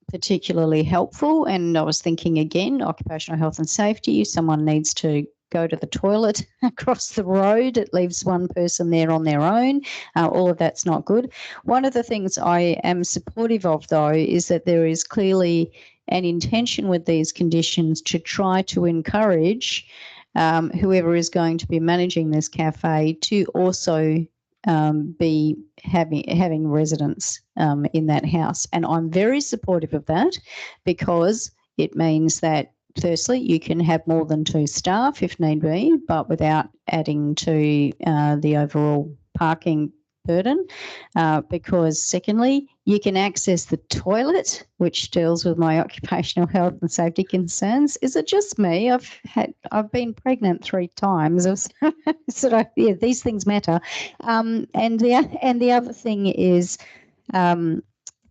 Speaker 1: particularly helpful, and I was thinking again, occupational health and safety, someone needs to go to the toilet across the road. It leaves one person there on their own. All of that's not good. One of the things I am supportive of, though, is that there is clearly an intention with these conditions to try to encourage whoever is going to be managing this cafe to also be having residents in that house. And I'm very supportive of that because it means that firstly, you can have more than 2 staff if need be, but without adding to the overall parking burden. Because secondly, you can access the toilet, which deals with my occupational health and safety concerns. Is it just me? I've been pregnant 3 times. Yeah, these things matter. And the other thing is,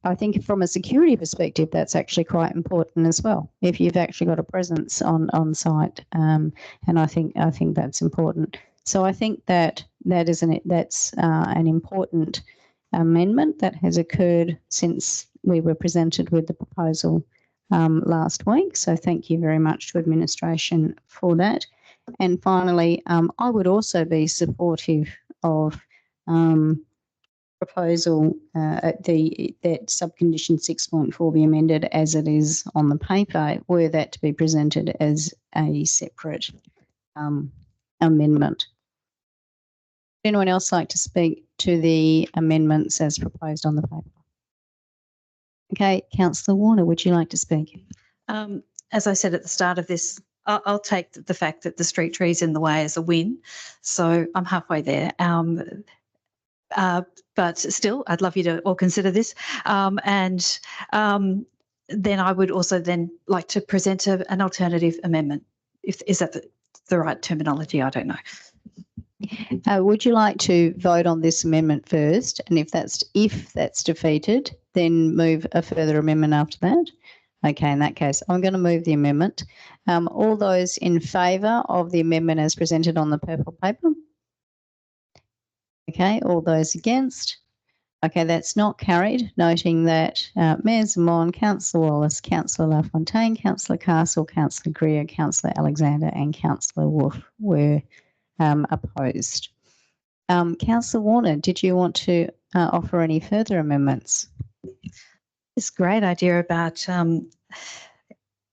Speaker 1: I think from a security perspective, that's actually quite important as well. If you've actually got a presence on site, and I think that's important. So I think that's an important amendment that has occurred since we were presented with the proposal last week. So thank you very much to administration for that. And finally, I would also be supportive of proposal that subcondition 6.4 be amended as it is on the paper, were that to be presented as a separate amendment. Would anyone else like to speak to the amendments as proposed on the paper? Okay, Councillor Warner, would you like to speak?
Speaker 22: As I said at the start of this, I'll take the fact that the street tree is in the way as a win. So I'm halfway there. But still, I'd love you to all consider this. Then I would also then like to present an alternative amendment. Is that the right terminology? I don't know.
Speaker 1: Would you like to vote on this amendment first? And if that's defeated, then move a further amendment after that? Okay, in that case, I'm going to move the amendment. All those in favour of the amendment as presented on the purple paper? Okay, all those against? Okay, that's not carried, noting that Mayor Zamon, Councillor Wallace, Councillor LaFontaine, Councillor Castle, Councillor Greer, Councillor Alexander and Councillor Wolf were opposed. Councillor Warner, did you want to offer any further amendments?
Speaker 22: This great idea about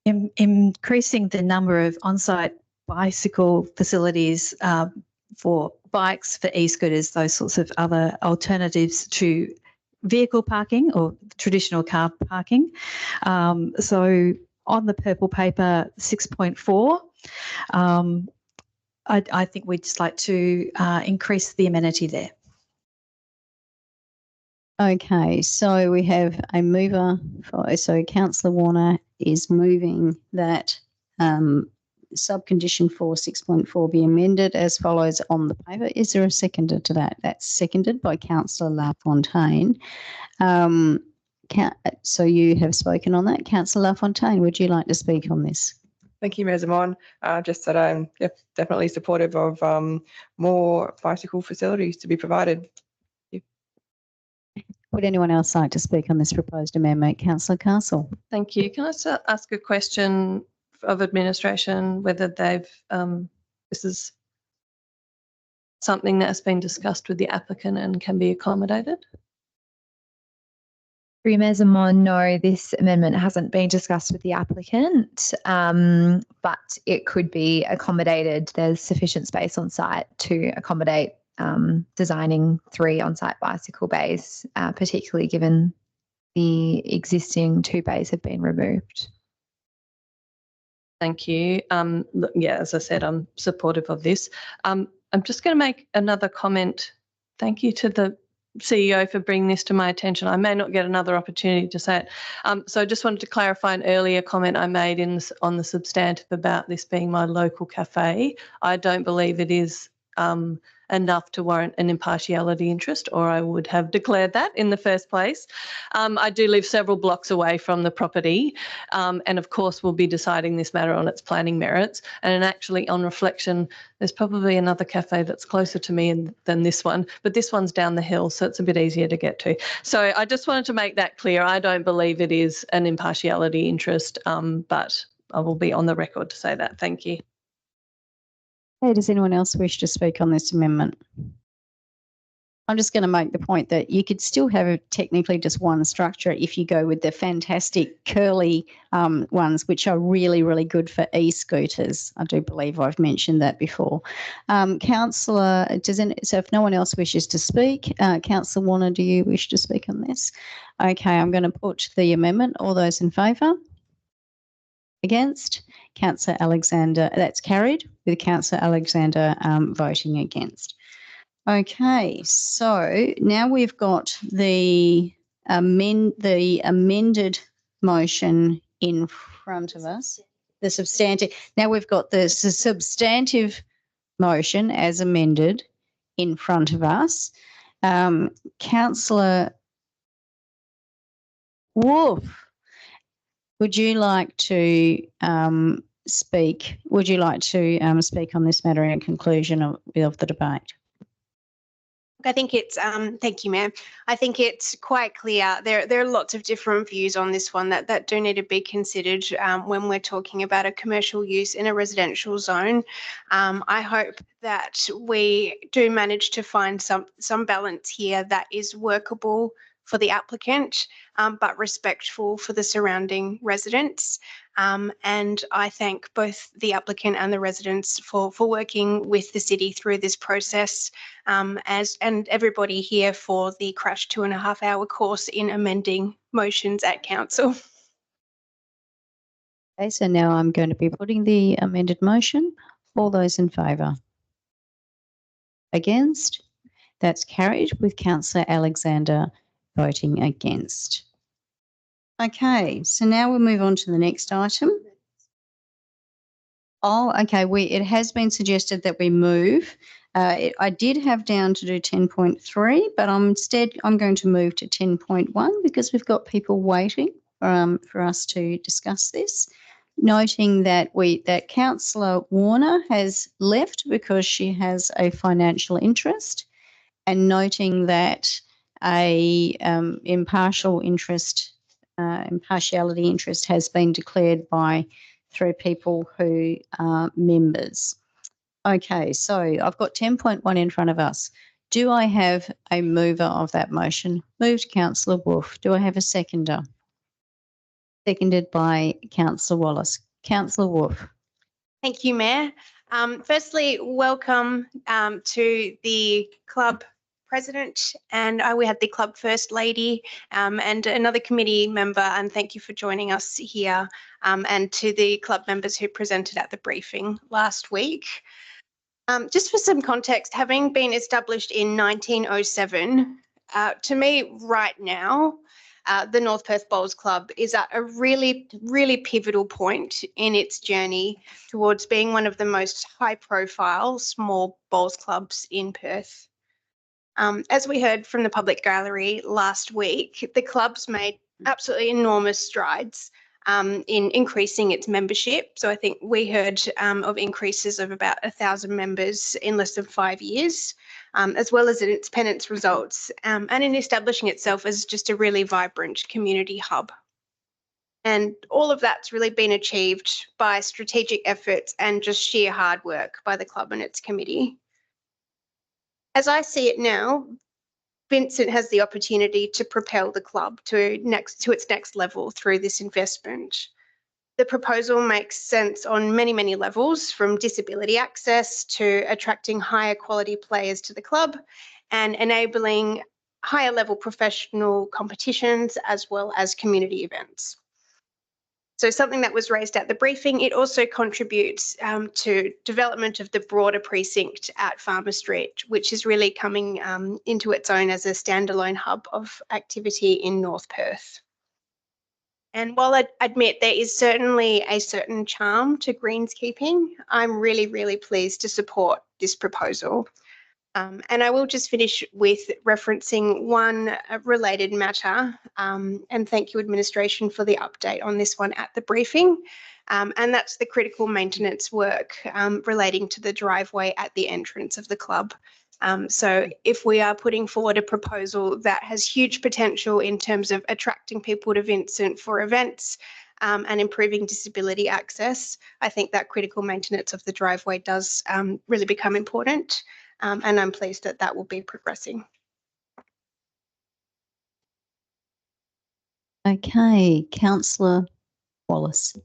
Speaker 22: increasing the number of on-site bicycle facilities for bikes, for e-scooters, those sorts of other alternatives to vehicle parking or traditional car parking. So on the purple paper 6.4, I think we'd just like to increase the amenity there.
Speaker 1: Okay, so we have a mover. So Councillor Warner is moving that subcondition 6.4 be amended as follows on the paper. Is there a seconder to that? That's seconded by Councillor LaFontaine. So you have spoken on that. Councillor LaFontaine, would you like to speak on this?
Speaker 2: Thank you, Mayor Zamon. Just that I'm definitely supportive of more bicycle facilities to be provided.
Speaker 1: Would anyone else like to speak on this proposed amendment? Councillor Castle.
Speaker 21: Thank you. Can I ask a question of administration, whether they've, this is something that has been discussed with the applicant and can be accommodated?
Speaker 6: Mayor Zamon, no, this amendment hasn't been discussed with the applicant, but it could be accommodated. There's sufficient space on site to accommodate designing 3 on-site bicycle bays, particularly given the existing 2 bays have been removed.
Speaker 21: Thank you. Yeah, as I said, I'm supportive of this. I'm just going to make another comment. Thank you to the CEO for bringing this to my attention. I may not get another opportunity to say it. So I just wanted to clarify an earlier comment I made on the substantive about this being my local cafe. I don't believe it is enough to warrant an impartiality interest, or I would have declared that in the first place. I do live several blocks away from the property, and of course we'll be deciding this matter on its planning merits. And actually, on reflection, there's probably another cafe that's closer to me than this one, but this one's down the hill, so it's a bit easier to get to. So I just wanted to make that clear. I don't believe it is an impartiality interest, but I will be on the record to say that. Thank you.
Speaker 1: Okay, does anyone else wish to speak on this amendment? I'm just going to make the point that you could still have technically just one structure if you go with the fantastic curly ones, which are really, really good for e-scooters. I do believe I've mentioned that before. Councillor, so if no one else wishes to speak, Councillor Warner, do you wish to speak on this? Okay, I'm going to put the amendment. All those in favour? Against? Councillor Alexander, that's carried with Councillor Alexander voting against. Okay, so now we've got the amended motion in front of us. The substantive. Now we've got the substantive motion as amended in front of us. Councillor Wolf, would you like to speak? Would you like to speak on this matter in conclusion of the debate?
Speaker 18: I think it's, thank you, Mayor. I think it's quite clear. There are lots of different views on this one that do need to be considered when we're talking about a commercial use in a residential zone. I hope that we do manage to find some balance here that is workable for the applicant, but respectful for the surrounding residents. And I thank both the applicant and the residents for working with the city through this process, and everybody here for the crash 2.5 hour course in amending motions at council.
Speaker 1: Okay, so now I'm going to be putting the amended motion. All those in favour? Against? That's carried with Councillor Alexander voting against. Okay, so now we'll move on to the next item. Oh, okay, it has been suggested that we move. I did have down to do 10.3, but instead I'm going to move to 10.1 because we've got people waiting for us to discuss this. Noting that Councillor Warner has left because she has a financial interest, and noting that a impartiality interest has been declared by 3 people who are members. Okay, so I've got 10.1 in front of us. Do I have a mover of that motion? Moved, Councillor Wolf. Do I have a seconder? Seconded by Councillor Wallace. Councillor Wolf.
Speaker 18: Thank you, Mayor. Firstly, welcome to the club president, and we had the club first lady and another committee member, and thank you for joining us here, and to the club members who presented at the briefing last week. Just for some context, having been established in 1907, to me right now, the North Perth Bowls Club is at a really, really pivotal point in its journey towards being one of the most high-profile small bowls clubs in Perth. As we heard from the public gallery last week, the club's made absolutely enormous strides in increasing its membership. So I think we heard of increases of about 1,000 members in less than 5 years, as well as in its pennants results, and in establishing itself as just a really vibrant community hub. And all of that's really been achieved by strategic efforts and just sheer hard work by the club and its committee. As I see it now, Vincent has the opportunity to propel the club to its next level through this investment. The proposal makes sense on many, many levels, from disability access to attracting higher quality players to the club and enabling higher level professional competitions as well as community events. So something that was raised at the briefing, it also contributes to development of the broader precinct at Farmer Street, which is really coming into its own as a standalone hub of activity in North Perth. And while I admit there is certainly a certain charm to greenskeeping, I'm really, really pleased to support this proposal. And I will just finish with referencing one related matter, and thank you, administration, for the update on this one at the briefing. And that's the critical maintenance work relating to the driveway at the entrance of the club. So if we are putting forward a proposal that has huge potential in terms of attracting people to Vincent for events, and improving disability access, I think that critical maintenance of the driveway does really become important, and I'm pleased that that will be progressing.
Speaker 1: Okay, Councillor Wallace.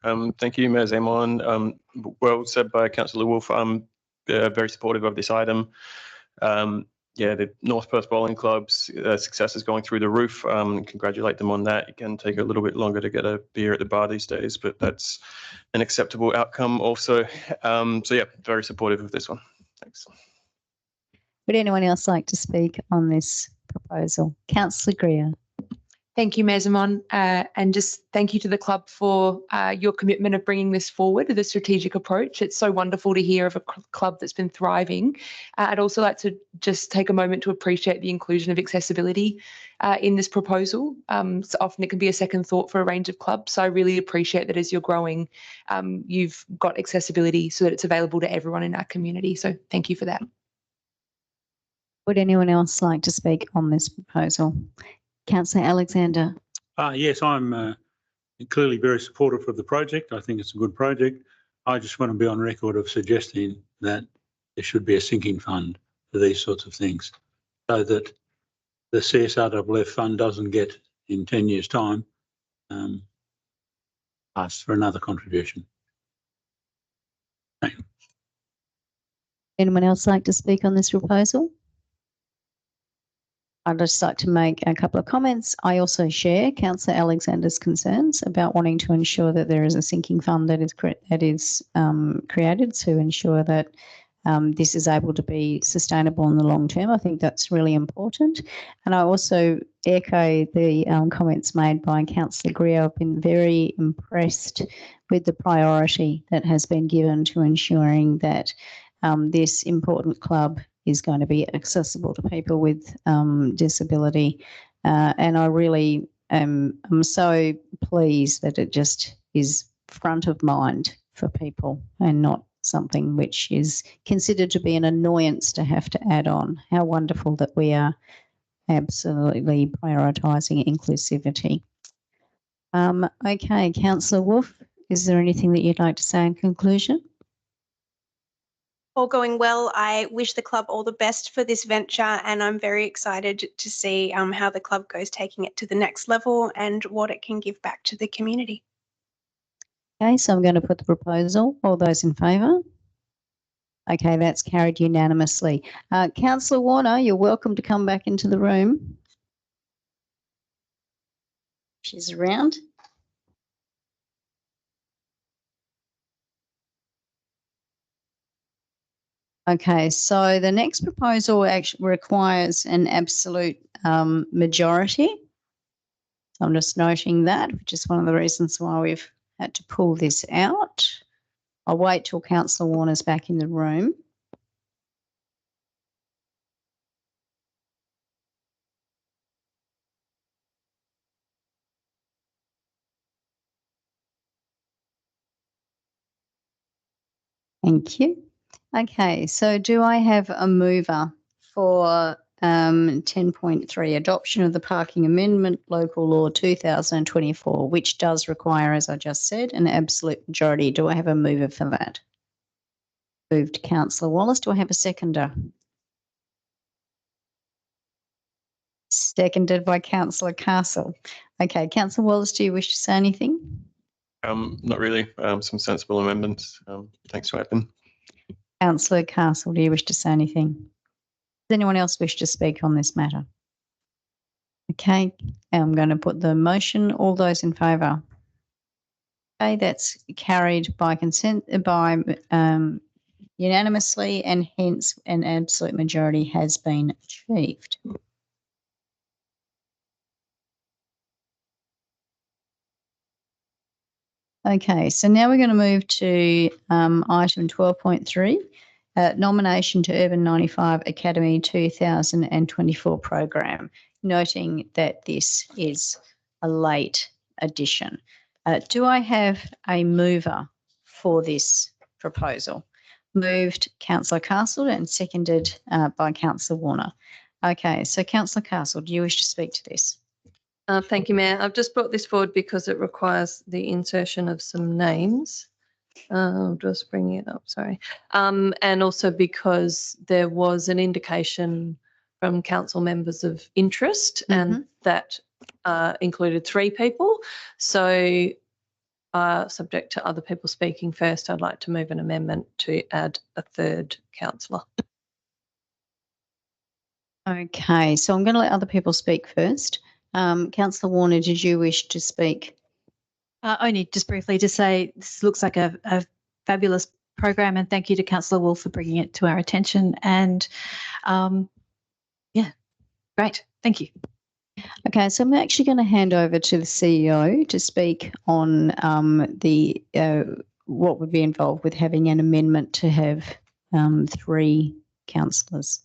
Speaker 19: Thank you, Ms. Amon. Well said by Councillor Wolf. I'm very supportive of this item. Yeah, the North Perth Bowling Club's success is going through the roof. Congratulate them on that. It can take a little bit longer to get a beer at the bar these days, but that's an acceptable outcome also. So yeah, very supportive of this one. Thanks.
Speaker 1: Would anyone else like to speak on this proposal? Councillor Greer.
Speaker 17: Thank you, Ms. Amon, and just thank you to the club for your commitment of bringing this forward, the strategic approach. It's so wonderful to hear of a club that's been thriving. I'd also like to just take a moment to appreciate the inclusion of accessibility in this proposal. So often it can be a second thought for a range of clubs. So I really appreciate that as you're growing, you've got accessibility so that it's available to everyone in our community. So thank you for that.
Speaker 1: Would anyone else like to speak on this proposal? Councillor Alexander.
Speaker 5: Yes, I'm clearly very supportive of the project. I think it's a good project. I just want to be on record of suggesting that there should be a sinking fund for these sorts of things so that the CSRFF fund doesn't get in 10 years' time asked for another contribution. Thank you.
Speaker 1: Anyone else like to speak on this proposal? I'd just like to make a couple of comments. I also share Councillor Alexander's concerns about wanting to ensure that there is a sinking fund that is created to ensure that this is able to be sustainable in the long term. I think that's really important. And I also echo the comments made by Councillor Greer. I've been very impressed with the priority that has been given to ensuring that this important club is going to be accessible to people with disability. And I really I'm so pleased that it just is front of mind for people and not something which is considered to be an annoyance to have to add on. How wonderful that we are absolutely prioritising inclusivity. Okay, Councillor Wolf, is there anything that you'd like to say in conclusion?
Speaker 18: All going well. I wish the club all the best for this venture, and I'm very excited to see how the club goes taking it to the next level and what it can give back to the community.
Speaker 1: Okay, so I'm going to put the proposal. All those in favour? Okay, that's carried unanimously. Councillor Warner, you're welcome to come back into the room. She's around. Okay, so the next proposal actually requires an absolute majority. So I'm just noting that, which is one of the reasons why we've had to pull this out. I'll wait till Councillor Warner's back in the room. Thank you. Okay, so do I have a mover for 10.3, adoption of the parking amendment, local law 2024, which does require, as I just said, an absolute majority. Do I have a mover for that? Moved Councillor Wallace. Do I have a seconder? Seconded by Councillor Castle. Okay, Councillor Wallace, do you wish to say anything?
Speaker 19: Not really. Some sensible amendments. Thanks for having.
Speaker 1: Councillor Castle, do you wish to say anything? Does anyone else wish to speak on this matter? Okay, I'm going to put the motion. All those in favour? Okay, that's carried by consent, by unanimously, and hence an absolute majority has been achieved. Okay, so now we're going to move to item 12.3, nomination to Urban 95 Academy 2024 program, noting that this is a late addition. Do I have a mover for this proposal? Moved Councillor Castle and seconded by Councillor Warner. Okay, so Councillor Castle, do you wish to speak to this?
Speaker 21: Thank you, Mayor. I've just brought this forward because it requires the insertion of some names. I'll just bring it up, sorry. And also because there was an indication from council members of interest and that included 3 people. So subject to other people speaking first, I'd like to move an amendment to add a 3rd councillor.
Speaker 1: Okay, so I'm going to let other people speak first. Councillor Warner, did you wish to speak?
Speaker 22: Only just briefly to say this looks like a fabulous program, and thank you to Councillor Wolf for bringing it to our attention. And yeah, great. Thank you.
Speaker 1: Okay, so I'm actually going to hand over to the CEO to speak on the what would be involved with having an amendment to have 3 councillors.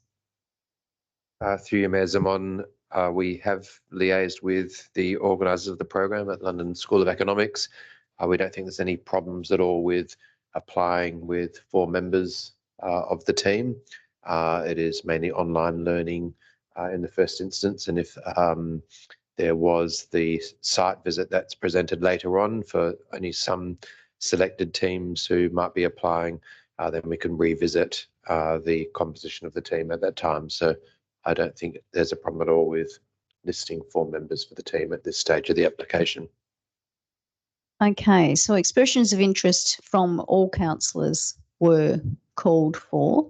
Speaker 16: Through you, Mayor Zaman, we have liaised with the organisers of the programme at London School of Economics. We don't think there's any problems at all with applying with 4 members of the team. It is mainly online learning in the first instance, and if there was the site visit that's presented later on for only some selected teams who might be applying, then we can revisit the composition of the team at that time. So I don't think there's a problem at all with listing 4 members for the team at this stage of the application.
Speaker 1: Okay, so expressions of interest from all councillors were called for,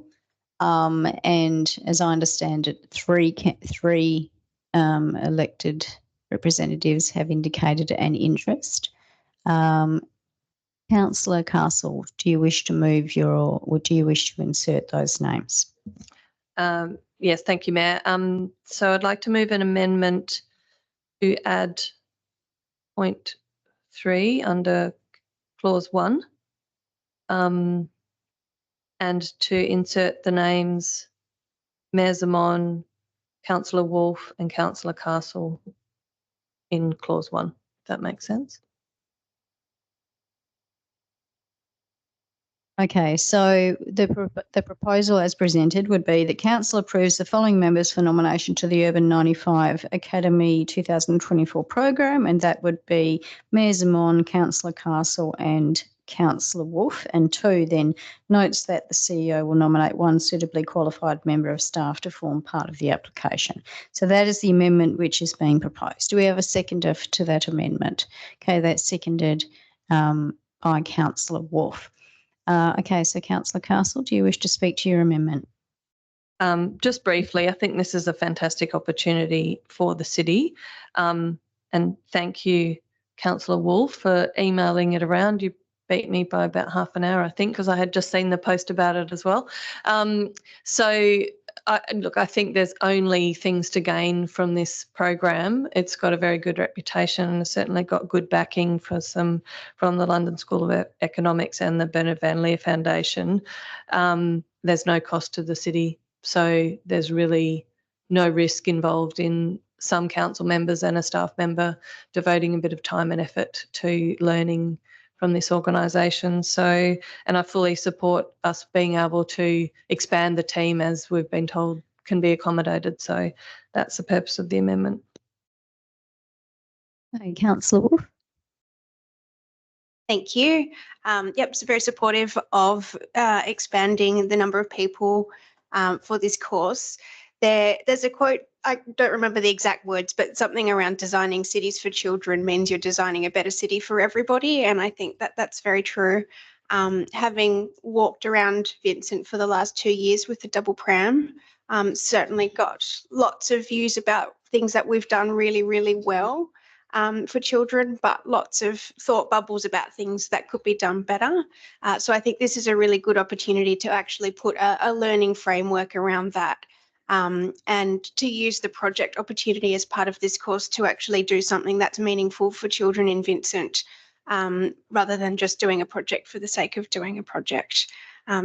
Speaker 1: and as I understand it, 3 elected representatives have indicated an interest. Councillor Castle, do you wish to move or do you wish to insert those names?
Speaker 21: Yes, thank you, Mayor. So I'd like to move an amendment to add point 3 under clause 1, and to insert the names Mayor Zaman, Councillor Wolf and Councillor Castle in clause 1, if that makes sense.
Speaker 1: Okay, so the proposal as presented would be that council approves the following members for nomination to the Urban 95 Academy 2024 program, and that would be Mayor Zaman, Councillor Castle and Councillor Wolf. And 2, then notes that the CEO will nominate 1 suitably qualified member of staff to form part of the application. So that is the amendment which is being proposed. Do we have a seconder to that amendment? Okay, that's seconded by Councillor Wolf. Okay, so Councillor Castle, do you wish to speak to your amendment?
Speaker 21: Just briefly, I think this is a fantastic opportunity for the city. And thank you, Councillor Wolf, for emailing it around. You beat me by about half an hour, I think, because I had just seen the post about it as well. Look, I think there's only things to gain from this program. It's got a very good reputation and certainly got good backing from the London School of Economics and the Bernard Van Leer Foundation. There's no cost to the city, so there's really no risk involved in some council members and a staff member devoting a bit of time and effort to learning from this organisation. So, and I fully support us being able to expand the team as we've been told can be accommodated. So that's the purpose of the amendment.
Speaker 1: Okay, Councillor Wolf.
Speaker 18: Thank you. Yep, so very supportive of expanding the number of people for this course. There's a quote, I don't remember the exact words, but something around designing cities for children means you're designing a better city for everybody. And I think that that's very true. Having walked around Vincent for the last 2 years with the double pram, certainly got lots of views about things that we've done really, really well for children, but lots of thought bubbles about things that could be done better. So I think this is a really good opportunity to actually put a learning framework around that. And to use the project opportunity as part of this course to actually do something that's meaningful for children in Vincent, rather than just doing a project for the sake of doing a project.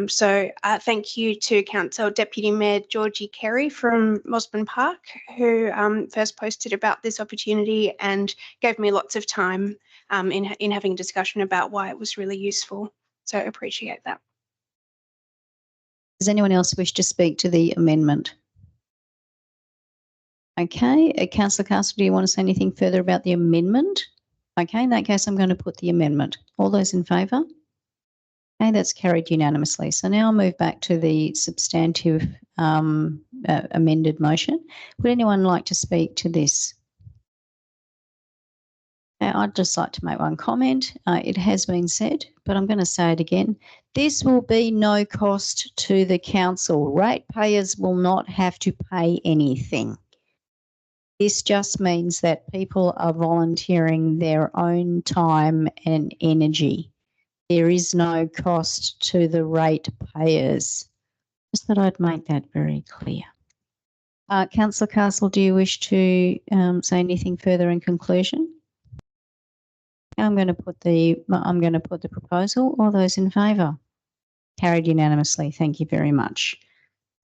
Speaker 18: So thank you to Council Deputy Mayor Georgie Carey from Mosman Park, who first posted about this opportunity and gave me lots of time in having a discussion about why it was really useful. So appreciate that.
Speaker 1: Does anyone else wish to speak to the amendment? Okay, Councillor Castle, do you want to say anything further about the amendment? Okay, in that case, I'm going to put the amendment. All those in favour? Okay, that's carried unanimously. So now I'll move back to the substantive amended motion. Would anyone like to speak to this? I'd just like to make one comment. It has been said, but I'm going to say it again. This will be no cost to the council. Ratepayers will not have to pay anything. This just means that people are volunteering their own time and energy. There is no cost to the ratepayers. Just thought I'd make that very clear. Councillor Castle, do you wish to say anything further in conclusion? I'm going to put the proposal. All those in favour? Carried unanimously. Thank you very much.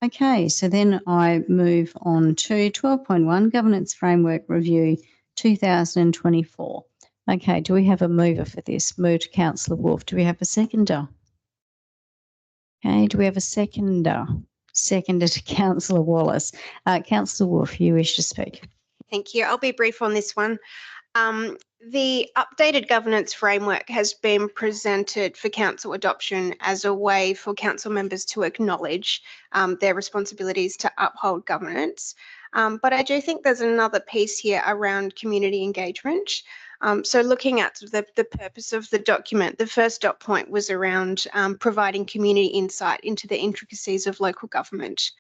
Speaker 1: Okay, so then I move on to 12.1 Governance Framework Review 2024. Okay, do we have a mover for this? Move to Councillor Wolf. Do we have a seconder? Okay, do we have a seconder? Seconder to Councillor Wallace. Councillor Wolf, you wish to speak?
Speaker 18: Thank you. I'll be brief on this one. The updated governance framework has been presented for council adoption as a way for council members to acknowledge their responsibilities to uphold governance. But I do think there's another piece here around community engagement. So looking at the purpose of the document, the first dot point was around providing community insight into the intricacies of local government.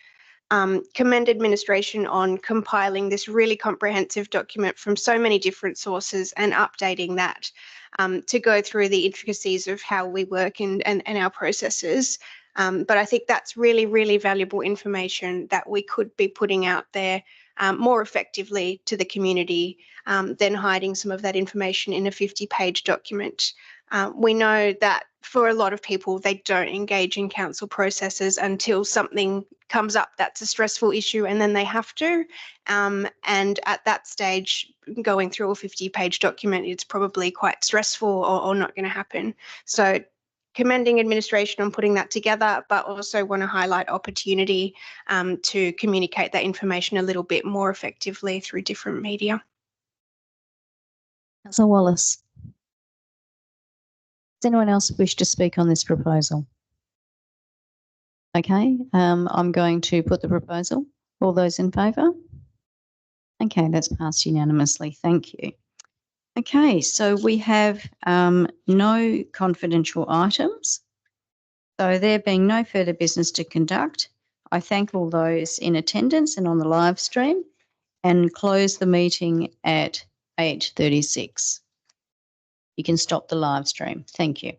Speaker 18: Commend administration on compiling this really comprehensive document from so many different sources and updating that to go through the intricacies of how we work and our processes. But I think that's really, really valuable information that we could be putting out there more effectively to the community than hiding some of that information in a 50-page document. We know that for a lot of people, they don't engage in council processes until something comes up that's a stressful issue and then they have to. And at that stage, going through a 50-page document, it's probably quite stressful or not going to happen. So commending administration on putting that together, but also want to highlight opportunity to communicate that information a little bit more effectively through different media.
Speaker 1: Councillor Wallace. Does anyone else wish to speak on this proposal? Okay, I'm going to put the proposal. All those in favour? Okay, that's passed unanimously. Thank you. Okay, so we have no confidential items. So there being no further business to conduct, I thank all those in attendance and on the live stream and close the meeting at 8:36. You can stop the live stream. Thank you.